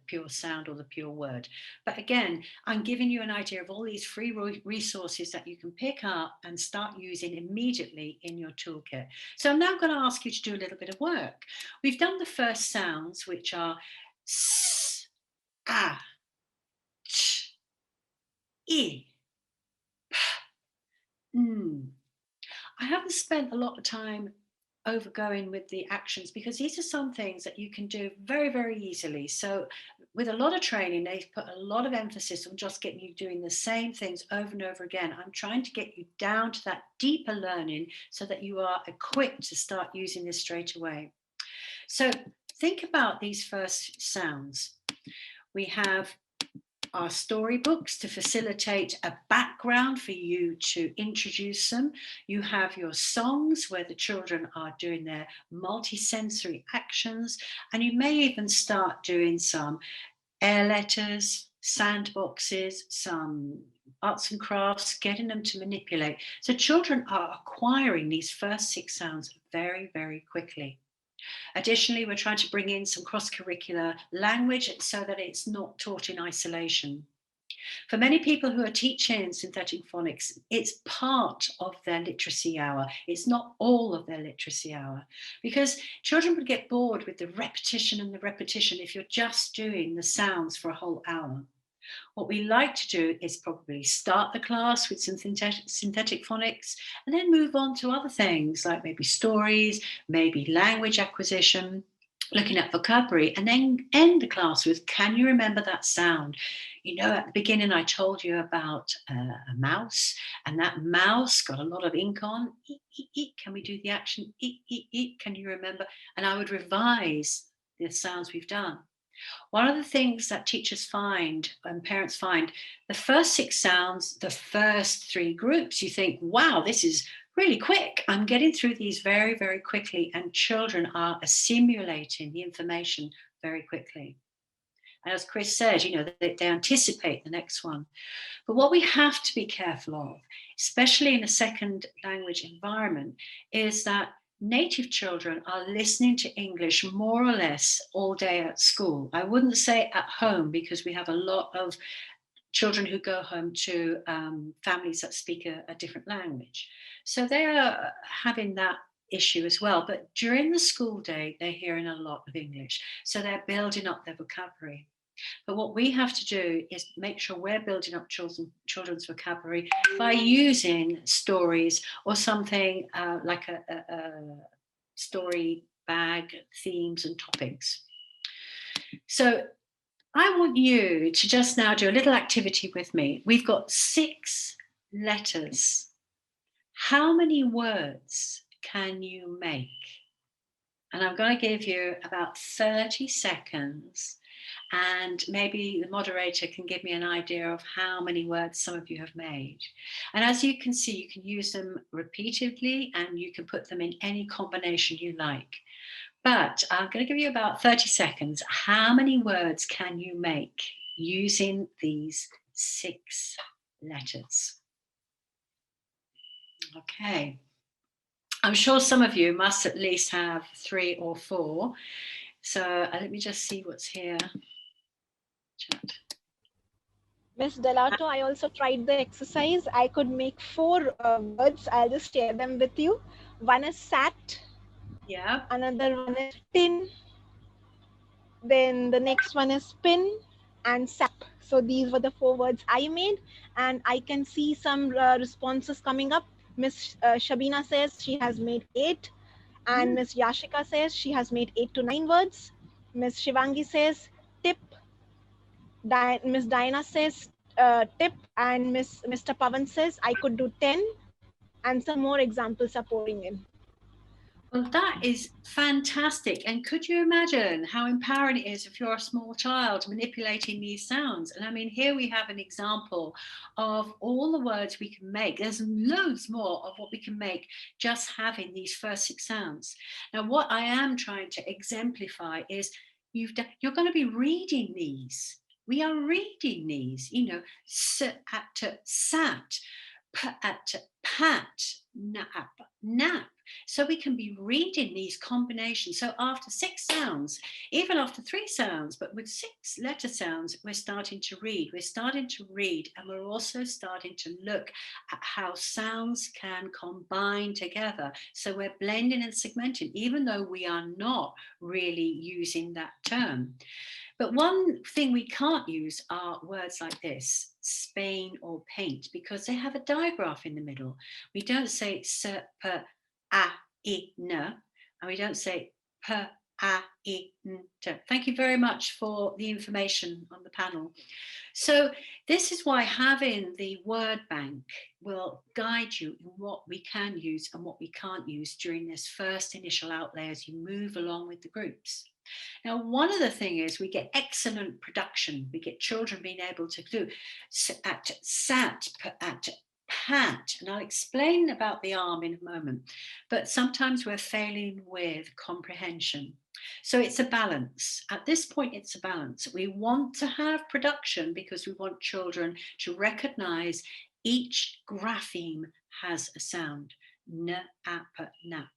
pure sound or the pure word. But again, I'm giving you an idea of all these free resources that you can pick up and start using immediately in your toolkit. So I'm now going to ask you to do a little bit of work. We've done the first sounds, which are s, a, ch, I, p, n. I haven't spent a lot of time overgoing with the actions because these are some things that you can do very, very easily. So with a lot of training, they've put a lot of emphasis on just getting you doing the same things over and over again. I'm trying to get you down to that deeper learning so that you are equipped to start using this straight away. So think about these first sounds. We have our storybooks to facilitate a background for you to introduce them. You have your songs where the children are doing their multi-sensory actions, and you may even start doing some air letters, sandboxes, some arts and crafts, getting them to manipulate. So children are acquiring these first 6 sounds very, very quickly. Additionally, we're trying to bring in some cross-curricular language so that it's not taught in isolation. For many people who are teaching synthetic phonics, it's part of their literacy hour. It's not all of their literacy hour, because children would get bored with the repetition and the repetition if you're just doing the sounds for a whole hour. What we like to do is probably start the class with some synthetic phonics and then move on to other things like maybe stories, maybe language acquisition, looking at vocabulary, and then end the class with, can you remember that sound? You know, at the beginning, I told you about a mouse, and that mouse got a lot of ink on. Eek, eek, eek. Can we do the action? Eek, eek, eek. Can you remember? And I would revise the sounds we've done. One of the things that teachers find and parents find, the first 6 sounds, the first 3 groups, you think, wow, this is really quick. I'm getting through these very, very quickly, and children are assimilating the information very quickly. And as Chris said, you know, they anticipate the next one. But what we have to be careful of, especially in a second language environment, is that native children are listening to English more or less all day at school. I wouldn't say at home, because we have a lot of children who go home to families that speak a different language. So they are having that issue as well. But during the school day, they're hearing a lot of English. So they're building up their vocabulary. But what we have to do is make sure we're building up children's vocabulary by using stories or something like a story bag, themes and topics. So I want you to just now do a little activity with me. We've got 6 letters. How many words can you make? And I'm going to give you about 30 seconds, and maybe the moderator can give me an idea of how many words some of you have made. And as you can see, you can use them repeatedly and you can put them in any combination you like. But I'm going to give you about 30 seconds. How many words can you make using these 6 letters? Okay. I'm sure some of you must at least have 3 or 4. So let me just see what's here. Chat. Miss Delato, I also tried the exercise. I could make 4 words. I'll just share them with you. One is sat. Yeah. Another one is tin. Then the next one is pin and sap. So these were the 4 words I made, and I can see some responses coming up. Miss Shabina says she has made 8, and Miss Yashika says she has made 8 to 9 words. Miss Shivangi says tip. Miss Diana says tip, and Mr. Pavan says I could do 10, and some more examples are pouring in. Well, that is fantastic. And could you imagine how empowering it is if you're a small child manipulating these sounds? And I mean, here we have an example of all the words we can make. There's loads more of what we can make just having these first 6 sounds. Now, what I am trying to exemplify is you're going to be reading these. We are reading these, you know, sat, pat, nap. So we can be reading these combinations. So after 6 sounds, even after 3 sounds, but with 6 letter sounds, we're starting to read. We're starting to read, and we're also starting to look at how sounds can combine together. So we're blending and segmenting, even though we are not really using that term. But one thing we can't use are words like this, Spain or paint, because they have a digraph in the middle. We don't say se, per, a, I, n, and we don't say per, a, I, n, t. Thank you very much for the information on the panel. So this is why having the word bank will guide you in what we can use and what we can't use during this first initial outlay as you move along with the groups. Now, one of the things is we get excellent production. We get children being able to do at, sat, at, pat, and I'll explain about the arm in a moment, but sometimes we're failing with comprehension. So it's a balance. At this point, it's a balance. We want to have production because we want children to recognize each grapheme has a sound. N, ap, nap.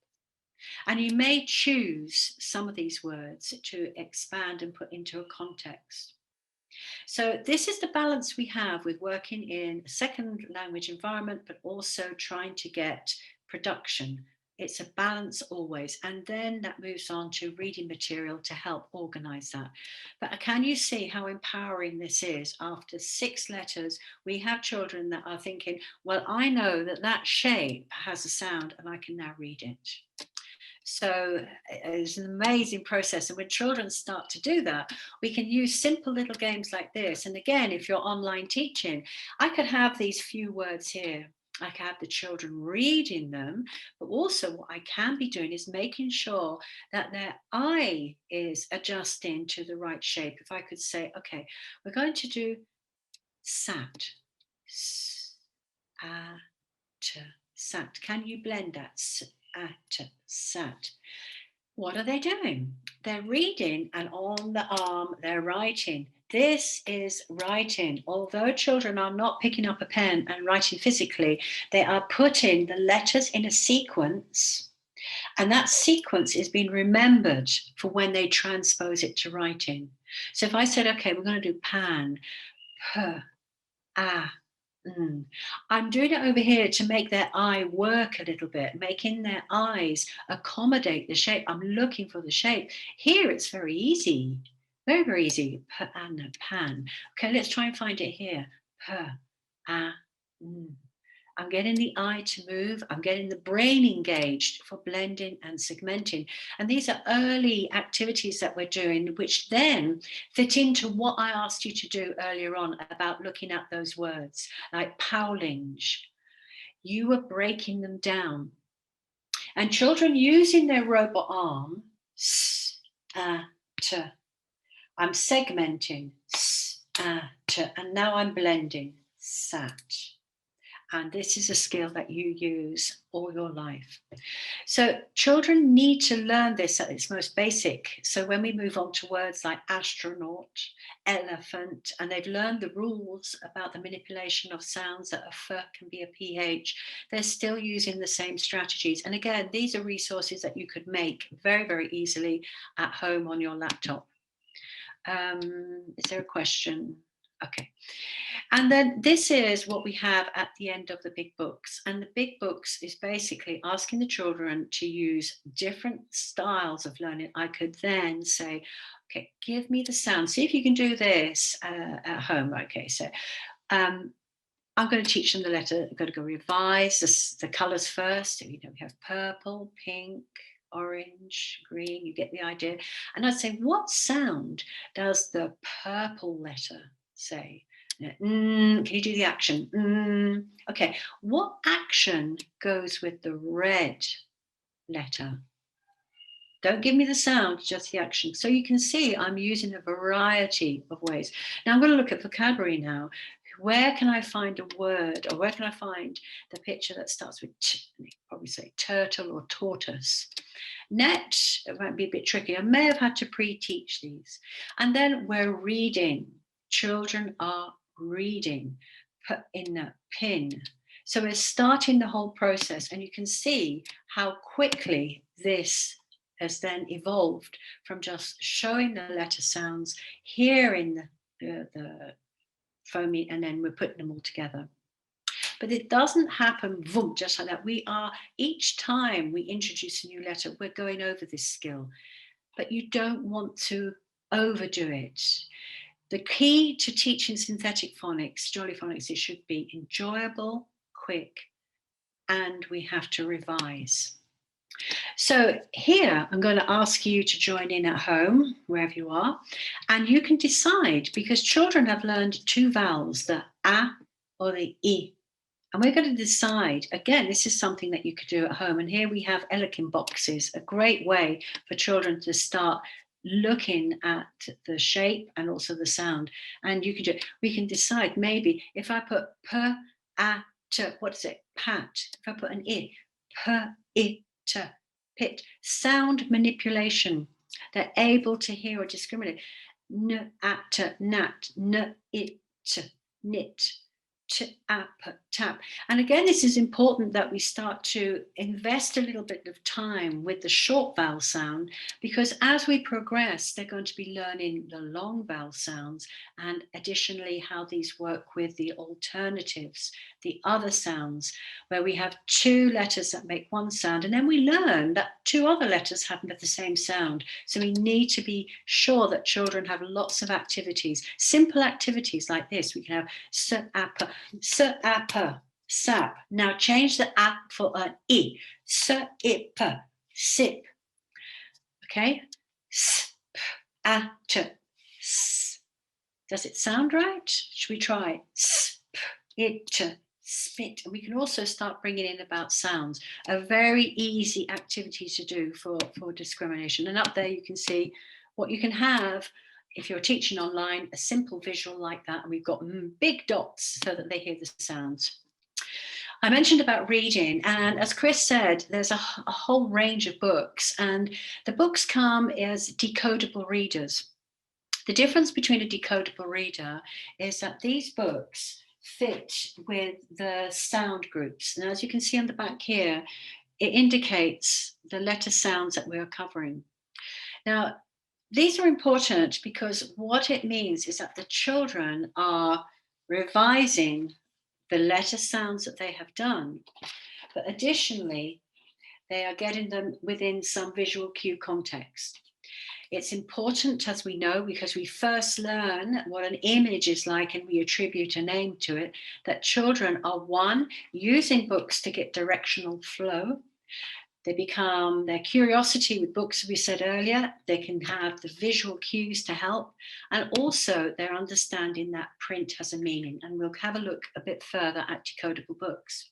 And you may choose some of these words to expand and put into a context. So this is the balance we have with working in a second language environment, but also trying to get production. It's a balance always. And then that moves on to reading material to help organize that. But can you see how empowering this is? After 6 letters, we have children that are thinking, well, I know that that shape has a sound and I can now read it. So it's an amazing process. And when children start to do that, we can use simple little games like this. And again, if you're online teaching, I could have these few words here. I can have the children reading them, but also what I can be doing is making sure that their eye is adjusting to the right shape. If I could say, okay, we're going to do sat, sat. Can you blend that? Sat. What are they doing? They're reading, and on the arm, they're writing. This is writing. Although children are not picking up a pen and writing physically, they are putting the letters in a sequence, and that sequence is being remembered for when they transpose it to writing. So if I said, okay, we're going to do pan, per, I'm doing it over here to make their eye work a little bit, making their eyes accommodate the shape. I'm looking for the shape. Here it's very easy, very, very easy. Pan. Okay, let's try and find it here. I'm getting the eye to move. I'm getting the brain engaged for blending and segmenting. And these are early activities that we're doing, which then fit into what I asked you to do earlier on about looking at those words, like powlinge. You were breaking them down. And children using their robot arm, I'm segmenting, and now I'm blending, sat. And this is a skill that you use all your life. So children need to learn this at its most basic. So when we move on to words like astronaut, elephant, and they've learned the rules about the manipulation of sounds, that a f can be a ph, they're still using the same strategies. And again, these are resources that you could make very, very easily at home on your laptop. Is there a question? Okay. And then this is what we have at the end of the big books. And the big books is basically asking the children to use different styles of learning. I could then say, okay, give me the sound. See if you can do this at home. Okay, so I'm going to teach them the letter. I'm going to go revise the colors first. So, we have purple, pink, orange, green, you get the idea. And I'd say, what sound does the purple letter say? Can you do the action? Okay, what action goes with the red letter? Don't give me the sound, just the action. So you can see I'm using a variety of ways. Now I'm going to look at vocabulary now. Where can I find a word, or where can I find the picture that starts with t? And you probably say turtle or tortoise. Net, it might be a bit tricky. I may have had to pre-teach these. And then we're reading. Children are reading, put in a pin. So we're starting the whole process, and you can see how quickly this has then evolved from just showing the letter sounds, hearing the phoneme, and then we're putting them all together. But it doesn't happen boom, just like that. We are, each time we introduce a new letter, we're going over this skill, but you don't want to overdo it. The key to teaching synthetic phonics, jolly phonics, it should be enjoyable, quick, and we have to revise. So here, I'm going to ask you to join in at home, wherever you are, and you can decide, because children have learned two vowels, the a or the I. And we're going to decide, again, this is something that you could do at home. And here we have Elikin boxes, a great way for children to start looking at the shape and also the sound. And you can do, we can decide, maybe if I put p, a, t, what is it? Pat. If I put an I, p, I, t, pit. Sound manipulation. They're able to hear or discriminate. N, at, nat, n, it, knit. Tap. And again, this is important that we start to invest a little bit of time with the short vowel sound, because as we progress, they're going to be learning the long vowel sounds, and additionally how these work with the alternatives, the other sounds, where we have two letters that make one sound, and then we learn that two other letters have the same sound. So we need to be sure that children have lots of activities, simple activities like this. We can have sap. Now change the a for an I. Sip, sip. Okay? Sp, at, s. Does it sound right? Should we try? Sp, it, spit. And we can also start bringing in about sounds. A very easy activity to do for discrimination. And up there you can see what you can have. If you're teaching online, a simple visual like that, and we've got big dots so that they hear the sounds. I mentioned about reading, and as Chris said, there's a whole range of books, and the books come as decodable readers. The difference between a decodable reader is that these books fit with the sound groups. And as you can see on the back here, it indicates the letter sounds that we're covering. Now, these are important because what it means is that the children are revising the letter sounds that they have done, but additionally, they are getting them within some visual cue context. It's important, as we know, because we first learn what an image is like and we attribute a name to it, that children are, one, using books to get directional flow. They become their curiosity with books, as we said earlier. They can have the visual cues to help, and also they're understanding that print has a meaning. And we'll have a look a bit further at decodable books.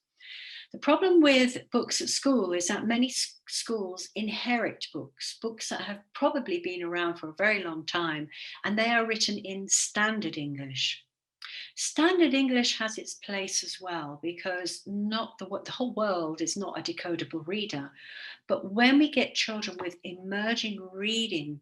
The problem with books at school is that many schools inherit books that have probably been around for a very long time, and they are written in standard English. Standard English has its place as well, because not the whole world is not a decodable reader. But when we get children with emerging reading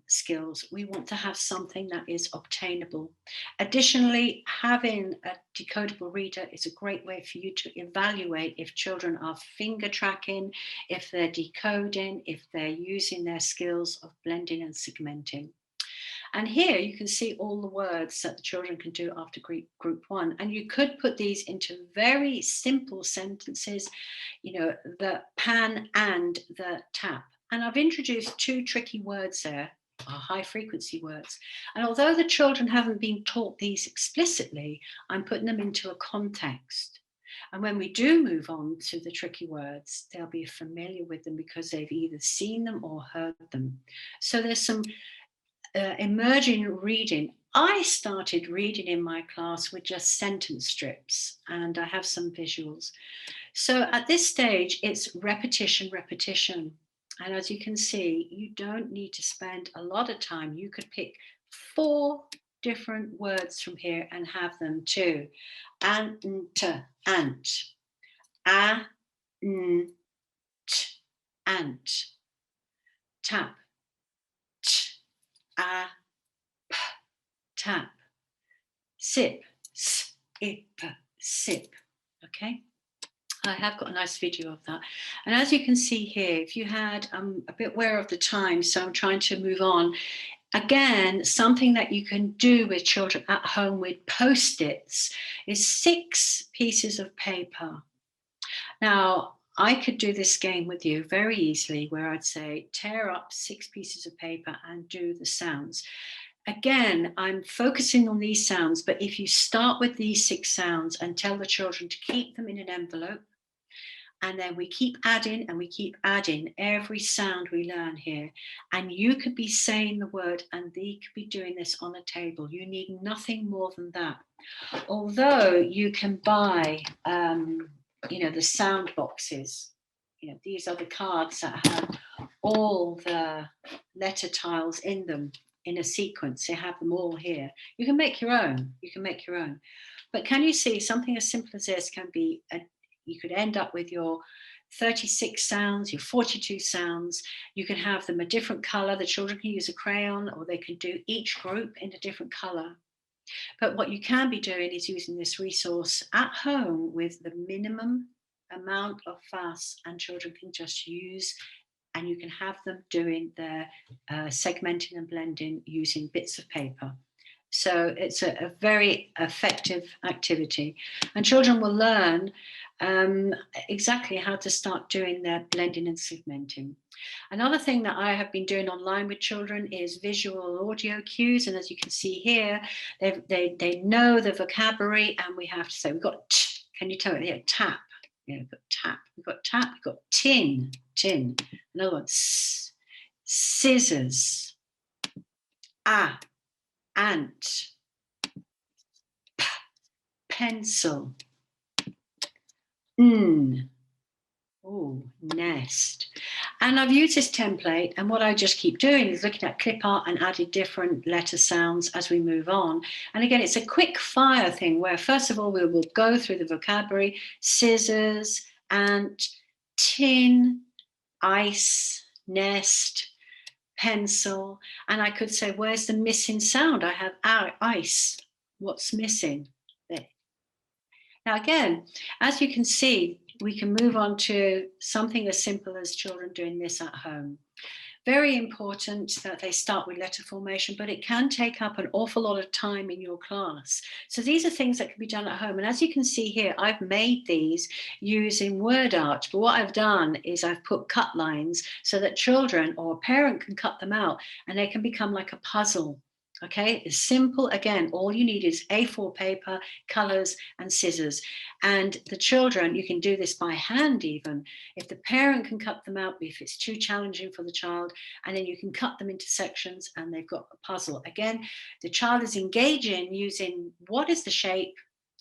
skills, we want to have something that is obtainable. Additionally, having a decodable reader is a great way for you to evaluate if children are finger tracking, if they're decoding, if they're using their skills of blending and segmenting. And here you can see all the words that the children can do after group one. And you could put these into very simple sentences, the pan and the tap. And I've introduced two tricky words there, high frequency words. And although the children haven't been taught these explicitly, I'm putting them into a context. And when we do move on to the tricky words, they'll be familiar with them because they've either seen them or heard them. So there's some emerging reading. I started reading in my class with just sentence strips, and I have some visuals. So at this stage, it's repetition. And as you can see, you don't need to spend a lot of time. You could pick 4 different words from here and have them too. Ant, ant, a, n, t, ant, tap, t, a, p, tap, sip, sip, sip, Okay. I have got a nice video of that. And as you can see here, if you had, I'm a bit aware of the time, so I'm trying to move on. Again, something that you can do with children at home with Post-its is 6 pieces of paper. Now, I could do this game with you very easily where I'd say, tear up 6 pieces of paper and do the sounds. Again, I'm focusing on these sounds, but if you start with these 6 sounds and tell the children to keep them in an envelope, and then we keep adding and we keep adding every sound we learn here. And you could be saying the word and they could be doing this on a table. You need nothing more than that. Although you can buy, the sound boxes. These are the cards that have all the letter tiles in them in a sequence. They have them all here. You can make your own. But can you see something as simple as this can be you could end up with your 36 sounds, your 42 sounds. You can have them a different color. The children can use a crayon, or they can do each group in a different color. But what you can be doing is using this resource at home with the minimum amount of fuss, and children can just use, and you can have them doing their segmenting and blending using bits of paper. So it's a very effective activity, and children will learn exactly how to start doing their blending and segmenting. Another thing that I have been doing online with children is visual audio cues, and as you can see here, they know the vocabulary, and we have to say, we've got can you tell it here? Tap. We've got tap. We've got tap. We've got tin. Another one. Scissors. Ant. Pencil. Nest. And I've used this template, and what I just keep doing is looking at clip art and added different letter sounds as we move on. And again, it's a quick fire thing where first of all we will go through the vocabulary: scissors, ant, tin, ice, nest, pencil. And I could say, where's the missing sound? I have ice. What's missing? There. Now again, as you can see, we can move on to something as simple as children doing this at home. Very important that they start with letter formation, but it can take up an awful lot of time in your class. So these are things that can be done at home. And as you can see here, I've made these using word art. But what I've done is I've put cut lines so that children or a parent can cut them out and they can become like a puzzle. Okay, it's simple. Again, all you need is A4 paper, colors, and scissors. And the children, you can do this by hand even. If the parent can cut them out, if it's too challenging for the child, and then you can cut them into sections and they've got a puzzle. Again, the child is engaging using what is the shape,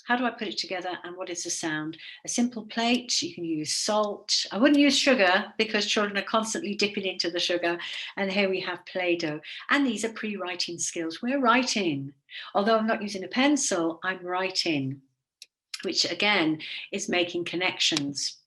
how do I put it together, and what is the sound? A simple plate, you can use salt. I wouldn't use sugar because children are constantly dipping into the sugar. And here we have Play-Doh. And these are pre-writing skills. We're writing. Although I'm not using a pencil, I'm writing, which again is making connections.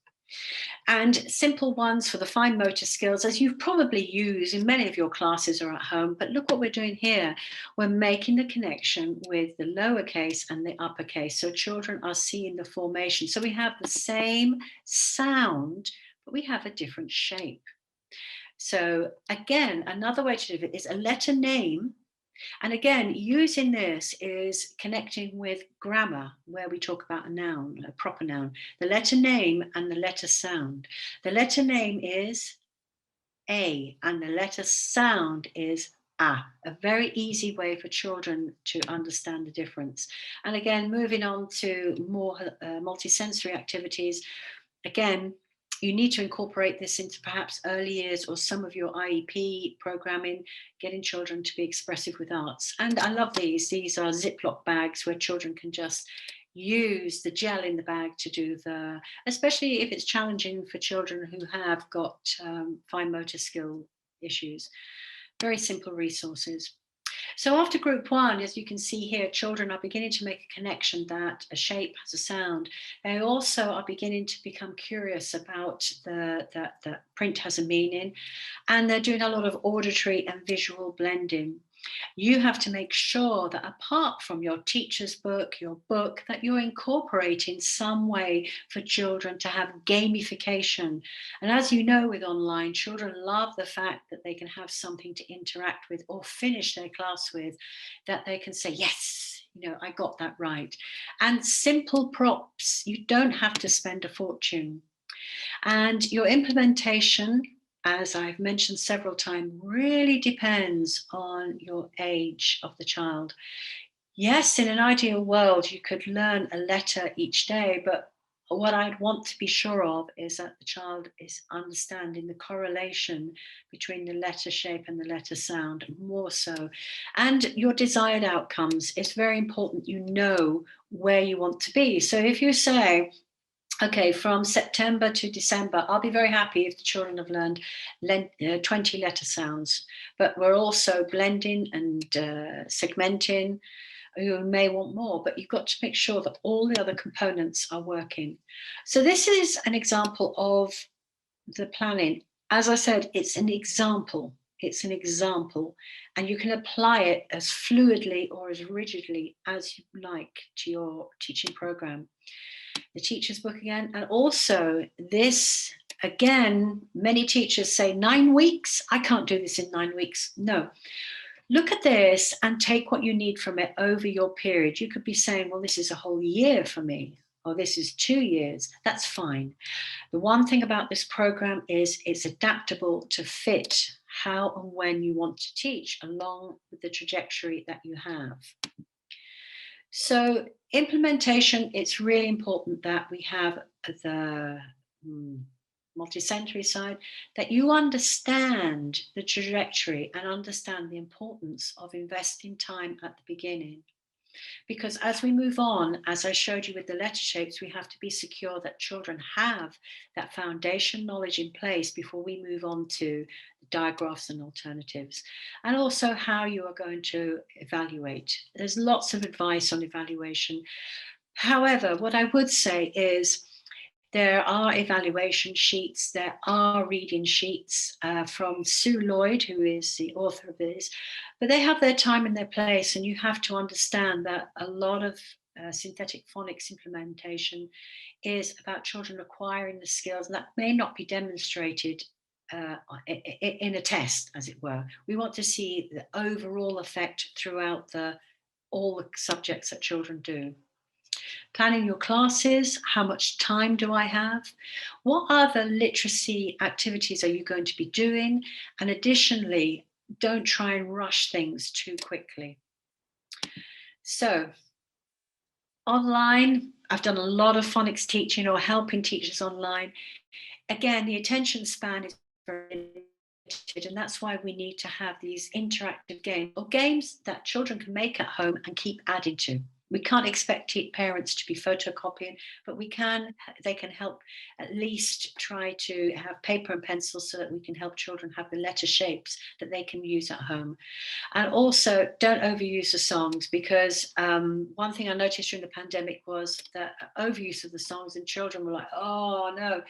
And simple ones for the fine motor skills, as you've probably used in many of your classes or at home. But look what we're doing here. We're making the connection with the lowercase and the uppercase. So children are seeing the formation. So we have the same sound, but we have a different shape. So again, another way to do it is a letter name. And again, using this is connecting with grammar, where we talk about a noun, a proper noun, the letter name and the letter sound. The letter name is A and the letter sound is A very easy way for children to understand the difference. And again, moving on to more multisensory activities, again, you need to incorporate this into perhaps early years or some of your IEP programming, getting children to be expressive with arts. And I love these. These are Ziploc bags where children can just use the gel in the bag to do especially if it's challenging for children who have got fine motor skill issues. Very simple resources. So after group one, as you can see here, children are beginning to make a connection that a shape has a sound. They also are beginning to become curious about that print has a meaning, and they're doing a lot of auditory and visual blending. You have to make sure that apart from your teacher's book, your book, that you're incorporating some way for children to have gamification. And as you know, with online, children love the fact that they can have something to interact with or finish their class with, that they can say, yes, you know, I got that right. And simple props, you don't have to spend a fortune. And your implementation, as I've mentioned several times, really depends on your age of the child. Yes, in an ideal world, you could learn a letter each day, but what I'd want to be sure of is that the child is understanding the correlation between the letter shape and the letter sound more so. And your desired outcomes, it's very important you know where you want to be. So if you say, okay, from September to December, I'll be very happy if the children have learned 20 letter sounds, but we're also blending and segmenting. You may want more, but you've got to make sure that all the other components are working. So this is an example of the planning. As I said, it's an example. It's an example, and you can apply it as fluidly or as rigidly as you like to your teaching program. The teacher's book again, and also this, again, many teachers say 9 weeks. I can't do this in 9 weeks. No. Look at this and take what you need from it over your period. You could be saying, well, this is a whole year for me, or this is 2 years. That's fine. The one thing about this program is it's adaptable to fit how and when you want to teach along with the trajectory that you have. So implementation, it's really important that we have the multisensory side, that you understand the trajectory and understand the importance of investing time at the beginning. Because as we move on, as I showed you with the letter shapes, we have to be secure that children have that foundation knowledge in place before we move on to digraphs and alternatives, and also how you are going to evaluate. There's lots of advice on evaluation. However, what I would say is there are evaluation sheets, there are reading sheets from Sue Lloyd, who is the author of this, but they have their time and their place, and you have to understand that a lot of synthetic phonics implementation is about children acquiring the skills, and that may not be demonstrated in a test, as it were. We want to see the overall effect throughout all the subjects that children do. Planning your classes, how much time do I have? What other literacy activities are you going to be doing? And additionally, don't try and rush things too quickly. So, online, I've done a lot of phonics teaching or helping teachers online. Again, the attention span is very limited, and that's why we need to have these interactive games or games that children can make at home and keep adding to. We can't expect parents to be photocopying, but they can help at least try to have paper and pencil so that we can help children have the letter shapes that they can use at home. And also don't overuse the songs, because one thing I noticed during the pandemic was that overuse of the songs, and children were like, oh no.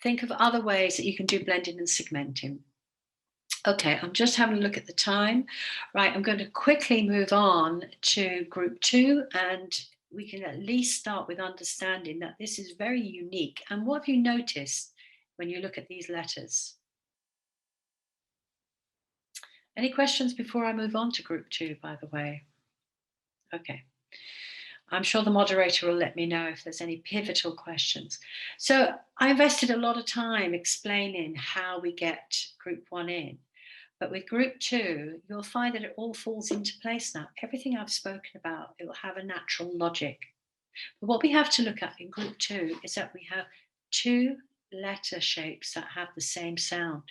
Think of other ways that you can do blending and segmenting. Okay, I'm just having a look at the time. Right, I'm going to quickly move on to group 2, and we can at least start with understanding that this is very unique. And what have you noticed when you look at these letters? Any questions before I move on to group 2, by the way? Okay. I'm sure the moderator will let me know if there's any pivotal questions. So I invested a lot of time explaining how we get group 1 in. But with group 2, you'll find that it all falls into place now. Everything I've spoken about, it will have a natural logic. But what we have to look at in group 2 is that we have 2 letter shapes that have the same sound.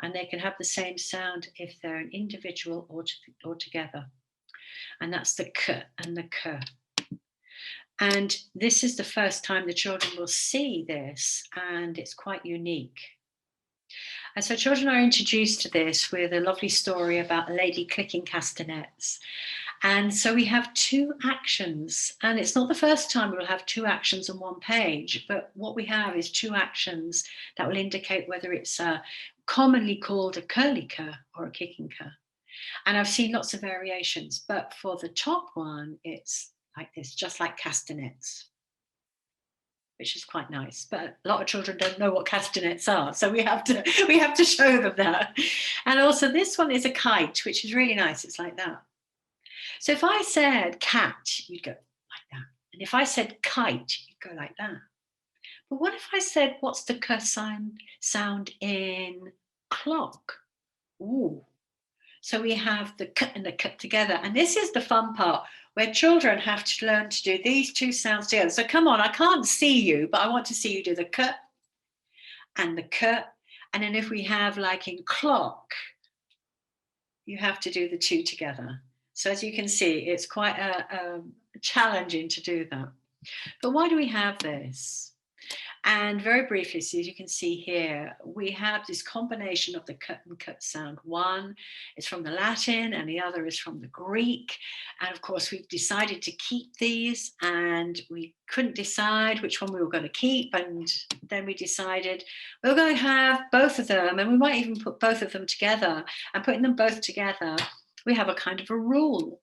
And they can have the same sound if they're an individual or together. And that's the K and the K. And this is the first time the children will see this, and it's quite unique. And so children are introduced to this with a lovely story about a lady clicking castanets. And so we have 2 actions, and it's not the first time we'll have 2 actions on one page, but what we have is 2 actions that will indicate whether it's commonly called a curly cur or a kicking cur. And I've seen lots of variations, but for the top one, it's like this, just like castanets, which is quite nice. But a lot of children don't know what castanets are, so we have to show them that. And also this one is a kite, which is really nice. It's like that. So if I said cat, you'd go like that. And if I said kite, you'd go like that. But what if I said, what's the k sound in clock? Ooh. So we have the k and the k together. And this is the fun part where children have to learn to do these two sounds together. So come on, I can't see you, but I want to see you do the k and the k. And then if we have like in clock, you have to do the two together. So as you can see, it's quite challenging to do that. But why do we have this? And very briefly, so as you can see here, we have this combination of the cut and cut sound. One is from the Latin and the other is from the Greek. And of course, we've decided to keep these and we couldn't decide which one we were going to keep. And then we decided we were going to have both of them, and we might even put both of them together. And putting them both together, we have a kind of a rule.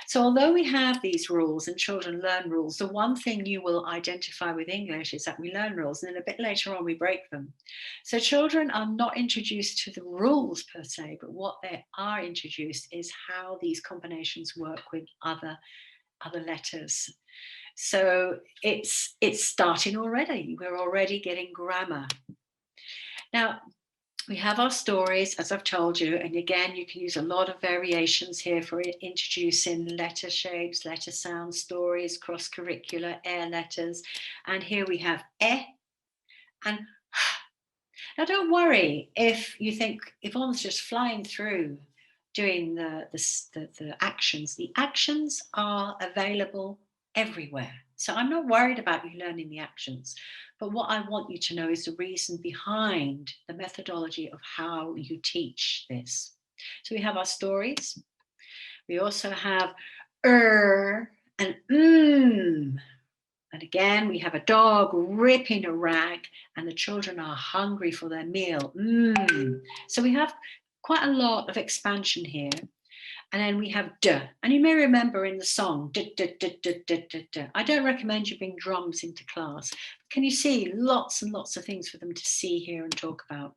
So although we have these rules and children learn rules, the one thing you will identify with English is that we learn rules and then a bit later on we break them. So children are not introduced to the rules per se, but what they are introduced is how these combinations work with other letters. So it's starting already. We're already getting grammar. Now, we have our stories, as I've told you, and again, you can use a lot of variations here for introducing letter shapes, letter sounds, stories, cross-curricular, air letters. And here we have and h. Now, don't worry if you think Yvonne's just flying through doing the actions. The actions are available everywhere. So I'm not worried about you learning the actions. But what I want you to know is the reason behind the methodology of how you teach this. So we have our stories. We also have and And again, we have a dog ripping a rag and the children are hungry for their meal. So we have quite a lot of expansion here. And then we have d. And you may remember in the song, d, d, d, d, d, d, d. I don't recommend you bring drums into class. Can you see lots and lots of things for them to see, hear and talk about?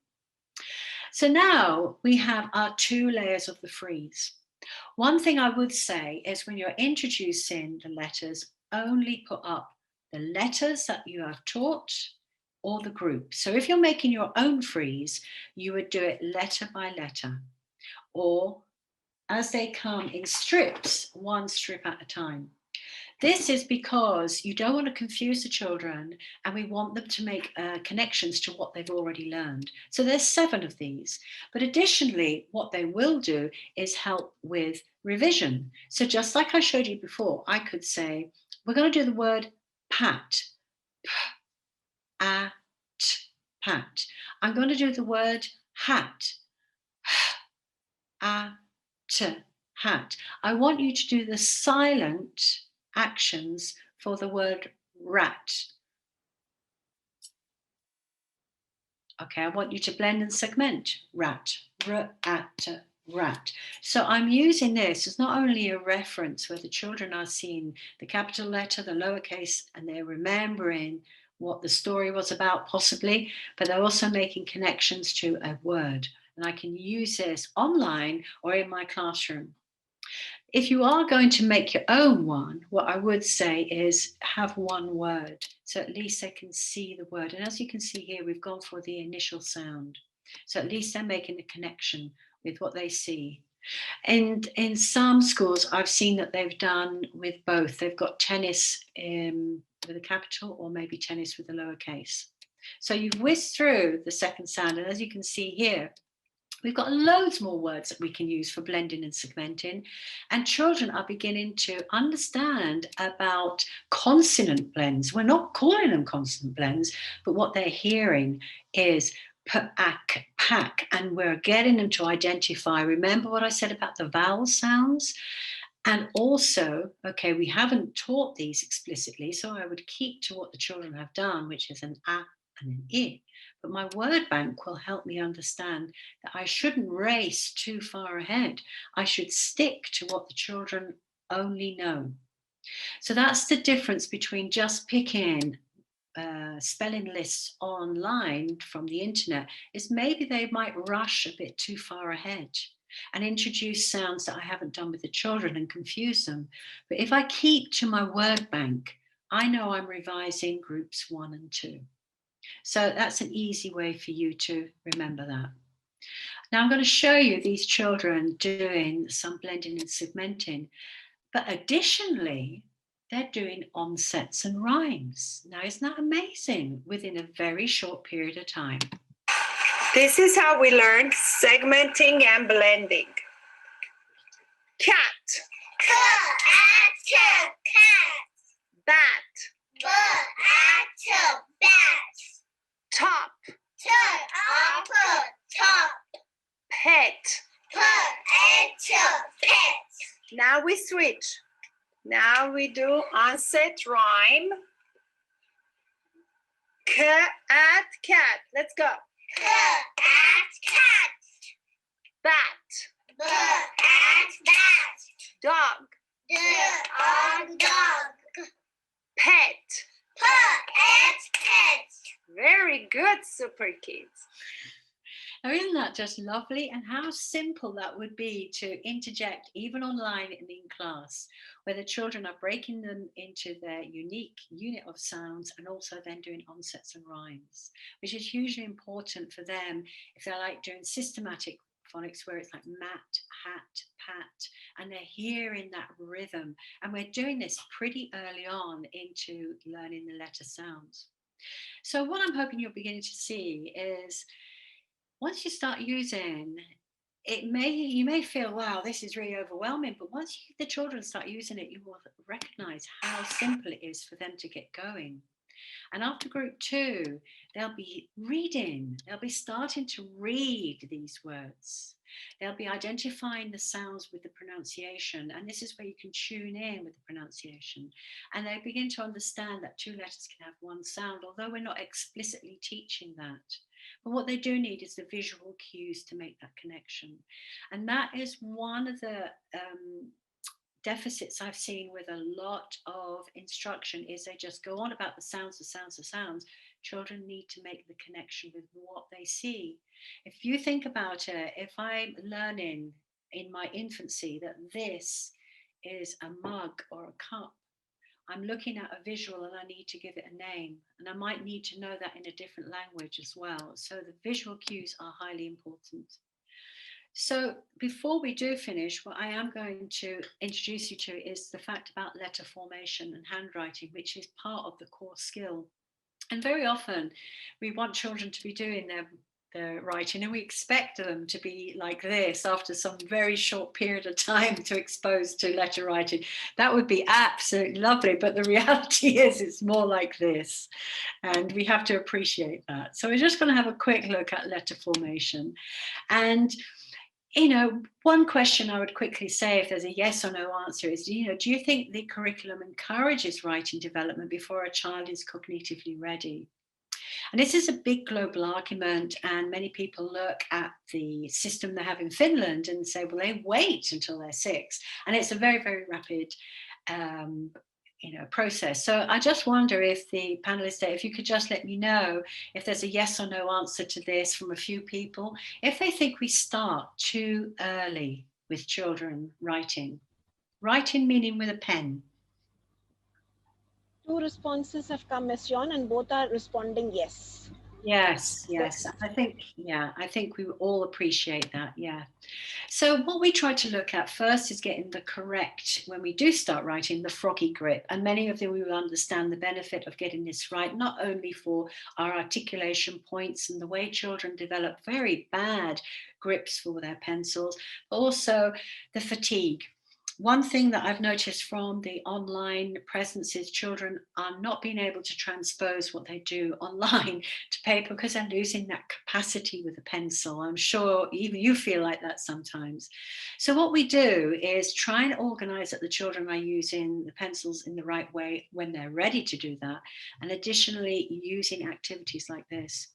So now we have our two layers of the frieze. One thing I would say is when you're introducing the letters, only put up the letters that you have taught or the group. So if you're making your own frieze, you would do it letter by letter, or as they come in strips, one strip at a time. This is because you don't want to confuse the children and we want them to make connections to what they've already learned. So there's 7 of these. But additionally, what they will do is help with revision. So just like I showed you before, I could say, we're going to do the word pat. Pat. I'm going to do the word hat. Hat. I want you to do the silent actions for the word rat. Okay, I want you to blend and segment. Rat, rat. So I'm using this as not only a reference where the children are seeing the capital letter, the lowercase, and they're remembering what the story was about possibly, but they're also making connections to a word. And I can use this online or in my classroom. If you are going to make your own one, what I would say is have one word. So at least they can see the word. And as you can see here, we've gone for the initial sound. So at least they're making a connection with what they see. And in some schools, I've seen that they've done with both. They've got tennis with a capital or maybe tennis with a lowercase. So you've whizzed through the second sound. And as you can see here, we've got loads more words that we can use for blending and segmenting, and children are beginning to understand about consonant blends. We're not calling them consonant blends, but what they're hearing is pack, pack, and we're getting them to identify. Remember what I said about the vowel sounds? And also, okay, we haven't taught these explicitly, so I would keep to what the children have done, which is an a and an I. But my word bank will help me understand that I shouldn't race too far ahead. I should stick to what the children only know. So that's the difference between just picking spelling lists online from the internet, is maybe they might rush a bit too far ahead and introduce sounds that I haven't done with the children and confuse them. But if I keep to my word bank, I know I'm revising groups 1 and 2. So that's an easy way for you to remember that. Now I'm going to show you these children doing some blending and segmenting, but additionally, they're doing onsets and rhymes. Now, isn't that amazing? Within a very short period of time. This is how we learn segmenting and blending. Cat. Cat. Bat. Bat. Top. Top. Pet. Pet. Now we switch. Now we do onset rhyme. Cat. Let's go. Cat. Bat. Dog. Dog. Pet. Very good, super kids. Now, isn't that just lovely? And how simple that would be to interject even online and in class, where the children are breaking them into their unique unit of sounds and also then doing onsets and rhymes, which is hugely important for them if they're like doing systematic phonics where it's like mat, hat, pat, and they're hearing that rhythm. And we're doing this pretty early on into learning the letter sounds. So what I'm hoping you're beginning to see is once you start using, you may feel, wow, this is really overwhelming, but once the children start using it, you will recognize how simple it is for them to get going. And after group 2, they'll be reading, they'll be starting to read these words. They'll be identifying the sounds with the pronunciation. And this is where you can tune in with the pronunciation. And they begin to understand that 2 letters can have 1 sound, although we're not explicitly teaching that. But what they do need is the visual cues to make that connection. And that is one of the deficits I've seen with a lot of instruction, is they just go on about the sounds. Children need to make the connection with what they see. If you think about it, if I'm learning in my infancy that this is a mug or a cup, I'm looking at a visual and I need to give it a name, and I might need to know that in a different language as well. So the visual cues are highly important. So before we do finish, what I am going to introduce you to is the fact about letter formation and handwriting, which is part of the core skill. And very often we want children to be doing their writing, and we expect them to be like this after some very short period of time to expose to letter writing. That would be absolutely lovely, but the reality is it's more like this, and we have to appreciate that. So we're just going to have a quick look at letter formation. And one question I would quickly say, if there's a yes or no answer, is, do you think the curriculum encourages writing development before a child is cognitively ready? And this is a big global argument, and many people look at the system they have in Finland and say, well, they wait until they're 6. And it's a very, very rapid process. So I just wonder if the panelists, if you could just let me know if there's a yes or no answer to this from a few people, if they think we start too early with children writing meaning with a pen. 2 responses have come, Ms. John, and both are responding yes. Yes. I think we all appreciate that. Yeah. So what we try to look at first is getting the correct, when we do start writing, the froggy grip. And many of you will understand the benefit of getting this right, not only for our articulation points and the way children develop very bad grips for their pencils, but also the fatigue. One thing that I've noticed from the online presence is children are not being able to transpose what they do online to paper because they're losing that capacity with a pencil. I'm sure even you feel like that sometimes. So what we do is try and organize that the children are using the pencils in the right way when they're ready to do that. And additionally, using activities like this.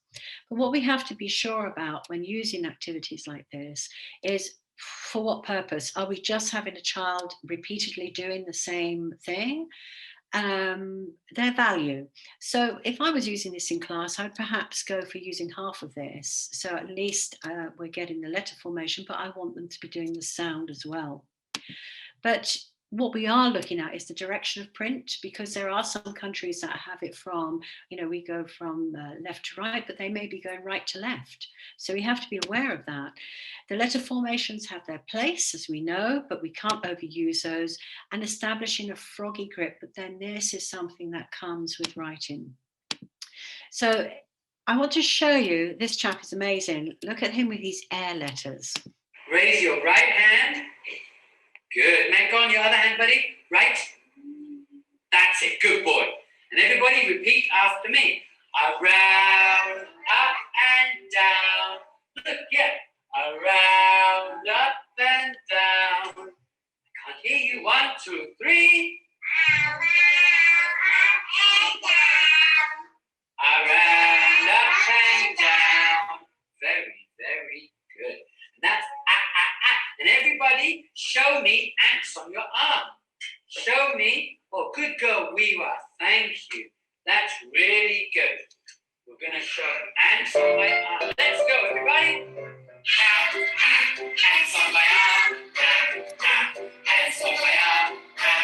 But what we have to be sure about when using activities like this is, for what purpose? Are we just having a child repeatedly doing the same thing? Their value. So if I was using this in class, I'd perhaps go for using half of this. So at least we're getting the letter formation, but I want them to be doing the sound as well. But what we are looking at is the direction of print, because there are some countries that have it from, we go from left to right, but they may be going right to left. So we have to be aware of that. The letter formations have their place, as we know, but we can't overuse those. And establishing a froggy grip, but then this is something that comes with writing. So I want to show you, this chap is amazing. Look at him with these air letters. Raise your right hand. Good. Now go on your other hand, buddy. Right. That's it. Good boy. And everybody repeat after me. Around, up and down. Look, yeah. Around, up and down. I can't hear you. 1, 2, 3. Around, up and down. Around, up and down. Very, very good. And that's and everybody, show me ants on your arm. Show me. Oh, good girl, Weaver. Thank you. That's really good. We're going to show ants on my arm. Let's go, everybody. Ants on my arm. Ants on my arm.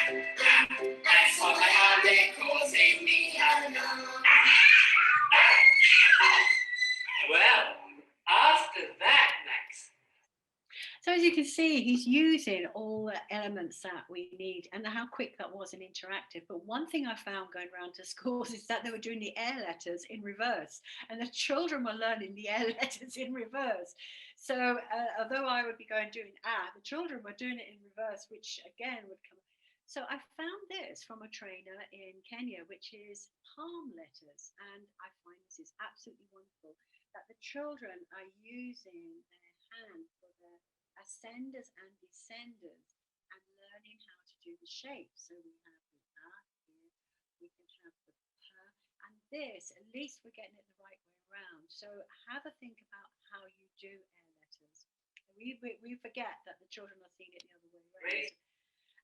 Ants on my arm. They're causing me alarm. Well, after that, Max. So as you can see, he's using all the elements that we need, and how quick that was and interactive. But one thing I found going around to schools is that they were doing the air letters in reverse, and the children were learning the air letters in reverse. So although I would be doing the children were doing it in reverse, which again would come. So I found this from a trainer in Kenya, which is palm letters, and I find this is absolutely wonderful that the children are using their hand for their ascenders and descenders and learning how to do the shape. So we have the here, we can have the and this, at least we're getting it the right way around. So have a think about how you do air letters. We forget that the children are seeing it the other way around. Great.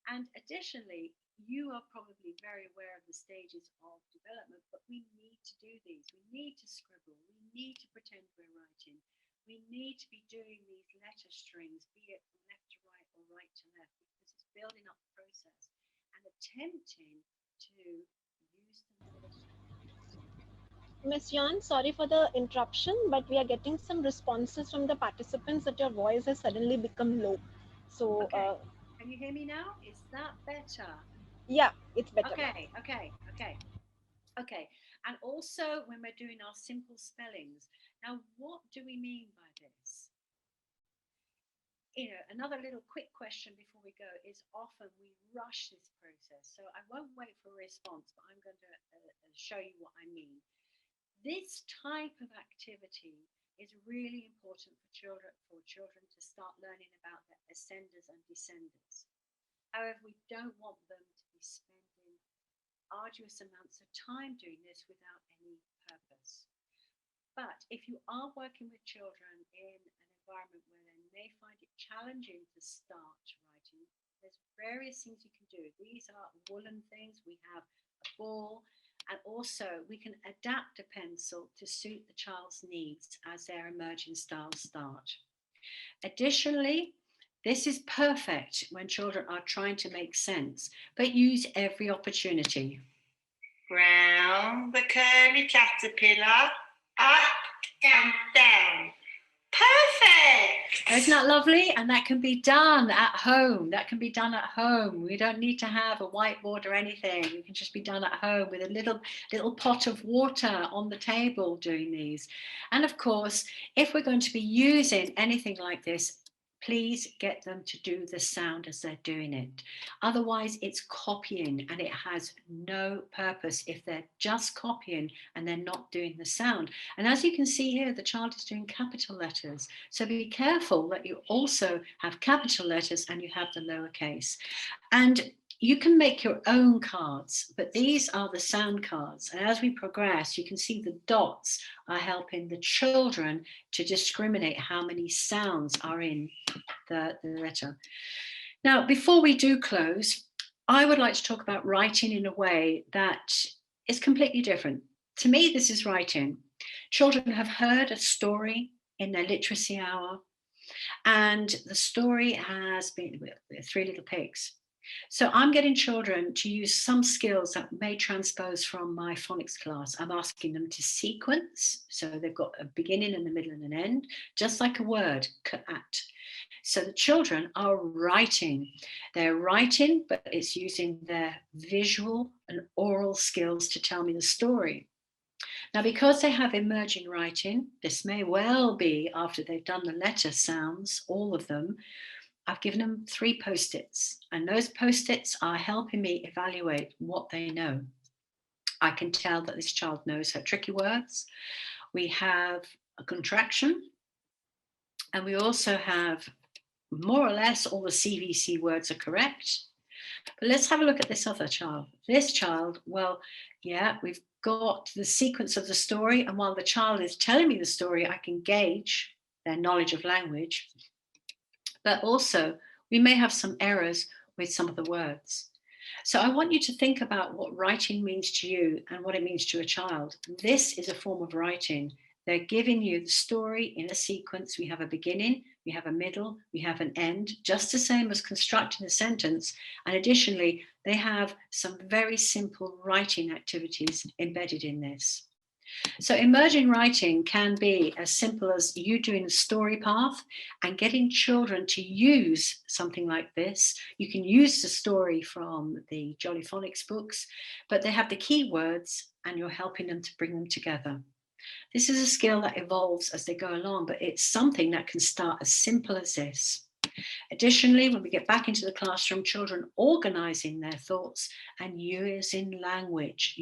And additionally, you are probably very aware of the stages of development, but we need to do these. We need to scribble. We need to pretend we're writing. We need to be doing these letter strings, be it from left to right or right to left, because it's building up the process and attempting to use them for the Ms. Yan, sorry for the interruption, but we are getting some responses from the participants that your voice has suddenly become low. So, okay. Can you hear me now? Is that better? Yeah, it's better. Okay. And also when we're doing our simple spellings. Now, what do we mean by this? Another little quick question before we go is often we rush this process. So I won't wait for a response, but I'm going to show you what I mean. This type of activity is really important for children to start learning about their ascenders and descenders. However, we don't want them to be spending arduous amounts of time doing this without any purpose. But if you are working with children in an environment where they may find it challenging to start writing, there's various things you can do. These are woolen things. We have a ball. And also we can adapt a pencil to suit the child's needs as their emerging styles start. Additionally, this is perfect when children are trying to make sense, but use every opportunity. Round the curly caterpillar, up and down. Perfect! Isn't that lovely? And that can be done at home. We don't need to have a whiteboard or anything. It can just be done at home with a little pot of water on the table doing these. And of course, if we're going to be using anything like this, please get them to do the sound as they're doing it. Otherwise, it's copying and it has no purpose if they're just copying and they're not doing the sound. And as you can see here, the child is doing capital letters. So be careful that you also have capital letters and you have the lowercase. And you can make your own cards, but these are the sound cards. And as we progress, you can see the dots are helping the children to discriminate how many sounds are in the letter. Now, before we do close, I would like to talk about writing in a way that is completely different. To me, this is writing. Children have heard a story in their literacy hour, and the story has been Three Little Pigs. So I'm getting children to use some skills that may transpose from my phonics class. I'm asking them to sequence. So they've got a beginning and a middle and an end, just like a word, at. So the children are writing. They're writing, but it's using their visual and oral skills to tell me the story. Now, because they have emerging writing, this may well be after they've done the letter sounds, all of them, I've given them 3 post-its, and those post-its are helping me evaluate what they know. I can tell that this child knows her tricky words. We have a contraction, and we also have more or less all the CVC words are correct. But let's have a look at this other child. This child, well, yeah, we've got the sequence of the story, and while the child is telling me the story, I can gauge their knowledge of language. But also, we may have some errors with some of the words. So I want you to think about what writing means to you and what it means to a child. This is a form of writing. They're giving you the story in a sequence. We have a beginning, we have a middle, we have an end, just the same as constructing a sentence. And additionally, they have some very simple writing activities embedded in this. So emerging writing can be as simple as you doing a story path and getting children to use something like this. You can use the story from the Jolly Phonics books, but they have the key words and you're helping them to bring them together. This is a skill that evolves as they go along, but it's something that can start as simple as this. Additionally, when we get back into the classroom, children organizing their thoughts and using language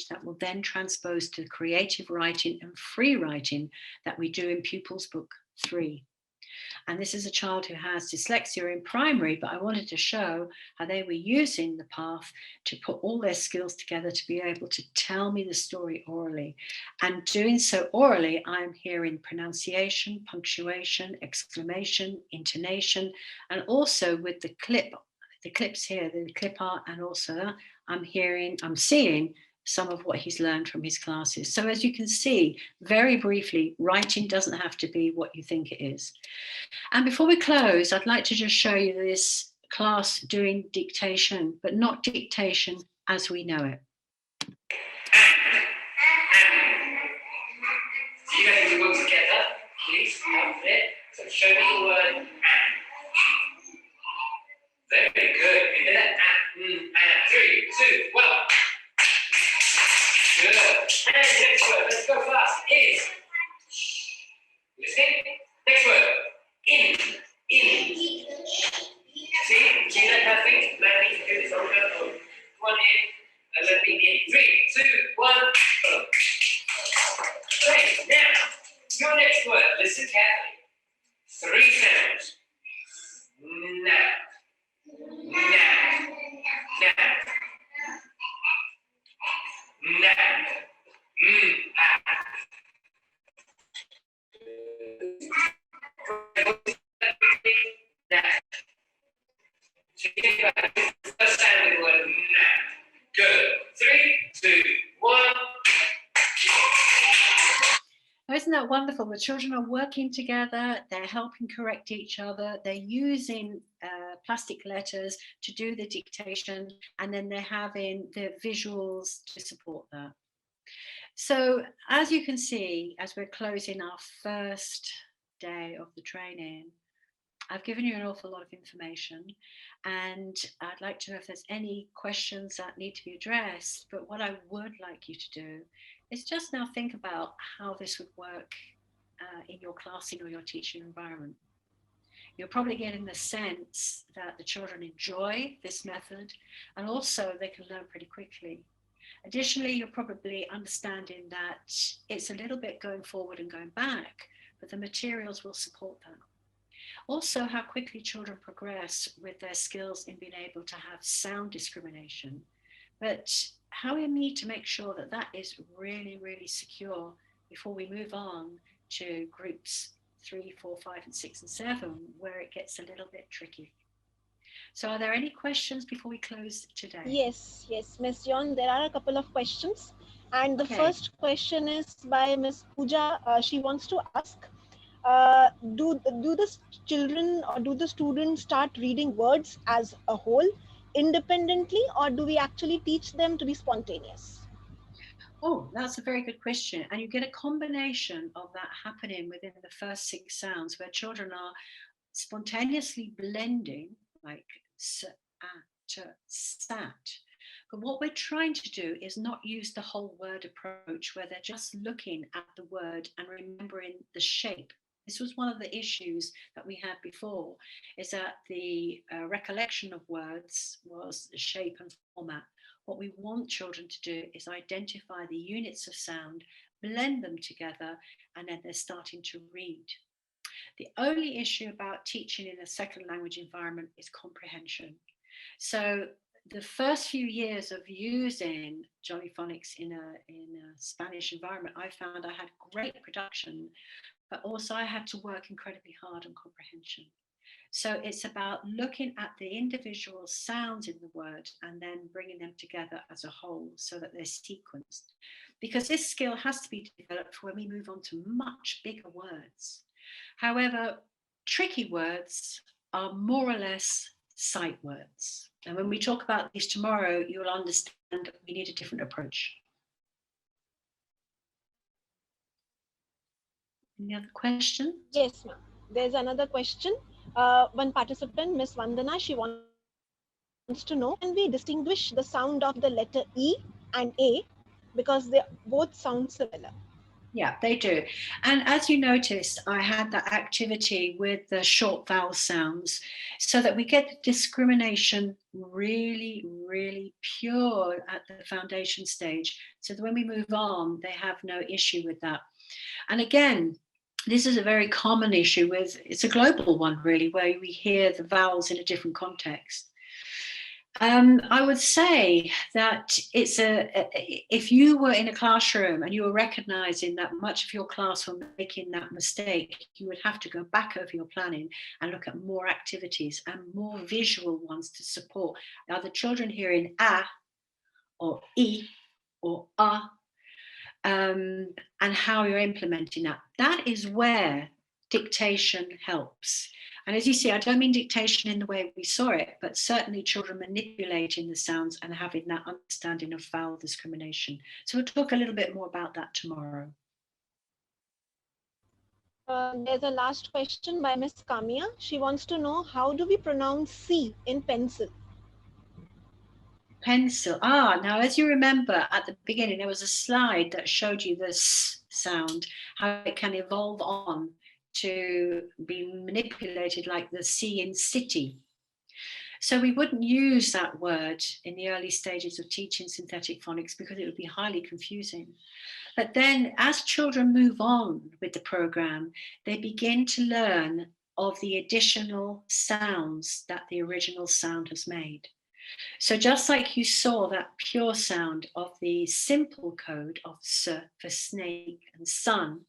that will then transpose to creative writing and free writing that we do in Pupils Book 3. And this is a child who has dyslexia in primary, but I wanted to show how they were using the path to put all their skills together to be able to tell me the story orally. And doing so orally, I'm hearing pronunciation, punctuation, exclamation, intonation, and also with the clips here, the clip art, and also that, I'm seeing some of what he's learned from his classes. So as you can see, very briefly, writing doesn't have to be what you think it is. And before we close, I'd like to just show you this class doing dictation, but not dictation as we know it. So you guys can work together, please, out there. So show me the word and. Very good. You did that. And 3, 2, 1. Good. And next word, let's go fast, is. Listening? Next word. In. See that perfect? Let me do this over. 1 in, and let me in. 3, 2, 1. Okay, now, your next word, listen carefully. 3 sounds. Now. First sound of the word now. Good. 3, 2, 1. Isn't that wonderful? The children are working together, they're helping correct each other, they're using plastic letters to do the dictation, and then they're having the visuals to support that. So as you can see, as we're closing our first day of the training, I've given you an awful lot of information, and I'd like to know if there's any questions that need to be addressed. But what I would like you to do is just now think about how this would work in your classing or your teaching environment. You're probably getting the sense that the children enjoy this method, and also they can learn pretty quickly. Additionally, you're probably understanding that it's a little bit going forward and going back, but the materials will support that. Also, how quickly children progress with their skills in being able to have sound discrimination, but how we need to make sure that that is really, really secure before we move on to groups 3, 4, 5, and 6, and 7, where it gets a little bit tricky. So are there any questions before we close today? Yes, yes, Miss John, there are a couple of questions. And the Okay. first question is by Miss Pooja. She wants to ask, do the children or do the students start reading words as a whole independently, or do we actually teach them to be spontaneous? Oh, that's a very good question. And you get a combination of that happening within the first 6 sounds where children are spontaneously blending, like s, a, t, sat. But what we're trying to do is not use the whole word approach where they're just looking at the word and remembering the shape. This was one of the issues that we had before, is that the recollection of words was the shape and format. What we want children to do is identify the units of sound, blend them together, and then they're starting to read. The only issue about teaching in a second language environment is comprehension. So the first few years of using Jolly Phonics in a Spanish environment, I found I had great production, but also I had to work incredibly hard on comprehension. So it's about looking at the individual sounds in the word and then bringing them together as a whole so that they're sequenced. Because this skill has to be developed when we move on to much bigger words. However, tricky words are more or less sight words. And when we talk about these tomorrow, you'll understand we need a different approach. Any other questions? Yes, ma'am. There's another question. One participant, Miss Vandana, she wants to know, how can we distinguish the sound of the letter E and A, because they both sound similar? Yeah, they do. And as you noticed, I had that activity with the short vowel sounds so that we get the discrimination really, really pure at the foundation stage. So that when we move on, they have no issue with that. And again, this is a very common issue with, it's a global one really, where we hear the vowels in a different context. I would say that if you were in a classroom and you were recognizing that much of your class were making that mistake, you would have to go back over your planning and look at more activities and more visual ones to support. Are the children hearing a or e or a? And how you're implementing that. That is where dictation helps. And as you see, I don't mean dictation in the way we saw it, but certainly children manipulating the sounds and having that understanding of vowel discrimination. So we'll talk a little bit more about that tomorrow. There's a last question by Miss Kamia. She wants to know, how do we pronounce C in pencil? Pencil. Now as you remember at the beginning, there was a slide that showed you the S sound, how it can evolve on to be manipulated like the C in city. So we wouldn't use that word in the early stages of teaching synthetic phonics because it would be highly confusing. But then as children move on with the program, they begin to learn of the additional sounds that the original sound has made. So just like you saw that pure sound of the simple code of S for snake and sun,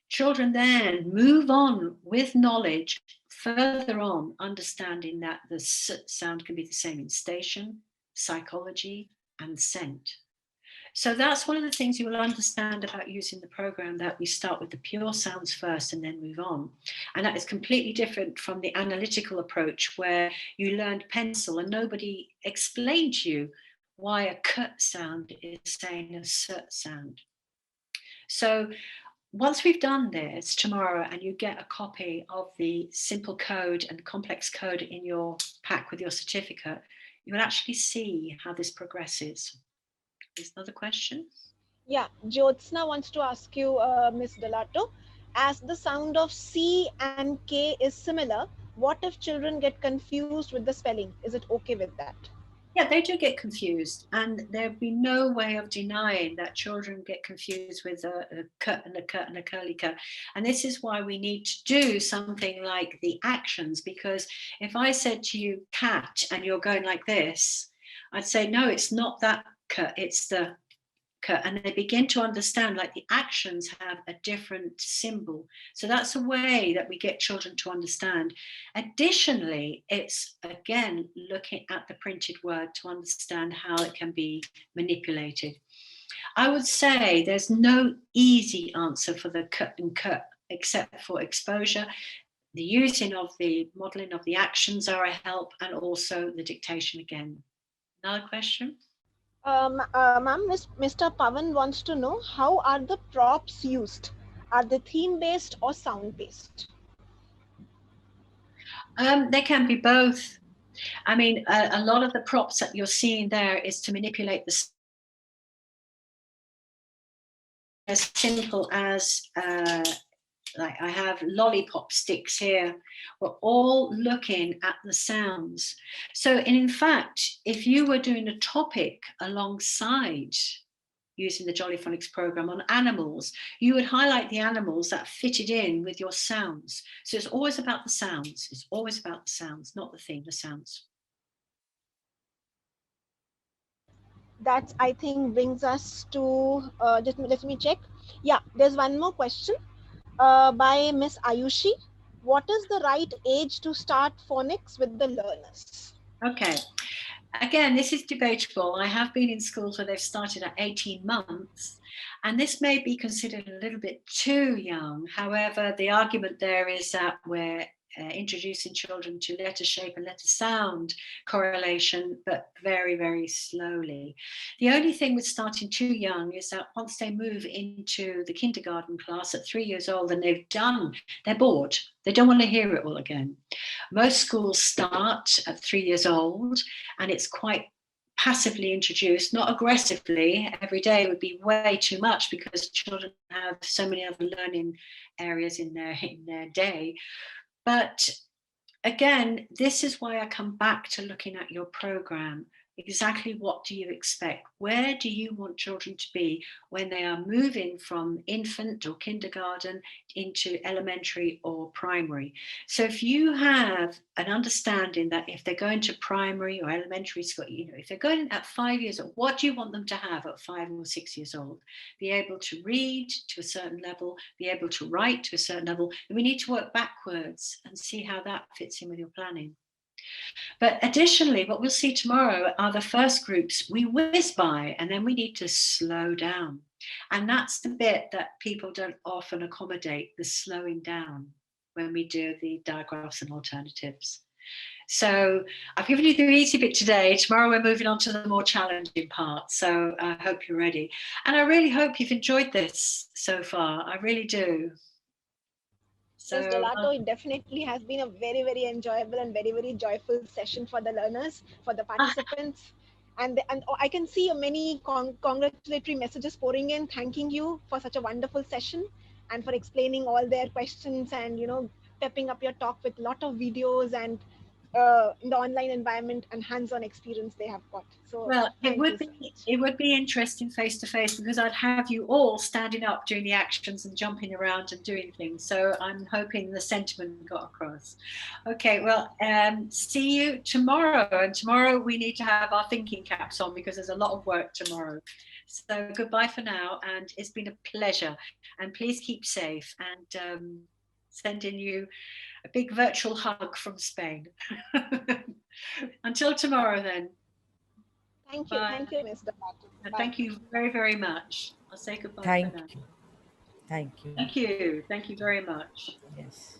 children then move on with knowledge further on, understanding that the S sound can be the same in station, psychology, and scent. So that's one of the things you will understand about using the program, that we start with the pure sounds first and then move on. And that is completely different from the analytical approach where you learned pencil and nobody explained to you why a k sound is saying a s sound. So once we've done this tomorrow and you get a copy of the simple code and complex code in your pack with your certificate, you will actually see how this progresses. Is another question? Yeah, Jyotsna wants to ask you, Ms. Delato, as the sound of C and K is similar, what if children get confused with the spelling? Is it okay with that? Yeah, they do get confused, and there'd be no way of denying that children get confused with a cut and a cut and a curly cut. And this is why we need to do something like the actions, because if I said to you cat and you're going like this, I'd say, no, it's not that cut, it's the cut. And they begin to understand like the actions have a different symbol. So that's a way that we get children to understand. Additionally, it's again looking at the printed word to understand how it can be manipulated. I would say there's no easy answer for the cut and cut except for exposure. The using of the modeling of the actions are a help, and also the dictation again. Another question? Ma'am, Mr. Pavan wants to know, how are the props used? Are they theme-based or sound-based? They can be both. I mean, a lot of the props that you're seeing there is to manipulate the as simple as like I have lollipop sticks here. We're all looking at the sounds. So, and in fact, if you were doing a topic alongside using the Jolly Phonics program on animals, you would highlight the animals that fitted in with your sounds. So it's always about the sounds. It's always about the sounds, not the theme, the sounds. That, I think, brings us to, let me check. Yeah, there's one more question by Miss Ayushi. What is the right age to start phonics with the learners? Okay. Again, this is debatable. I have been in schools where they've started at 18 months, and this may be considered a little bit too young. However, the argument there is that we're introducing children to letter shape and letter sound correlation, but very, very slowly. The only thing with starting too young is that once they move into the kindergarten class at 3 years old and they're bored. They don't want to hear it all again. Most schools start at 3 years old, and it's quite passively introduced, not aggressively. Every day would be way too much because children have so many other learning areas in their day. But again, this is why I come back to looking at your program. Exactly what do you expect? Where do you want children to be when they are moving from infant or kindergarten into elementary or primary? So if you have an understanding that if they're going to primary or elementary school, you know, if they're going at 5 years old, what do you want them to have at 5 or 6 years old? Be able to read to a certain level, be able to write to a certain level. And we need to work backwards and see how that fits in with your planning. But additionally, what we'll see tomorrow are the first groups we whiz by, and then we need to slow down. And that's the bit that people don't often accommodate, the slowing down when we do the diagraphs and alternatives. So I've given you the easy bit today. Tomorrow we're moving on to the more challenging part. So I hope you're ready. And I really hope you've enjoyed this so far. I really do. So, yes, Dolato, it definitely has been a very, very enjoyable and very, very joyful session for the learners, for the participants. And I can see many congratulatory messages pouring in, thanking you for such a wonderful session and for explaining all their questions and, you know, pepping up your talk with a lot of videos and in the online environment and hands-on experience they have got. So well, it would be interesting face to face because I'd have you all standing up doing the actions and jumping around and doing things. So I'm hoping the sentiment got across. Okay, well, see you tomorrow. And tomorrow we need to have our thinking caps on because there's a lot of work tomorrow. So goodbye for now, and it's been a pleasure. And please keep safe, and sending you a big virtual hug from Spain. Until tomorrow then. Thank you. Bye. Thank you, Mr. Bhatt. Thank you very, very much. I'll say goodbye Thank for now. you. Thank you. Thank you. Thank you very much. Yes.